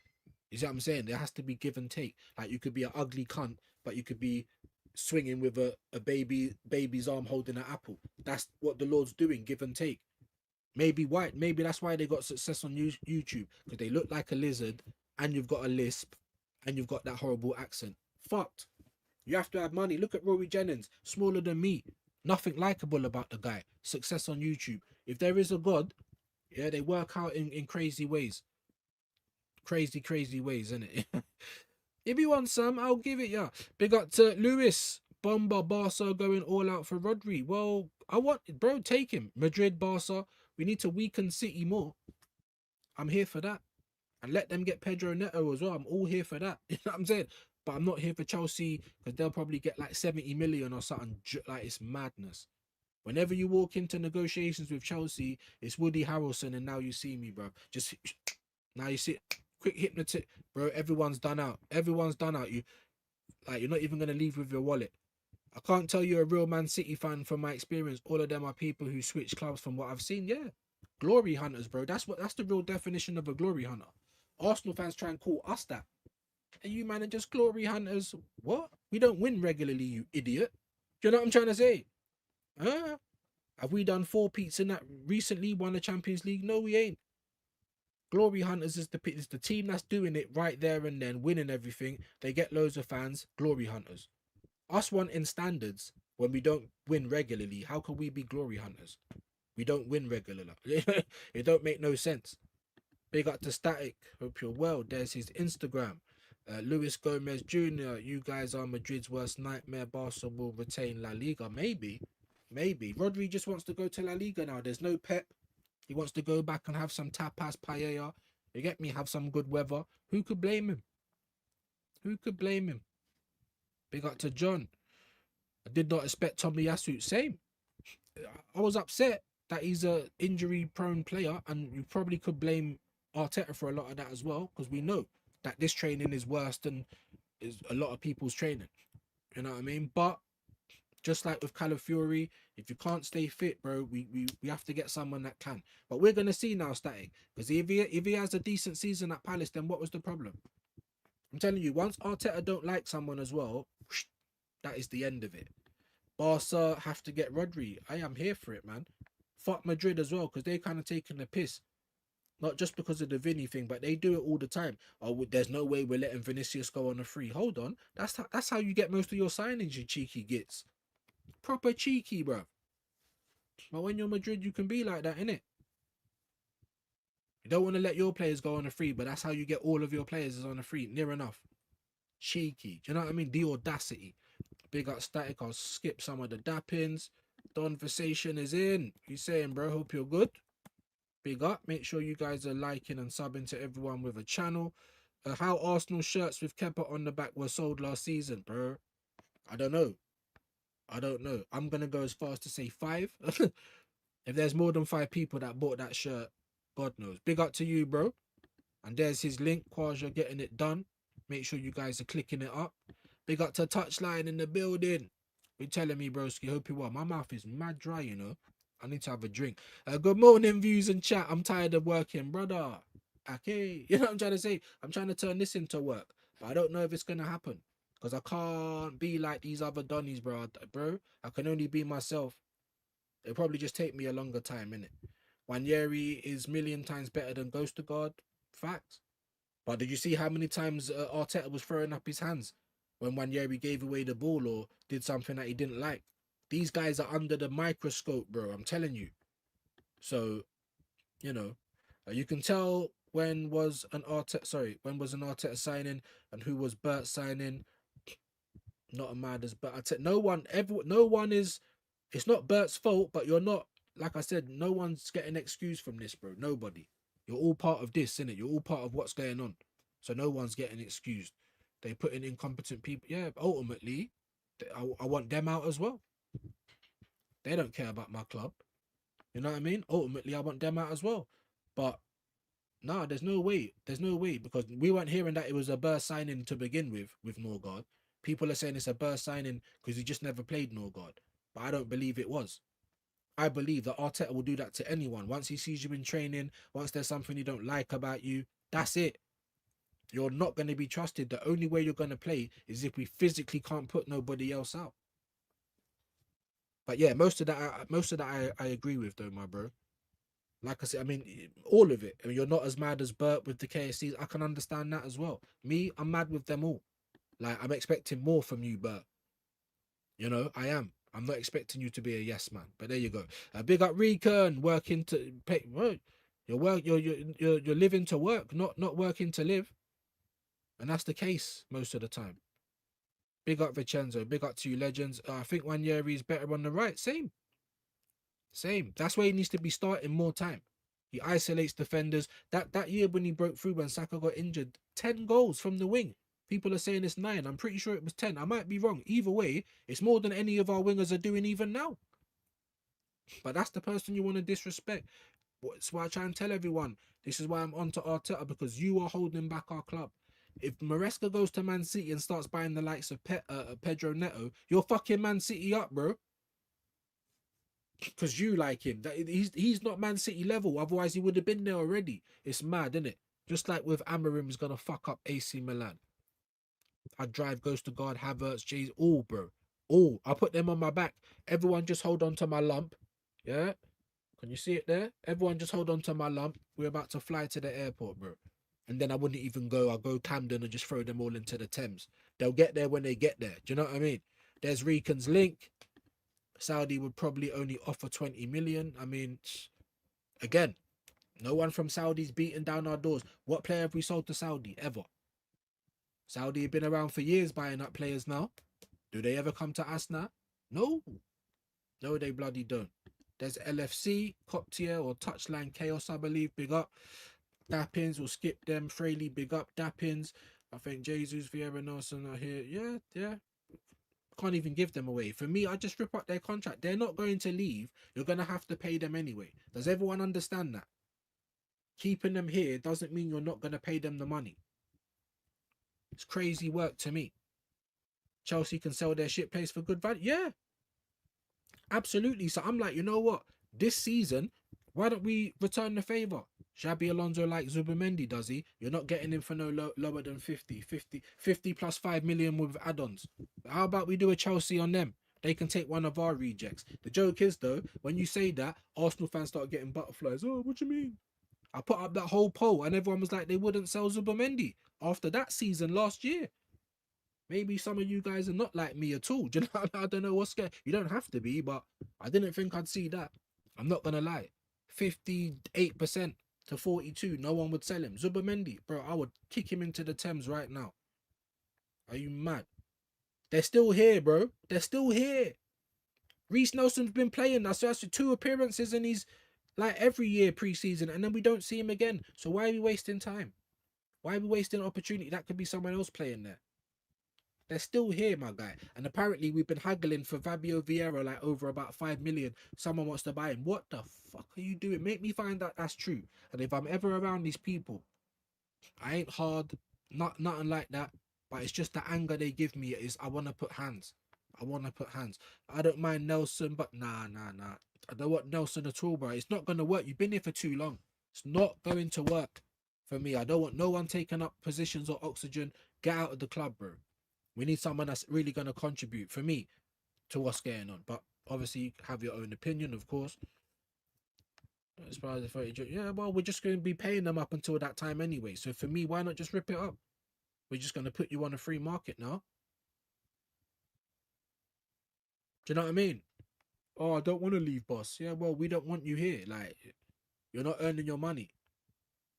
You see what I'm saying? There has to be give and take. Like, you could be an ugly cunt, but you could be swinging with a baby's arm holding an apple. That's what the Lord's doing, give and take. Maybe white, maybe that's why they got success on YouTube, because they look like a lizard, and you've got a lisp, and you've got that horrible accent. Fucked. You have to have money. Look at Rory Jennings, smaller than me. Nothing likable about the guy. Success on YouTube. If there is a God, yeah, they work out in crazy ways. Crazy ways, innit? If you want some, I'll give it ya. Big up to Lewis. Bomba, Barca going all out for Rodri. Well, I want, bro, take him. Madrid, Barca. We need to weaken City more. I'm here for that. And let them get Pedro Neto as well. I'm all here for that. You know what I'm saying? But I'm not here for Chelsea, because they'll probably get like 70 million or something. Like, it's madness. Whenever you walk into negotiations with Chelsea, it's Woody Harrelson, and now you see me, bro. Just now you see, quick hypnotic, bro. Everyone's done out. Everyone's done out. You're not even gonna leave with your wallet. I can't tell you're a real Man City fan from my experience. All of them are people who switch clubs from what I've seen. Yeah, glory hunters, bro. That's the real definition of a glory hunter. Arsenal fans try and call us that. And you man are just glory hunters. What? We don't win regularly, you idiot. Do you know what I'm trying to say? Huh? Have we done 4 peats in that recently? Won the Champions League? No, we ain't. Glory hunters is the team that's doing it right there and then, winning everything. They get loads of fans. Glory hunters. Us wanting standards when we don't win regularly. How can we be glory hunters? We don't win regularly. It don't make no sense. Big up to Static. Hope you're well. There's his Instagram. Luis Gomez Jr. You guys are Madrid's worst nightmare. Barca will retain La Liga. Maybe. Rodri just wants to go to La Liga now. There's no Pep. He wants to go back and have some tapas, paella. You get me? Have some good weather. Who could blame him? Who could blame him? Big up to John. I did not expect Tomiyasu. Same. I was upset that he's a injury-prone player, and you probably could blame Arteta for a lot of that as well, because we know that this training is worse than is a lot of people's training. You know what I mean? But just like with Calafiori, if you can't stay fit, bro, we have to get someone that can. But we're gonna see now, Static, because if he has a decent season at Palace, then what was the problem? I'm telling you, once Arteta don't like someone as well, that is the end of it. Barca have to get Rodri. I am here for it, man. Fuck Madrid as well, because they kind of taking the piss. Not just because of the Vini thing, but they do it all the time. Oh, there's no way we're letting Vinicius go on a free. Hold on. That's how you get most of your signings, you cheeky gits. Proper cheeky, bro. But when you're Madrid, you can be like that, innit? You don't want to let your players go on a free, but that's how you get all of your players is on a free. Near enough. Cheeky. Do you know what I mean? The audacity. Big up Static. I'll skip some of the dappings. Conversation is in. He's saying, bro, hope you're good. Big up. Make sure you guys are liking and subbing to everyone with a channel. How Arsenal shirts with Kepa on the back were sold last season, bro. I don't know. I'm going to go as far as to say 5. If there's more than 5 people that bought that shirt, God knows. Big up to you, bro. And there's his link. Quasia getting it done. Make sure you guys are clicking it up. Big up to Touchline in the building. You're telling me, broski. Hope you well. My mouth is mad dry, you know. I need to have a drink. Good morning, views and chat. I'm tired of working, brother. Okay. You know what I'm trying to say? I'm trying to turn this into work. But I don't know if it's going to happen. Because I can't be like these other Donnies, bro. I can only be myself. It'll probably just take me a longer time, innit? Wanyeri is million times better than Ghost of God. Facts. But did you see how many times Arteta was throwing up his hands when Wanyeri gave away the ball or did something that he didn't like? These guys are under the microscope, bro. I'm telling you. So, you know, you can tell when was an Arteta signing and who was Bert signing. Not a mad as but no one is. It's not Bert's fault, but you're not. Like I said, no one's getting excused from this, bro. Nobody. You're all part of this, innit? You're all part of what's going on. So no one's getting excused. They put in incompetent people. Yeah, ultimately, I want them out as well. They don't care about my club. You know what I mean? Ultimately, I want them out as well. But no, there's no way. There's no way, because we weren't hearing that it was a burst signing to begin with Norgard. People are saying it's a burst signing because he just never played Norgard. But I don't believe it was. I believe that Arteta will do that to anyone. Once he sees you in training, once there's something he don't like about you, that's it. You're not going to be trusted. The only way you're going to play is if we physically can't put nobody else out. But yeah, most of that I agree with though, my bro. Like I said, I mean, all of it. I mean, you're not as mad as Bert with the KSCs. I can understand that as well. Me, I'm mad with them all. Like, I'm expecting more from you, Bert. You know, I am. I'm not expecting you to be a yes man. But there you go. Big up Recon, working to pay. Well, you're living to work, not working to live. And that's the case most of the time. Big up Vincenzo. Big up to you, legends. I think Wanyeri is better on the right. Same. That's where he needs to be starting more time. He isolates defenders. That year when he broke through when Saka got injured, 10 goals from the wing. People are saying it's 9. I'm pretty sure it was 10. I might be wrong. Either way, it's more than any of our wingers are doing even now. But that's the person you want to disrespect. That's why I try and tell everyone. This is why I'm on to Arteta, because you are holding back our club. If Maresca goes to Man City and starts buying the likes of Pedro Neto, you're fucking Man City up, bro. Because you like him. He's not Man City level. Otherwise, he would have been there already. It's mad, isn't it? Just like with Amarim's going to fuck up AC Milan. I drive Ghost to God, Havertz, J's, all, bro. All. I put them on my back. Everyone just hold on to my lump. Yeah? Can you see it there? Everyone just hold on to my lump. We're about to fly to the airport, bro. And then I wouldn't even go. I'll go Camden and just throw them all into the Thames. They'll get there when they get there. Do you know what I mean? There's Rican's link. Saudi would probably only offer 20 million. I mean, again, no one from Saudi's beating down our doors. What player have we sold to Saudi ever? Saudi have been around for years buying up players now. Do they ever come to us now? No. No, they bloody don't. There's LFC, Coptier or Touchline Chaos, I believe. Big up. Dappins, we'll skip them. Fraley, big up. Dappins. I think Jesus, Vieira, Nelson are here. Yeah. Can't even give them away. For me, I just rip up their contract. They're not going to leave. You're going to have to pay them anyway. Does everyone understand that? Keeping them here doesn't mean you're not going to pay them the money. It's crazy work to me. Chelsea can sell their shit place for good value. Yeah. Absolutely. So I'm like, you know what? This season, why don't we return the favour? Xabi Alonso like Zubimendi, does he? You're not getting him for no lower than 50 plus 5 million with add-ons. How about we do a Chelsea on them? They can take one of our rejects. The joke is, though, when you say that, Arsenal fans start getting butterflies. Oh, what do you mean? I put up that whole poll and everyone was like they wouldn't sell Zubimendi after that season last year. Maybe some of you guys are not like me at all. Do you know? I don't know what's scared. You don't have to be, but I didn't think I'd see that. I'm not going to lie. 58% to 42%. No one would sell him. Zubimendi, bro, I would kick him into the Thames right now. Are you mad? They're still here, bro. They're still here. Reece Nelson's been playing. That's 2 appearances and he's like every year pre-season and then we don't see him again. So why are we wasting time? Why are we wasting an opportunity? That could be someone else playing there. They're still here, my guy. And apparently we've been haggling for Fabio Vieira like over about 5 million. Someone wants to buy him. What the fuck are you doing? Make me find that that's true. And if I'm ever around these people, I ain't hard, nothing like that. But it's just the anger they give me is I want to put hands. I don't mind Nelson, but nah. I don't want Nelson at all, bro. It's not going to work. You've been here for too long. It's not going to work for me. I don't want no one taking up positions or oxygen. Get out of the club, bro. We need someone that's really going to contribute, for me, to what's going on. But obviously, you have your own opinion, of course. As far as yeah, well, we're just going to be paying them up until that time anyway. So for me, why not just rip it up? We're just going to put you on a free market now. Do you know what I mean? Oh, I don't want to leave, boss. Yeah, well, we don't want you here. Like, you're not earning your money.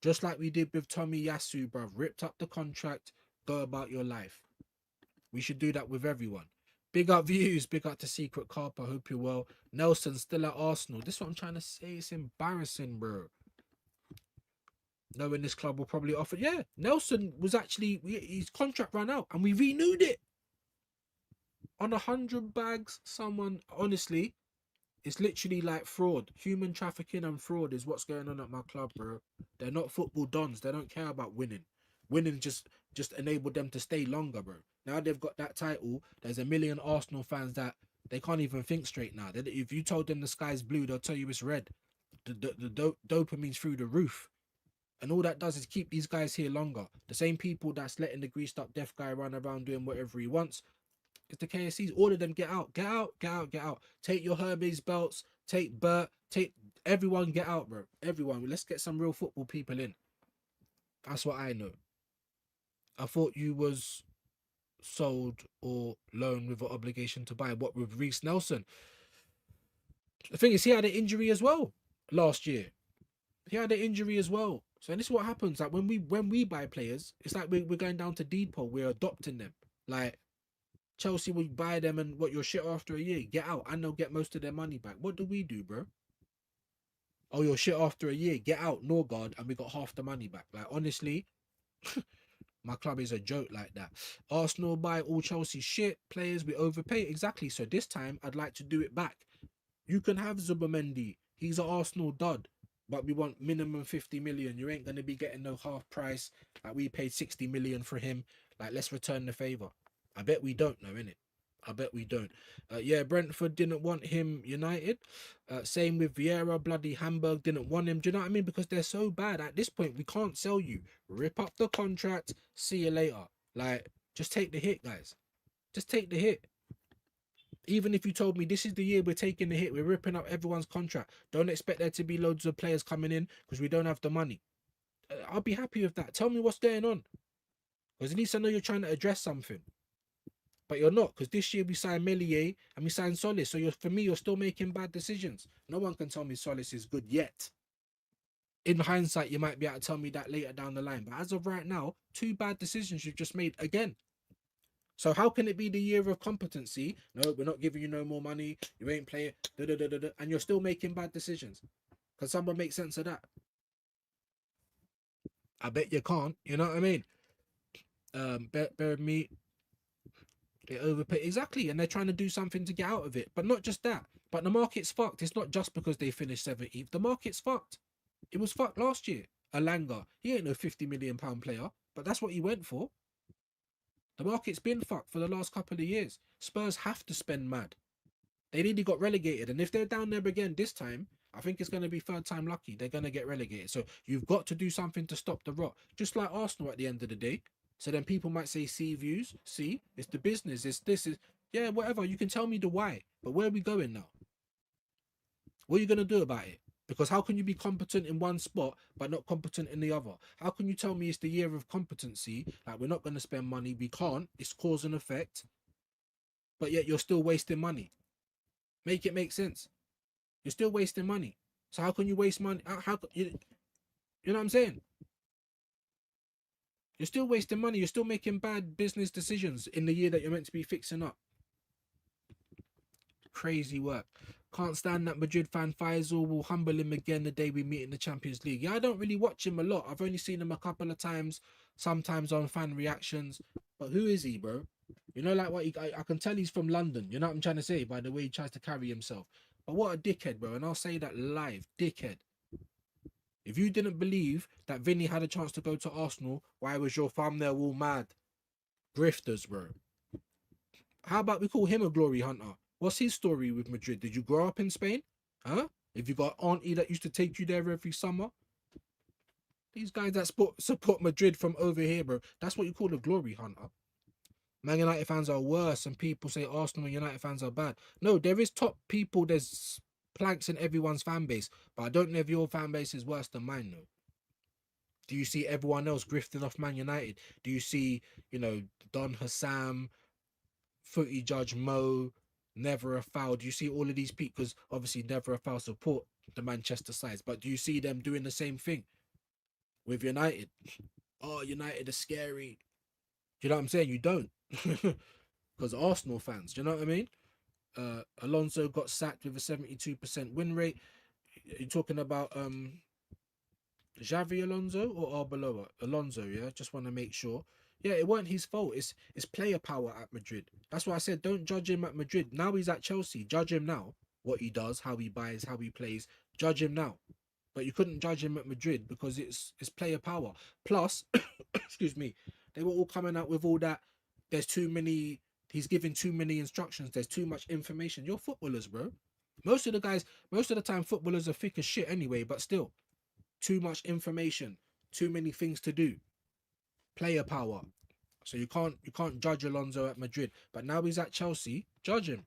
Just like we did with Tomiyasu, bruv. Ripped up the contract, go about your life. We should do that with everyone. Big up Views, big up to Secret Carp. I hope you're well. Nelson still at Arsenal. This is what I'm trying to say. It's embarrassing, bro. Knowing this club will probably offer. Yeah, Nelson was actually, his contract ran out and we renewed it. On 100 bags, someone, honestly, it's literally like fraud. Human trafficking and fraud is what's going on at my club, bro. They're not football dons. They don't care about winning. Winning just enabled them to stay longer, bro. Now they've got that title. There's a million Arsenal fans that They can't even think straight now. If you told them the sky's blue, they'll tell you it's red. The dopamine's through the roof. And all that does is keep these guys here longer. The same people that's letting the greased up deaf guy run around doing whatever he wants. It's the KSCs. All of them get out. Get out. Get out. Get out. Take your Hermes belts. Take Bert. Take everyone. Get out, bro. Everyone. Let's get some real football people in. That's what I know. I thought you was sold or loaned with an obligation to buy. What with Reece Nelson? The thing is, he had an injury as well last year. He had an injury as well. So this is what happens. Like when we buy players, it's like we're going down to depot. We're adopting them. Like Chelsea will buy them and what, you're shit after a year. Get out and they'll get most of their money back. What do we do, bro? Oh, you're shit after a year. Get out, Norgard, and we got half the money back. Like honestly, my club is a joke like that. Arsenal buy all Chelsea shit players. We overpay. Exactly. So this time I'd like to do it back. You can have Zubomendi. He's an Arsenal dud. But we want minimum 50 million. You ain't going to be getting no half price. Like we paid 60 million for him. Like let's return the favour. I bet we don't know, innit? I bet we don't. Yeah, Brentford didn't want him United. Same with Vieira. Bloody Hamburg didn't want him. Do you know what I mean? Because they're so bad. At this point, we can't sell you. Rip up the contract. See you later. Like, just take the hit, guys. Just take the hit. Even if you told me this is the year we're taking the hit, we're ripping up everyone's contract. Don't expect there to be loads of players coming in because we don't have the money. I'll be happy with that. Tell me what's going on. Because at least I know you're trying to address something. But you're not, because this year we signed Melier and we signed Solis. So for me, you're still making bad decisions. No one can tell me Solis is good yet. In hindsight, you might be able to tell me that later down the line. But as of right now, 2 bad decisions you've just made again. So how can it be the year of competency? No, we're not giving you no more money. You ain't playing, and you're still making bad decisions. Can someone make sense of that? I bet you can't. You know what I mean? Bear me. They overpay exactly, and they're trying to do something to get out of it. But not just that. But the market's fucked. It's not just because they finished 17th. The market's fucked. It was fucked last year. Alanga, he ain't no £50 million player, but that's what he went for. The market's been fucked for the last couple of years. Spurs have to spend mad. They nearly got relegated, and if they're down there again this time, I think it's going to be third time lucky. They're going to get relegated. So you've got to do something to stop the rot. Just like Arsenal at the end of the day. So then people might say, see views, see, it's the business, yeah, whatever. You can tell me the why, but where are we going now? What are you going to do about it? Because how can you be competent in one spot, but not competent in the other? How can you tell me it's the year of competency? Like, we're not going to spend money. We can't. It's cause and effect. But yet you're still wasting money. Make it make sense. You're still wasting money. So how can you waste money? You know what I'm saying? You're still wasting money. You're still making bad business decisions in the year that you're meant to be fixing up. Crazy work. Can't stand that Madrid fan. Faisal will humble him again the day we meet in the Champions League. Yeah, I don't really watch him a lot. I've only seen him a couple of times, sometimes on fan reactions. But who is he, bro? You know, like what I can tell he's from London. You know what I'm trying to say by the way he tries to carry himself. But what a dickhead, bro. And I'll say that live. Dickhead. If you didn't believe that Vini had a chance to go to Arsenal, why was your thumbnail all mad? Grifters, bro. How about we call him a glory hunter? What's his story with Madrid? Did you grow up in Spain? Huh? If you got auntie that used to take you there every summer? These guys that support Madrid from over here, bro. That's what you call a glory hunter. Man United fans are worse and people say Arsenal and United fans are bad. No, there is top people. There's planks in everyone's fan base, but I don't know if your fan base is worse than mine though. Do you see everyone else grifting off Man United? Do you see, you know, Don Hassam, footy judge Mo, Never a Foul? Do you see all of these people? Because obviously Never a Foul support the Manchester sides, but do you see them doing the same thing with United? Oh, United are scary. Do you know what I'm saying? You don't. Because Arsenal fans, do you know what I mean? Alonso got sacked with a 72% win rate. You're talking about Xavi Alonso or Arbeloa? Alonso, yeah? Just want to make sure. Yeah, it weren't his fault. It's player power at Madrid. That's why I said don't judge him at Madrid. Now he's at Chelsea. Judge him now. What he does, how he buys, how he plays. Judge him now. But you couldn't judge him at Madrid because it's player power. Plus, excuse me, they were all coming out with all that. There's too many He's giving too many instructions. There's too much information. You're footballers, bro. Most of the time, footballers are thick as shit anyway, but still, too much information, too many things to do. Player power. So you can't judge Alonso at Madrid. But now he's at Chelsea, judge him.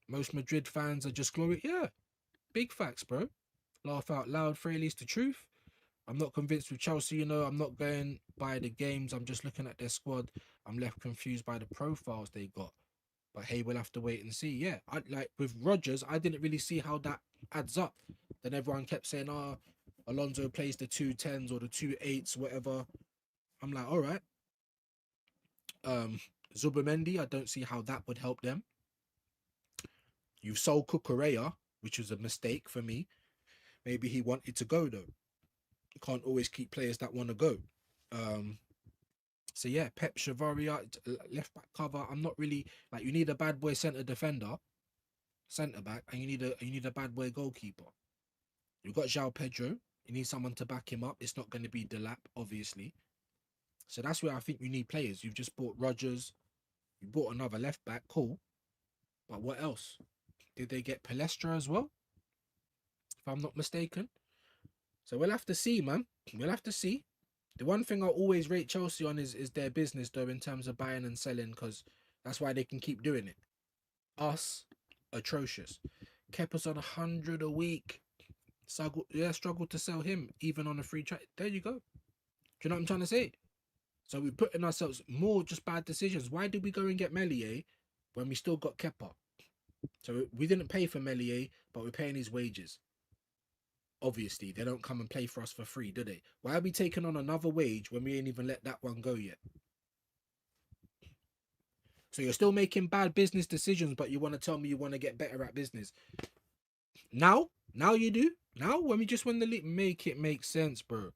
Most Madrid fans are just glory. Yeah, big facts, bro. Laugh out loud, Fraley's the truth. I'm not convinced with Chelsea, you know. I'm not going by the games. I'm just looking at their squad. I'm left confused by the profiles they got. But hey, we'll have to wait and see. Yeah, I like with Rodgers, I didn't really see how that adds up. Then everyone kept saying, "Oh, Alonso plays the 2 10s or the 2 8s, whatever." I'm like, all right. Zubimendi, I don't see how that would help them. You've sold Cucurella, which was a mistake for me. Maybe he wanted to go though. You can't always keep players that want to go. So yeah, Pep Chavaria, left back cover. I'm not really like, you need a bad boy centre back, and you need a bad boy goalkeeper. You've got João Pedro. You need someone to back him up. It's not going to be Delap, obviously. So that's where I think you need players. You've just bought Rodgers. You bought another left back, cool. But what else? Did they get Palestra as well? If I'm not mistaken. So we'll have to see, man. We'll have to see. The one thing I'll always rate Chelsea on is their business, though, in terms of buying and selling, because that's why they can keep doing it. Us, atrocious. Kepa's on 100 a week. Struggled to sell him, even on a free track. There you go. Do you know what I'm trying to say? So we're putting ourselves more just bad decisions. Why did we go and get Meslier when we still got Kepa? So we didn't pay for Meslier, but we're paying his wages. Obviously, they don't come and play for us for free, do they? Why are we taking on another wage when we ain't even let that one go yet? So you're still making bad business decisions, but you want to tell me you want to get better at business. Now you do. Now, when we just win the league, make it make sense, bro.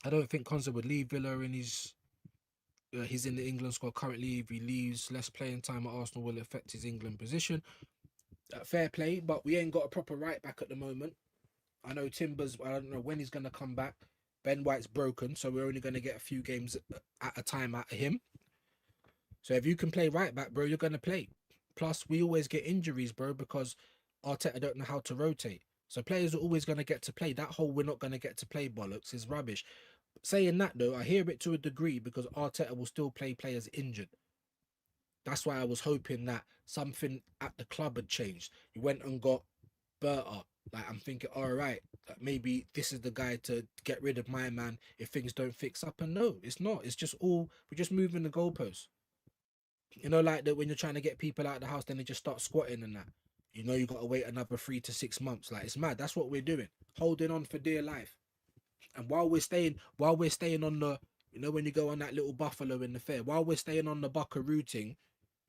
I don't think Konza would leave Villa in he's in the England squad currently. If he leaves, less playing time at Arsenal will affect his England position. Fair play, but we ain't got a proper right back at the moment. I know Timbers, I don't know when he's going to come back. Ben White's broken, so we're only going to get a few games at a time out of him. So if you can play right back, bro, you're going to play. Plus, we always get injuries, bro, because Arteta don't know how to rotate. So players are always going to get to play. That whole we're not going to get to play bollocks is rubbish. Saying that, though, I hear it to a degree because Arteta will still play players injured. That's why I was hoping that something at the club had changed. You went and got Berta. Like, I'm thinking, all right, maybe this is the guy to get rid of my man if things don't fix up. And no, it's not. It's just we're just moving the goalposts. You know, like that when you're trying to get people out of the house, then they just start squatting and that. You know, you got to wait another 3 to 6 months. Like, it's mad. That's what we're doing. Holding on for dear life. And while we're staying on the, you know, when you go on that little buffalo in the fair, while we're staying on the buckaroo thing,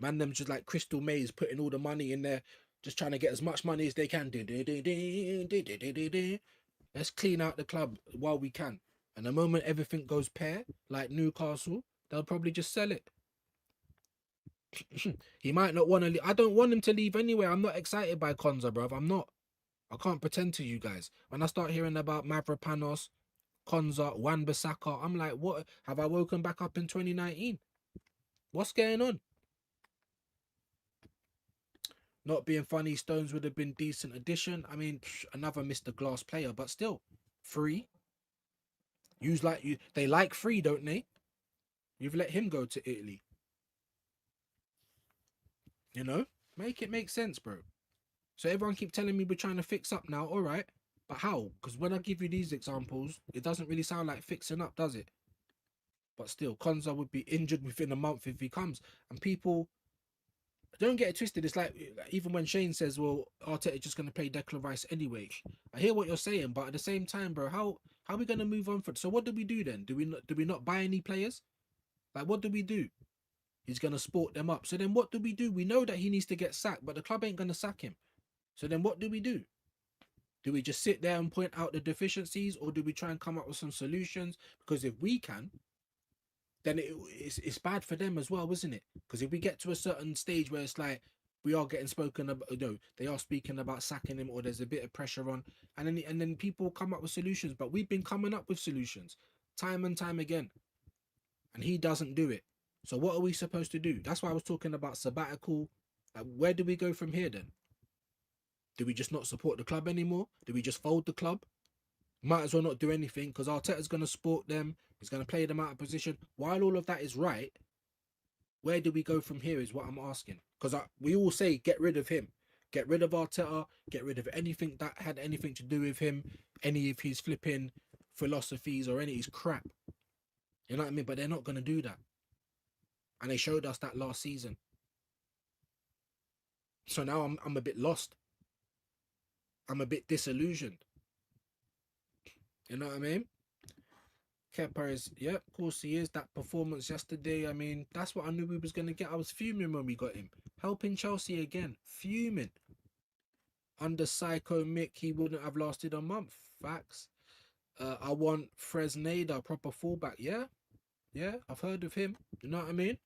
man, them just like Crystal Maze putting all the money in there, just trying to get as much money as they can. Let's clean out the club while we can. And the moment everything goes pear, like Newcastle, they'll probably just sell it. He might not want to leave. I don't want him to leave anyway. I'm not excited by Konza, bruv. I'm not. I can't pretend to you guys. When I start hearing about Mavropanos, Konza, Wan-Bissaka, I'm like, what? Have I woken back up in 2019? What's going on? Not being funny, Stones would have been decent addition. I mean, another Mr. Glass player, but still, free. They like free, don't they? You've let him go to Italy. You know, make it make sense, bro. So everyone keep telling me we're trying to fix up now. All right, but how? Because when I give you these examples, it doesn't really sound like fixing up, does it? But still, Konza would be injured within a month if he comes. And people, don't get it twisted. It's like, even when Shane says, well, Arteta's just going to play Declan Rice anyway. I hear what you're saying, but at the same time, bro, how are we going to move on from? So what do we do then? Do we not buy any players? Like, what do we do? He's going to sport them up. So then what do? We know that he needs to get sacked, but the club ain't going to sack him. So then what do? Do we just sit there and point out the deficiencies, or do we try and come up with some solutions? Because if we can, then it's bad for them as well, isn't it? Because if we get to a certain stage where it's like we are getting spoken about, they are speaking about sacking him, or there's a bit of pressure on, and then people come up with solutions. But we've been coming up with solutions time and time again, and he doesn't do it. So what are we supposed to do? That's why I was talking about sabbatical. Where do we go from here then? Do we just not support the club anymore? Do we just fold the club? Might as well not do anything because Arteta's going to support them. He's going to play them out of position. While all of that is right, where do we go from here is what I'm asking. Because we all say get rid of him. Get rid of Arteta. Get rid of anything that had anything to do with him. Any of his flipping philosophies or any of his crap. You know what I mean? But they're not going to do that. And they showed us that last season. So now I'm a bit lost. I'm a bit disillusioned. You know what I mean? Kepa is, yeah, of course he is. That performance yesterday, I mean, that's what I knew we was going to get. I was fuming when we got him. Helping Chelsea again. Fuming. Under Psycho Mick, he wouldn't have lasted a month. Facts. I want Fresneda, proper fullback. Yeah, I've heard of him. You know what I mean?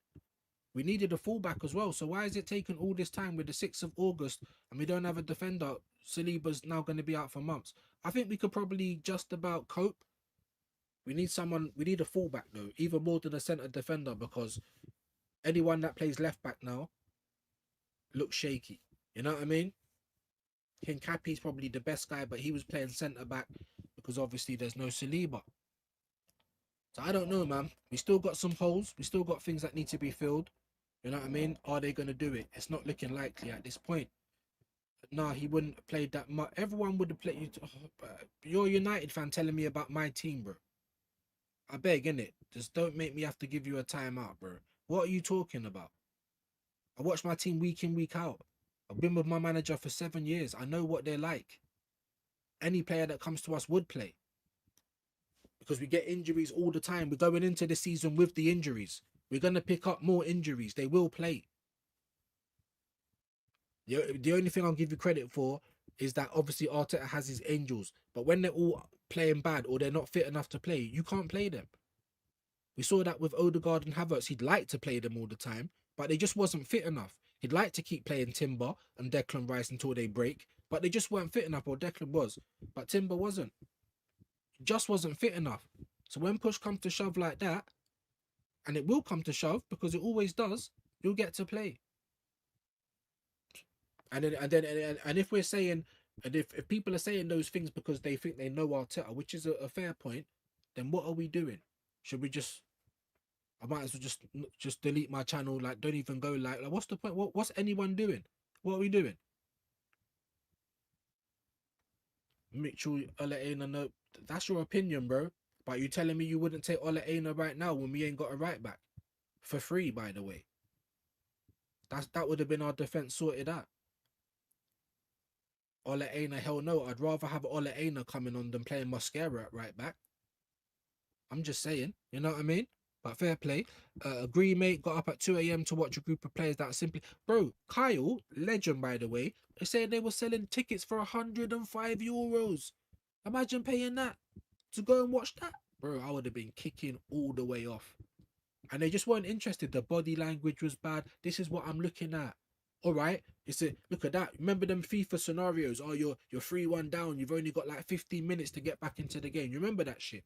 We needed a fullback as well. So why is it taking all this time with the 6th of August and we don't have a defender? Saliba's now going to be out for months. I think we could probably just about cope. We need someone, we need a fullback though, even more than a centre defender, because anyone that plays left back now looks shaky. You know what I mean? Hincapi's probably the best guy, but he was playing centre back because obviously there's no Saliba. So I don't know, man. We still got some holes. We still got things that need to be filled. You know what I mean? Are they going to do it? It's not looking likely at this point. Nah, he wouldn't have played that much. Everyone would have played. You're a United fan telling me about my team, bro. I beg, innit? Just don't make me have to give you a timeout, bro. What are you talking about? I watch my team week in, week out. I've been with my manager for 7 years. I know what they're like. Any player that comes to us would play. Because we get injuries all the time. We're going into the season with the injuries. We're going to pick up more injuries. They will play. The only thing I'll give you credit for is that obviously Arteta has his angels. But when they're all playing bad or they're not fit enough to play, you can't play them. We saw that with Odegaard and Havertz. He'd like to play them all the time, but they just wasn't fit enough. He'd like to keep playing Timber and Declan Rice until they break, but they just weren't fit enough, or Declan was. But Timber wasn't. Just wasn't fit enough. So when push comes to shove like that, and it will come to shove because it always does, you'll get to play. And if we're saying, and if people are saying those things because they think they know Arteta, which is a fair point, then what are we doing? Should we just? I might as well just delete my channel. Like, don't even go. Like what's the point? What's anyone doing? What are we doing? Mitchell Oleaina, no, that's your opinion, bro. But you telling me you wouldn't take Oleaina right now when we ain't got a right back for free? By the way, that would have been our defense sorted out. Oleaina, hell no. I'd rather have Oleaina coming on than playing Mascara at right back. I'm just saying, you know what I mean? But fair play. Agree, mate. Got up at 2 a.m. to watch a group of players that simply... Bro, Kyle, legend, by the way, they said they were selling tickets for €105. Imagine paying that to go and watch that. Bro, I would have been kicking all the way off. And they just weren't interested. The body language was bad. This is what I'm looking at. All right, look at that. Remember them FIFA scenarios? Oh, you're 3-1 down. You've only got like 15 minutes to get back into the game. You remember that shit?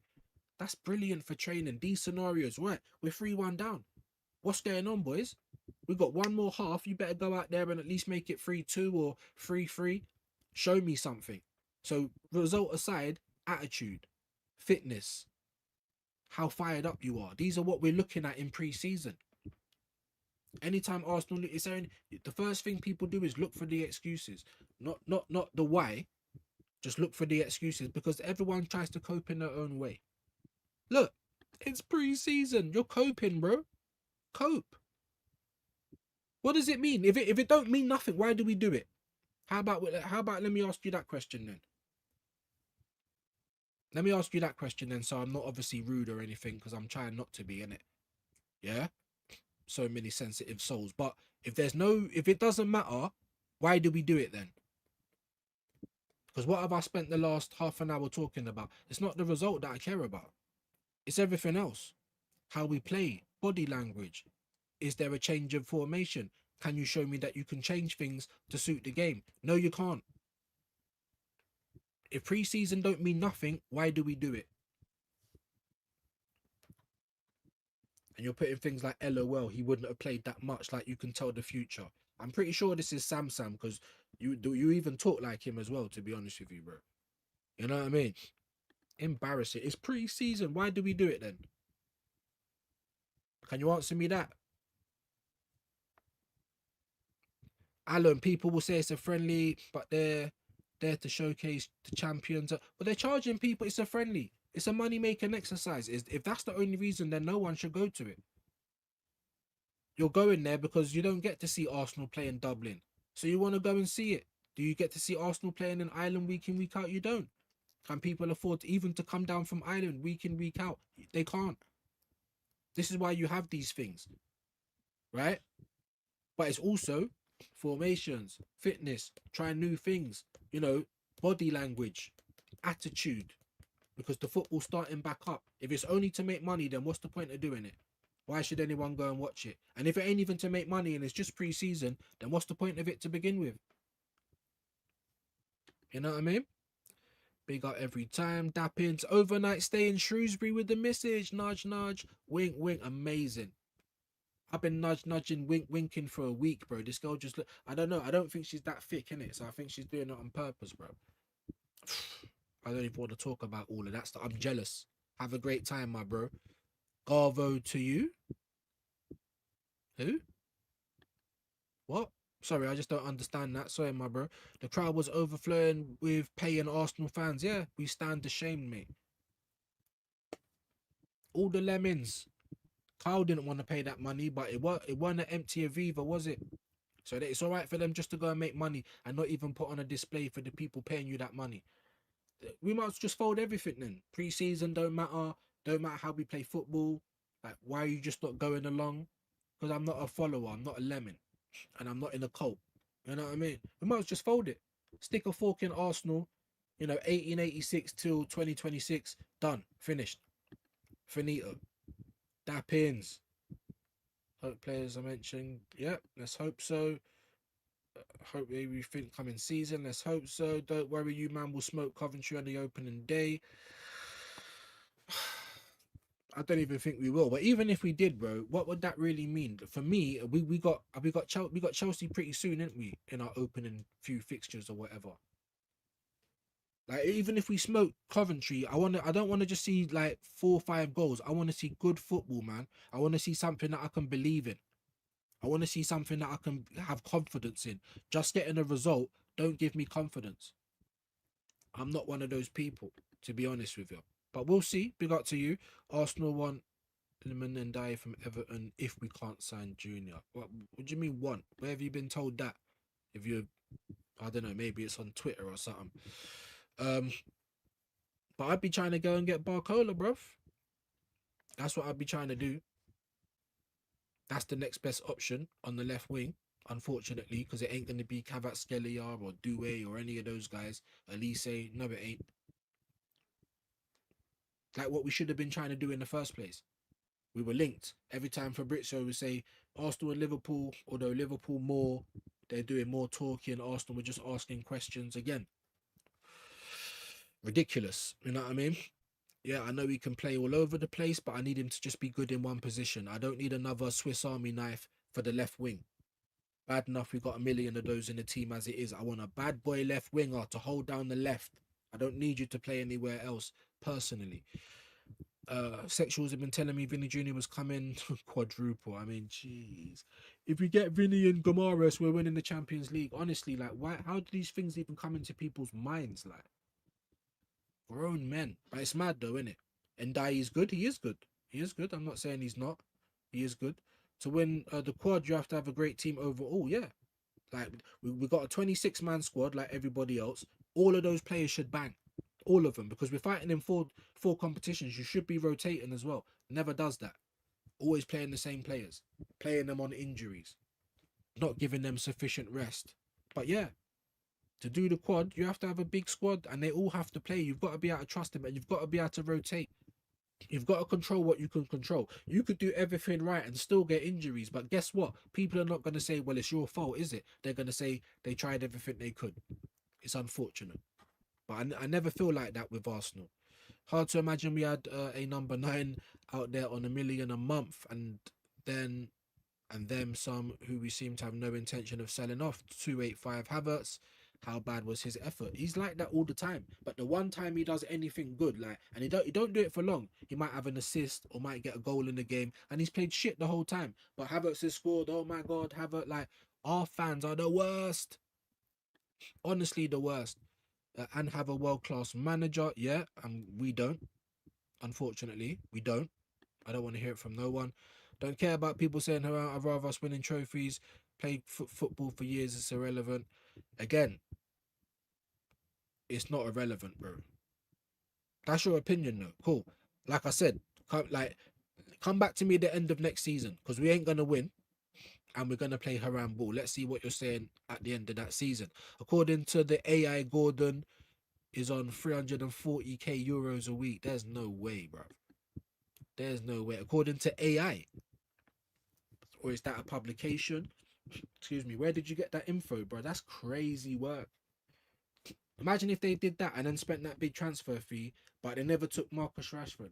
That's brilliant for training. These scenarios, right? We're 3-1 down. What's going on, boys? We got one more half. You better go out there and at least make it 3-2 or 3-3. Show me something. So result aside, attitude, fitness, how fired up you are. These are what we're looking at in pre-season. Anytime Arsenal is saying, the first thing people do is look for the excuses, not the why. Just look for the excuses because everyone tries to cope in their own way. Look, it's pre-season. You're coping, bro. Cope. What does it mean? If it don't mean nothing, why do we do it? How about let me ask you that question then. Let me ask you that question then, so I'm not obviously rude or anything because I'm trying not to be in it. Yeah. So many sensitive souls, but if it doesn't matter, why do we do it then? Because what have I spent the last half an hour talking about? It's not the result that I care about. It's everything else. How we play, body language. Is there a change of formation? Can you show me that you can change things to suit the game? No, you can't. If pre-season don't mean nothing, why do we do it? and you're putting things like LOL, he wouldn't have played that much, like you can tell the future. I'm pretty sure this is Sam because you even talk like him as well, to be honest with you, bro. You know what I mean? Embarrassing. It's pre-season. Why do we do it then? Can you answer me that? Alan, people will say it's a friendly, but they're there to showcase the champions. But they're charging people. It's a friendly. It's a money-making exercise. If that's the only reason, then no one should go to it. You're going there because you don't get to see Arsenal play in Dublin. So you want to go and see it. Do you get to see Arsenal playing in Ireland week in, week out? You don't. Can people afford even to come down from Ireland week in, week out? They can't. This is why you have these things, right? But it's also formations, fitness, trying new things, you know, body language, attitude, because the football's starting back up. If it's only to make money, then what's the point of doing it? Why should anyone go and watch it? And if it ain't even to make money and it's just pre-season, then what's the point of it to begin with? You know what I mean? Big up every time. Dappins, overnight stay in Shrewsbury with the message. Nudge, nudge, wink, wink. Amazing. I've been nudging, winking for a week, bro. This girl just look. I don't know. I don't think she's that thick, innit? So I think she's doing it on purpose, bro. I don't even want to talk about all of that stuff. I'm jealous. Have a great time, my bro. Garvo to you. Who? What? Sorry, I just don't understand that. Sorry, my bro. The crowd was overflowing with paying Arsenal fans. Yeah, we stand ashamed, mate. All the lemons. Kyle didn't want to pay that money, but it wasn't an empty Aviva, was it? So it's all right for them just to go and make money and not even put on a display for the people paying you that money. We might just fold everything then. Pre-season don't matter. Don't matter how we play football. Like, why are you just not going along? Because I'm not a follower. I'm not a lemon. And I'm not in a cult. You know what I mean? We might just fold it. Stick a fork in Arsenal. You know, 1886 till 2026. Done. Finished. Finito. Dappins. Hope players I mentioned. Yep, let's hope so. Hope we think coming season. Let's hope so. Don't worry, you man will smoke Coventry on the opening day. I don't even think we will. But even if we did, bro, what would that really mean? For me, we got Chelsea pretty soon, didn't we? In our opening few fixtures or whatever. Like, even if we smoke Coventry, I don't want to just see like 4 or 5 goals. I want to see good football, man. I want to see something that I can believe in. I want to see something that I can have confidence in. Just getting a result don't give me confidence. I'm not one of those people, to be honest with you. But we'll see. Big up to you. Arsenal want Lemon and Die from Everton if we can't sign Junior. What do you mean want? Where have you been told that? If you, I don't know, maybe it's on Twitter or something. But I'd be trying to go and get Barcola, bruv. That's what I'd be trying to do. That's the next best option on the left wing, unfortunately, because it ain't going to be Kvaratskhelia or Doué or any of those guys. Elise, no, it ain't. Like what we should have been trying to do in the first place. We were linked. Every time Fabrizio would say Arsenal and Liverpool, although Liverpool more, they're doing more talking. Arsenal were just asking questions again. Ridiculous. You know what I mean? Yeah, I know he can play all over the place, but I need him to just be good in one position. I don't need another Swiss Army knife for the left wing. Bad enough we got a million of those in the team as it is. I want a bad boy left winger to hold down the left. I don't need you to play anywhere else, personally. Sexuals have been telling me Vini Jr. was coming quadruple. I mean, jeez. If we get Vini and Gomares, we're winning the Champions League. Honestly, like, why? How do these things even come into people's minds? Like, grown men. But it's mad though, isn't it? And Dai is good. He is good. He is good. I'm not saying he's not. He is good. To win the quad, you have to have a great team overall. Yeah. Like, we got a 26-man squad like everybody else. All of those players should bang. All of them. Because we're fighting in four competitions. You should be rotating as well. Never does that. Always playing the same players. Playing them on injuries. Not giving them sufficient rest. But yeah. To do the quad, you have to have a big squad. And they all have to play. You've got to be able to trust them. And you've got to be able to rotate. You've got to control what you can control. You could do everything right and still get injuries. But guess what? People are not going to say, well, it's your fault, is it? They're going to say they tried everything they could. It's unfortunate. But I never feel like that with Arsenal. Hard to imagine we had a number 9 out there on $1 million a month, and then them some who we seem to have no intention of selling off. 285 Havertz. How bad was his effort? He's like that all the time. But the one time he does anything good, like, and he don't do it for long. He might have an assist or might get a goal in the game, and he's played shit the whole time. But Havertz has scored. Oh my god, Havertz! Like, our fans are the worst. Honestly, the worst. And have a world-class manager. Yeah, and we don't. Unfortunately, we don't. I don't want to hear it from no one. Don't care about people saying, "Oh, I'd rather us winning trophies, play football for years. It's irrelevant." Again, it's not irrelevant, bro. That's your opinion, though. Cool. Like I said, come back to me at the end of next season, because we ain't gonna win, and we're gonna play haram ball. Let's see what you're saying at the end of that season. According to the AI, Gordon is on 340k euros a week. There's no way, bro. There's no way. According to AI, or is that a publication? Excuse me. Where did you get that info, bro? That's crazy work. Imagine if they did that and then spent that big transfer fee, but they never took Marcus Rashford.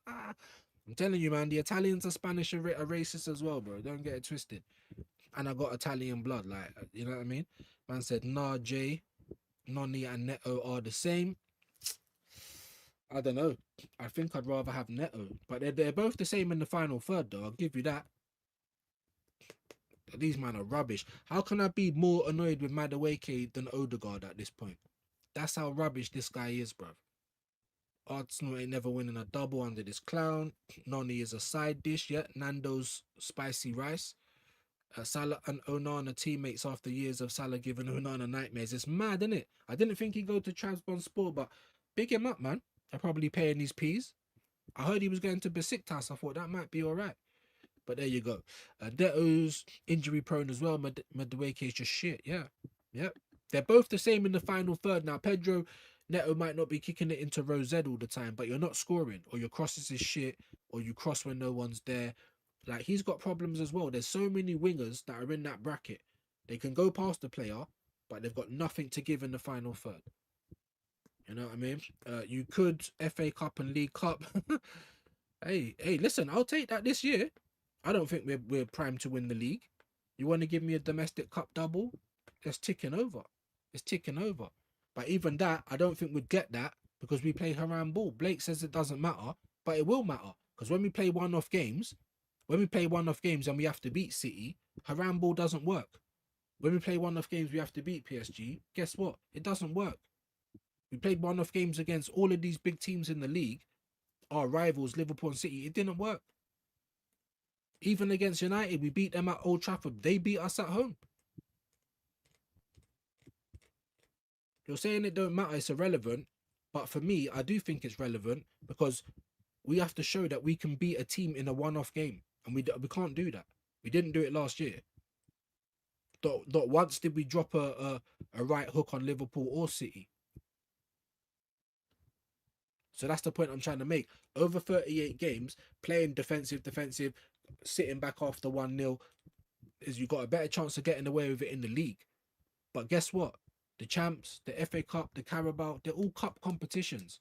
I'm telling you, man, the Italians and Spanish are racist as well, bro. Don't get it twisted. And I got Italian blood, like, you know what I mean? Man said, nah, Jay, Noni and Neto are the same. I don't know. I think I'd rather have Neto. But they're both the same in the final third, though. I'll give you that. These men are rubbish. How can I be more annoyed with Madueke than Odegaard at this point? That's how rubbish this guy is, bruv. Arsenal ain't never winning a double under this clown. Noni is a side dish, yeah. Nando's spicy rice. Salah and Onana teammates after years of Salah giving Onana nightmares. It's mad, isn't it? I didn't think he'd go to Trabzonspor, but big him up, man. They're probably paying his P's. I heard he was going to Besiktas. I thought that might be all right. But there you go. Deto's injury prone as well. Madueke is just shit. Yeah. Yep. They're both the same in the final third. Now, Pedro Neto might not be kicking it into Rosette all the time, but you're not scoring, or your crosses is shit, or you cross when no one's there. Like, he's got problems as well. There's so many wingers that are in that bracket. They can go past the player, but they've got nothing to give in the final third. You know what I mean? You could FA Cup and League Cup. Hey, listen, I'll take that this year. I don't think we're primed to win the league. You want to give me a domestic cup double? It's ticking over. It's ticking over. But even that, I don't think we'd get that because we play haram ball. Blake says it doesn't matter, but it will matter. Because when we play one-off games and we have to beat City, haram ball doesn't work. When we play one-off games, we have to beat PSG. Guess what? It doesn't work. We played one-off games against all of these big teams in the league, our rivals, Liverpool and City. It didn't work. Even against United, we beat them at Old Trafford. They beat us at home. You're saying it don't matter, it's irrelevant. But for me, I do think it's relevant because we have to show that we can beat a team in a one-off game. And we can't do that. We didn't do it last year. Not once did we drop a right hook on Liverpool or City. So that's the point I'm trying to make. Over 38 games, playing defensive, sitting back after 1-0, is you got a better chance of getting away with it in the league. But guess what? The champs, the FA Cup, the Carabao, they're all cup competitions.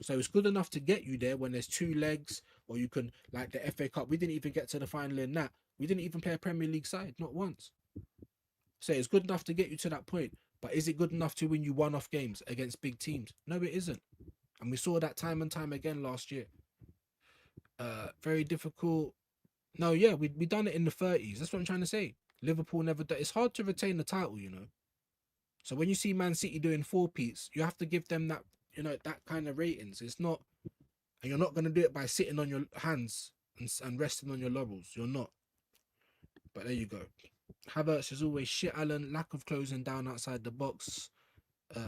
So it's good enough to get you there when there's two legs, or you can, like the FA Cup, we didn't even get to the final in that. We didn't even play a Premier League side, not once. So it's good enough to get you to that point. But is it good enough to win you one-off games against big teams? No, it isn't. And we saw that time and time again last year. Very difficult. No, yeah, we done it in the 30s. That's what I'm trying to say. Liverpool never done. It's hard to retain the title, you know. So when you see Man City doing 4-peats, you have to give them that, you know, that kind of ratings. It's not, and you're not going to do it by sitting on your hands and resting on your laurels. You're not. But there you go. Havertz is always shit, Alan. Lack of closing down outside the box.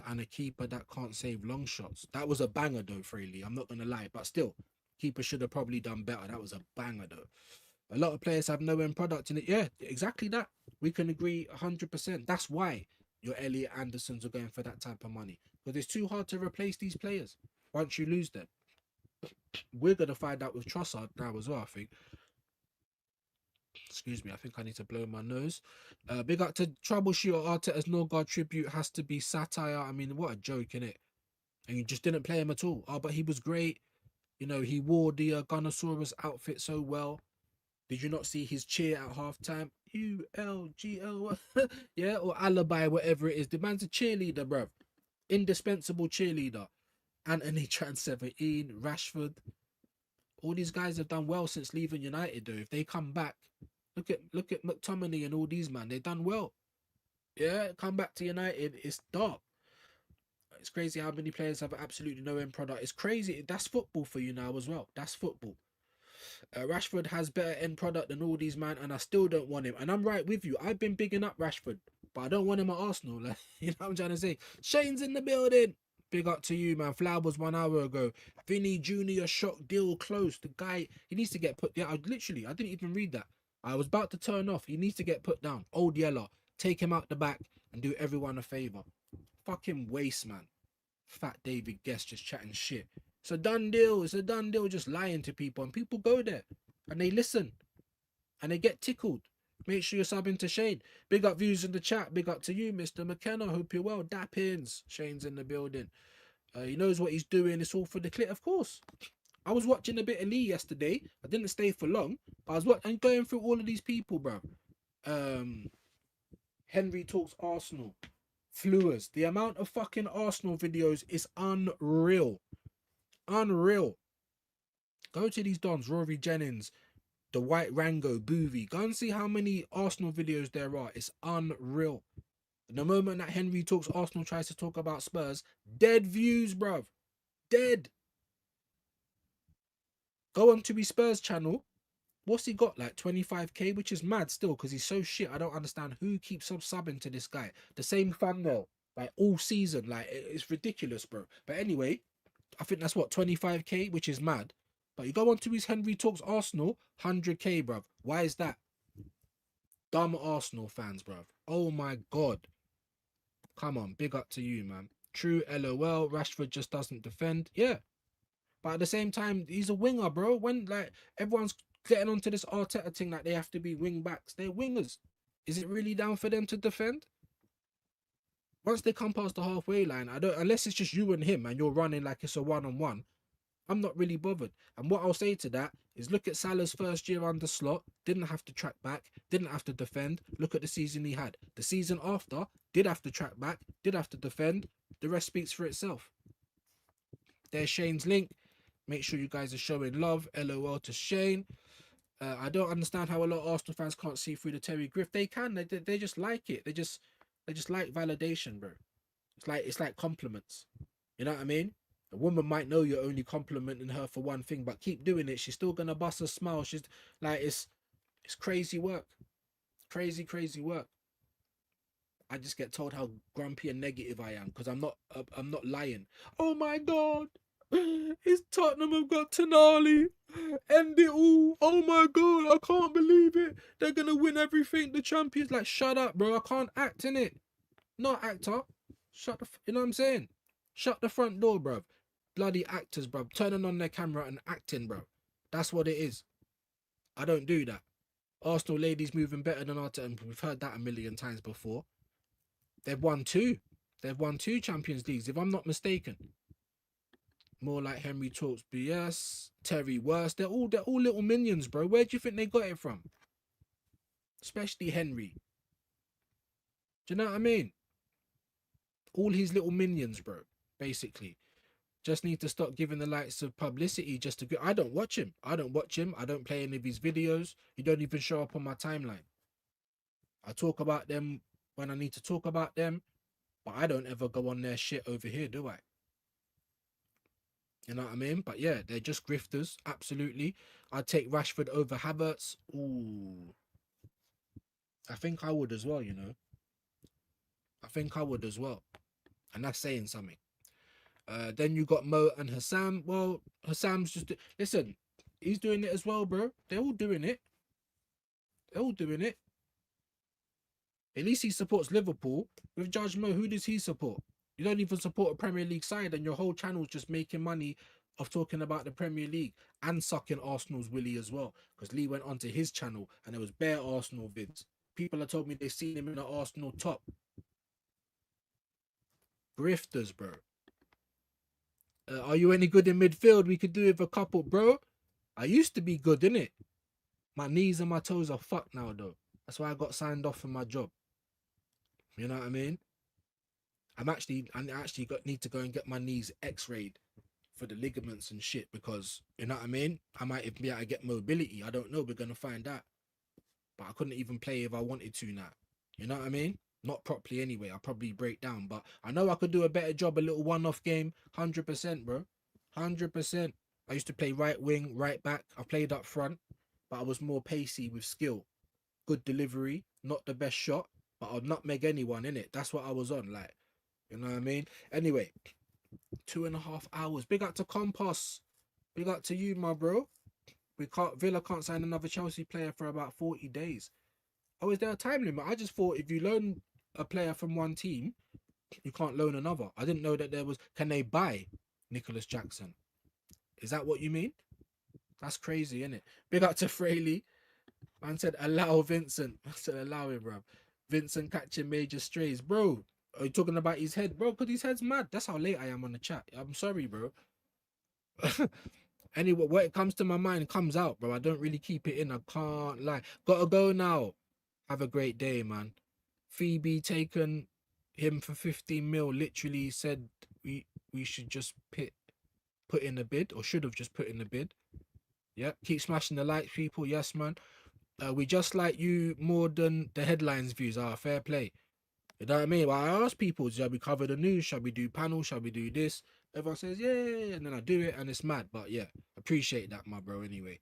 And a keeper that can't save long shots. That was a banger though, Fraley. I'm not going to lie. But still, keeper should have probably done better. That was a banger though. A lot of players have no end product in it. Yeah, exactly that. We can agree 100%. That's why your Elliot Andersons are going for that type of money. Because it's too hard to replace these players once you lose them. We're going to find out with Trossard now as well, I think. Excuse me, I think I need to blow my nose. Big up to Troubleshooter Arteta's no guard tribute has to be satire. I mean, what a joke, innit? and you just didn't play him at all. Oh, but he was great. You know, he wore the Gunnosaurus outfit so well. Did you not see his cheer at halftime? ULGL, yeah, or alibi, whatever it is. The man's a cheerleader, bruv. Indispensable cheerleader. Anthony Tran 17, Rashford. All these guys have done well since leaving United, though. If they come back, look at McTominay and all these man. They've done well. Yeah, come back to United. It's dark. It's crazy how many players have absolutely no end product. It's crazy. That's football for you now as well. That's football. Rashford has better end product than all these man, and I still don't want him. And I'm right with you. I've been bigging up Rashford, but I don't want him at Arsenal. Like, you know what I'm trying to say? Shane's in the building. Big up to you, man. Flowers 1 hour ago. Vini Junior shock deal closed. The guy, he needs to get put. Yeah, I didn't even read that. I was about to turn off. He needs to get put down. Old Yeller, take him out the back and do everyone a favor. Fucking waste, man. Fat David Guest just chatting shit. It's a done deal. It's a done deal. Just lying to people, and people go there and they listen and they get tickled. Make sure you're subbing to Shane. Big up views in the chat. Big up to you, Mr. McKenna. Hope you're well. Dappins. Shane's in the building. He knows what he's doing. It's all for the clip, of course. I was watching a bit of Lee yesterday. I didn't stay for long, but I was watching, going through all of these people, bro. Henry Talks Arsenal. Fluers. The amount of fucking Arsenal videos is unreal. Unreal. Go to these dons, Rory Jennings, the White Rango, Boovy. Go and see how many Arsenal videos there are. It's unreal. The moment that Henry Talks Arsenal tries to talk about Spurs, dead views, bruv. Dead. Go on to his Spurs channel. What's he got? Like 25k, which is mad still, because he's so shit. I don't understand who keeps subbing to this guy. The same thumbnail, like all season. Like, it's ridiculous, bro. But anyway, I think that's what, 25k, which is mad. But you go on to his Henry Talks Arsenal, 100k, bruv. Why is that? Dumb Arsenal fans, bruv. Oh my God. Come on, big up to you, man. True, LOL. Rashford just doesn't defend. Yeah. But at the same time, he's a winger, bro. When, like, everyone's getting onto this Arteta thing, like they have to be wing backs. They're wingers. Is it really down for them to defend? Once they come past the halfway line, unless it's just you and him and you're running like it's a one-on-one, I'm not really bothered. And what I'll say to that is, look at Salah's first year under Slot. Didn't have to track back. Didn't have to defend. Look at the season he had. The season after, did have to track back. Did have to defend. The rest speaks for itself. There's Shane's link. Make sure you guys are showing love. LOL to Shane. I don't understand how a lot of Arsenal fans can't see through the Terry Griff. They can. They just like it. They just like validation, bro. It's like compliments. You know what I mean? A woman might know you're only complimenting her for one thing, but keep doing it. She's still gonna bust a smile. She's like, it's crazy work. Crazy work. I just get told how grumpy and negative I am because I'm not lying. Oh my God. It's Tottenham have got Tonali. End it all. Oh my God, I can't believe it. They're gonna win everything. The champions. Like, shut up, bro. I can't act in it. Not actor. You know what I'm saying? Shut the front door, bro. Bloody actors, bro. Turning on their camera and acting, bro. That's what it is. I don't do that. Arsenal ladies moving better than Arteta. We've heard that a million times before. They've won two. They've won 2 Champions Leagues, if I'm not mistaken. More like Henry Talks BS. Terry Worst. They're all little minions, bro. Where do you think they got it from? Especially Henry. Do you know what I mean? All his little minions, bro. Basically. Just need to stop giving the likes of publicity just to go. I don't watch him. I don't play any of his videos. He don't even show up on my timeline. I talk about them when I need to talk about them, but I don't ever go on their shit over here, do I? You know what I mean? But yeah, they're just grifters. Absolutely. I'd take Rashford over Havertz. Ooh. I think I would as well, you know. I think I would as well. And that's saying something. Then you got Mo and Hassam. Well, Hassam's just... Listen, he's doing it as well, bro. They're all doing it. They're all doing it. At least he supports Liverpool. With Judge Mo, who does he support? You don't even support a Premier League side, and your whole channel's just making money of talking about the Premier League and sucking Arsenal's willy as well. Because Lee went onto his channel and there was bare Arsenal vids. People have told me they've seen him in the Arsenal top. Grifters, bro. Are you any good in midfield? We could do with a couple, bro. I used to be good, innit? My knees and my toes are fucked now, though. That's why I got signed off from my job. You know what I mean? I actually need to go and get my knees x-rayed for the ligaments and shit, because, you know what I mean? I might even be able to get mobility. I don't know. We're going to find out. But I couldn't even play if I wanted to now. You know what I mean? Not properly anyway. I'll probably break down. But I know I could do a better job, a little one-off game. 100%, bro. 100%. I used to play right wing, right back. I played up front, but I was more pacey with skill. Good delivery. Not the best shot, but I'll nutmeg anyone, innit? That's what I was on, like. You know what I mean? Anyway, 2.5 hours. Big up to Compass. Big up to you, my bro. Villa can't sign another Chelsea player for about 40 days. Oh, is there a time limit? I just thought if you loan a player from one team, you can't loan another. I didn't know that there was. Can they buy Nicholas Jackson? Is that what you mean? That's crazy, isn't it? Big up to Fraley. Man said allow Vincent. I said allow him, bro. Vincent catching major strays, bro. Are you talking about his head, bro? Because his head's mad. That's how late I am on the chat. I'm sorry, bro. Anyway, what it comes to my mind comes out, bro. I don't really keep it in. I can't lie. Gotta go now. Have a great day, man. Phoebe taken him for 15 mil. Literally said we should just put in a bid, or should have just put in a bid. Yeah, keep smashing the likes, people. Yes, man. We just like you more than the headlines views are. Fair play. You know what I mean? Well, I ask people, shall we cover the news? Shall we do panel? Shall we do this? Everyone says, yeah, and then I do it, and it's mad. But yeah, appreciate that, my bro, anyway.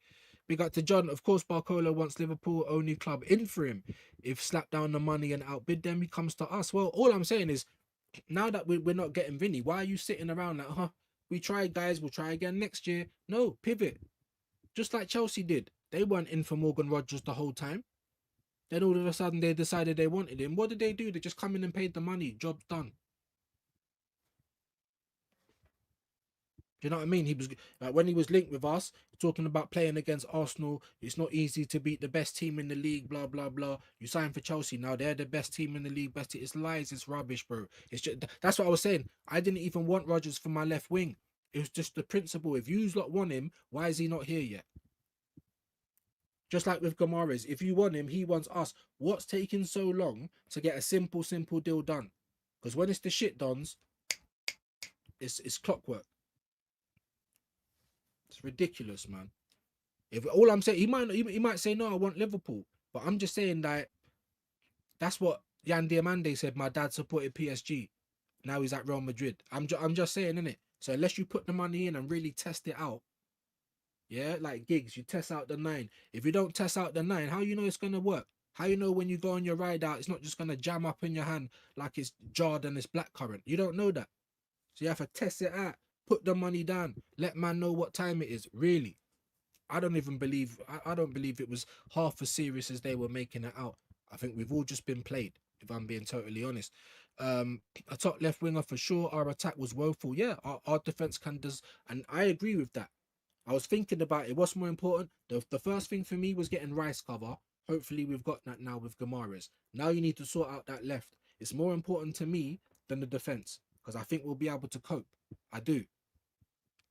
Big up to John. Of course, Barcola wants Liverpool only club in for him. If slap down the money and outbid them, he comes to us. Well, all I'm saying is, now that we're not getting Vini, why are you sitting around like, we tried, guys, we'll try again next year? No, pivot. Just like Chelsea did. They weren't in for Morgan Rogers the whole time. Then all of a sudden they decided they wanted him. What did they do? They just come in and paid the money. Job's done. Do you know what I mean? He was like, when he was linked with us, talking about playing against Arsenal. It's not easy to beat the best team in the league. Blah blah blah. You signed for Chelsea now. They're the best team in the league. It's lies. It's rubbish, bro. It's just that's what I was saying. I didn't even want Rodgers for my left wing. It was just the principle. If you lot want him, why is he not here yet? Just like with Gomares, if you want him, he wants us. What's taking so long to get a simple deal done? Because when it's the shit dons, it's clockwork. It's ridiculous, man. If all I'm saying, he might say no, I want Liverpool, but I'm just saying that that's what Yan Diamande said. My dad supported PSG. Now he's at Real Madrid. I'm just saying, innit? So unless you put the money in and really test it out. Yeah, like gigs, you test out the 9. If you don't test out the 9, how you know it's gonna work? How you know when you go on your ride out, it's not just gonna jam up in your hand like it's jarred and it's blackcurrant? You don't know that. So you have to test it out, put the money down, let man know what time it is. Really, I don't believe it was half as serious as they were making it out. I think we've all just been played, if I'm being totally honest. A top left winger for sure. Our attack was woeful. Yeah, our defense and I agree with that. I was thinking about it. What's more important? The first thing for me was getting Rice cover. Hopefully we've got that now with Gomares. Now you need to sort out that left. It's more important to me than the defense, because I think we'll be able to cope. I do.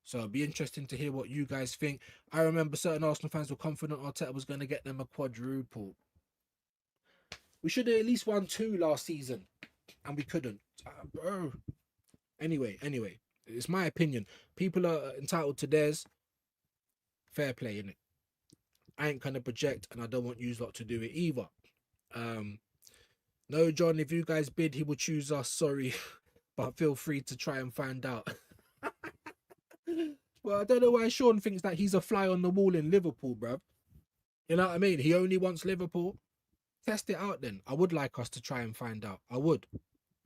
So it'll be interesting to hear what you guys think. I remember certain Arsenal fans were confident Arteta was going to get them a quadruple. We should have at least won 2 last season, and we couldn't. Bro. Anyway, it's my opinion. People are entitled to theirs. Fair play, innit? I ain't gonna project, and I don't want you lot to do it either. No, John, if you guys bid, he will choose us. Sorry, but feel free to try and find out. Well, I don't know why Sean thinks that he's a fly on the wall in Liverpool, bruv. You know what I mean? He only wants Liverpool. Test it out then. I would like us to try and find out. I would,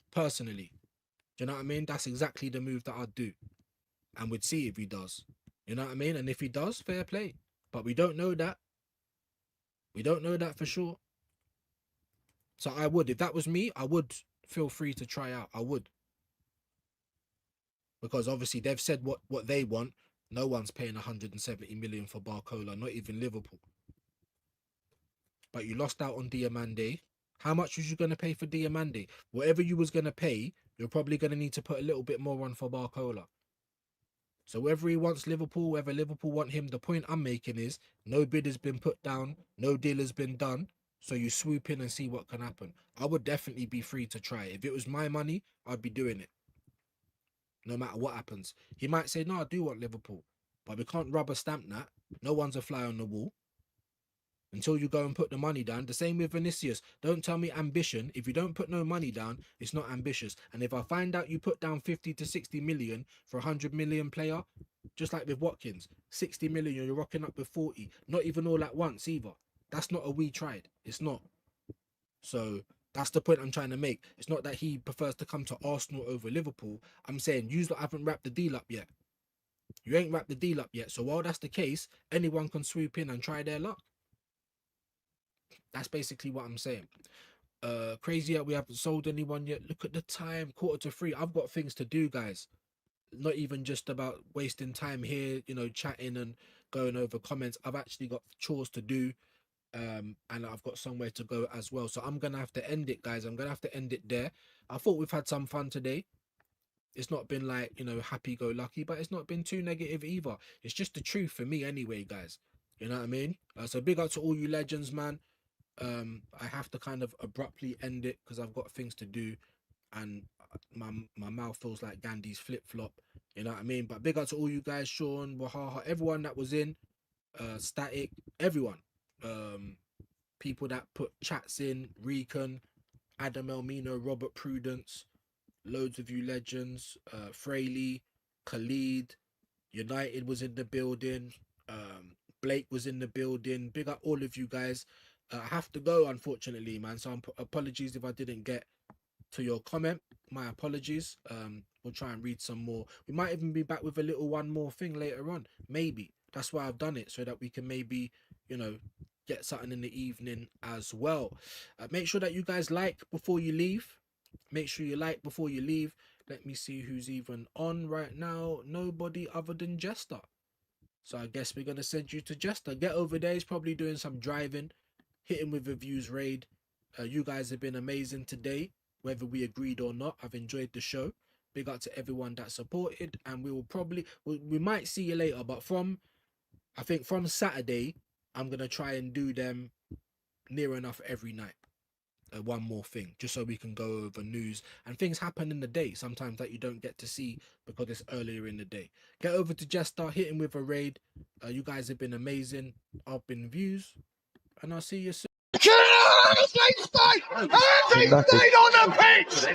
personally. Do you know what I mean? That's exactly the move that I'd do. And we'd see if he does. You know what I mean? And if he does, fair play. But we don't know that. We don't know that for sure. So I would. If that was me, I would feel free to try out. I would. Because obviously they've said what they want. No one's paying 170 million for Barcola, not even Liverpool. But you lost out on Diamande. How much was you going to pay for Diamande? Whatever you was going to pay, you're probably going to need to put a little bit more on for Barcola. So whether he wants Liverpool, whether Liverpool want him, the point I'm making is no bid has been put down, no deal has been done. So you swoop in and see what can happen. I would definitely be free to try. If it was my money, I'd be doing it. No matter what happens. He might say, no, I do want Liverpool. But we can't rubber stamp that. No one's a fly on the wall. Until you go and put the money down. The same with Vinicius. Don't tell me ambition. If you don't put no money down, it's not ambitious. And if I find out you put down 50 to 60 million for a 100 million player, just like with Watkins, 60 million, you're rocking up with 40. Not even all at once either. That's not a we tried. It's not. So that's the point I'm trying to make. It's not that he prefers to come to Arsenal over Liverpool. I'm saying you haven't wrapped the deal up yet. You ain't wrapped the deal up yet. So while that's the case, anyone can swoop in and try their luck. That's basically what I'm saying. Crazy that we haven't sold anyone yet. Look at the time, 2:45. I've got things to do, guys. Not even just about wasting time here, you know, chatting and going over comments. I've actually got chores to do. And I've got somewhere to go as well. So I'm going to have to end it, guys. I'm going to have to end it there. I thought we've had some fun today. It's not been like, you know, happy-go-lucky, but it's not been too negative either. It's just the truth for me anyway, guys. You know what I mean? So big up to all you legends, man. I have to kind of abruptly end it because I've got things to do. And my mouth feels like Gandhi's flip-flop. You know what I mean? But big up to all you guys, Sean, Wahaha, everyone that was in. Static, everyone. People that put chats in, Recon, Adam Elmino, Robert Prudence, loads of you legends, Fraley, Khalid, United was in the building, Blake was in the building. Big up all of you guys. I have to go, unfortunately, man, so apologies if I didn't get to your comment. My apologies. We'll try and read some more. We might even be back with a little one more thing later on, maybe. That's why I've done it, so that we can maybe, you know, get something in the evening as well. Make sure that you guys like before you leave. Make sure you like before you leave. Let me see who's even on right now. Nobody other than Jester. So I guess we're going to send you to Jester. Get over there. He's probably doing some driving. Hit him with a views raid. You guys have been amazing today. Whether we agreed or not, I've enjoyed the show. Big up to everyone that supported. And we will probably, we might see you later. But I think from Saturday, I'm going to try and do them near enough every night. One more thing, just so we can go over news and things happen in the day sometimes that you don't get to see because it's earlier in the day. Get over to Jester, hit him with a raid. You guys have been amazing. I've been views, and I'll see you soon. Stay on the pitch!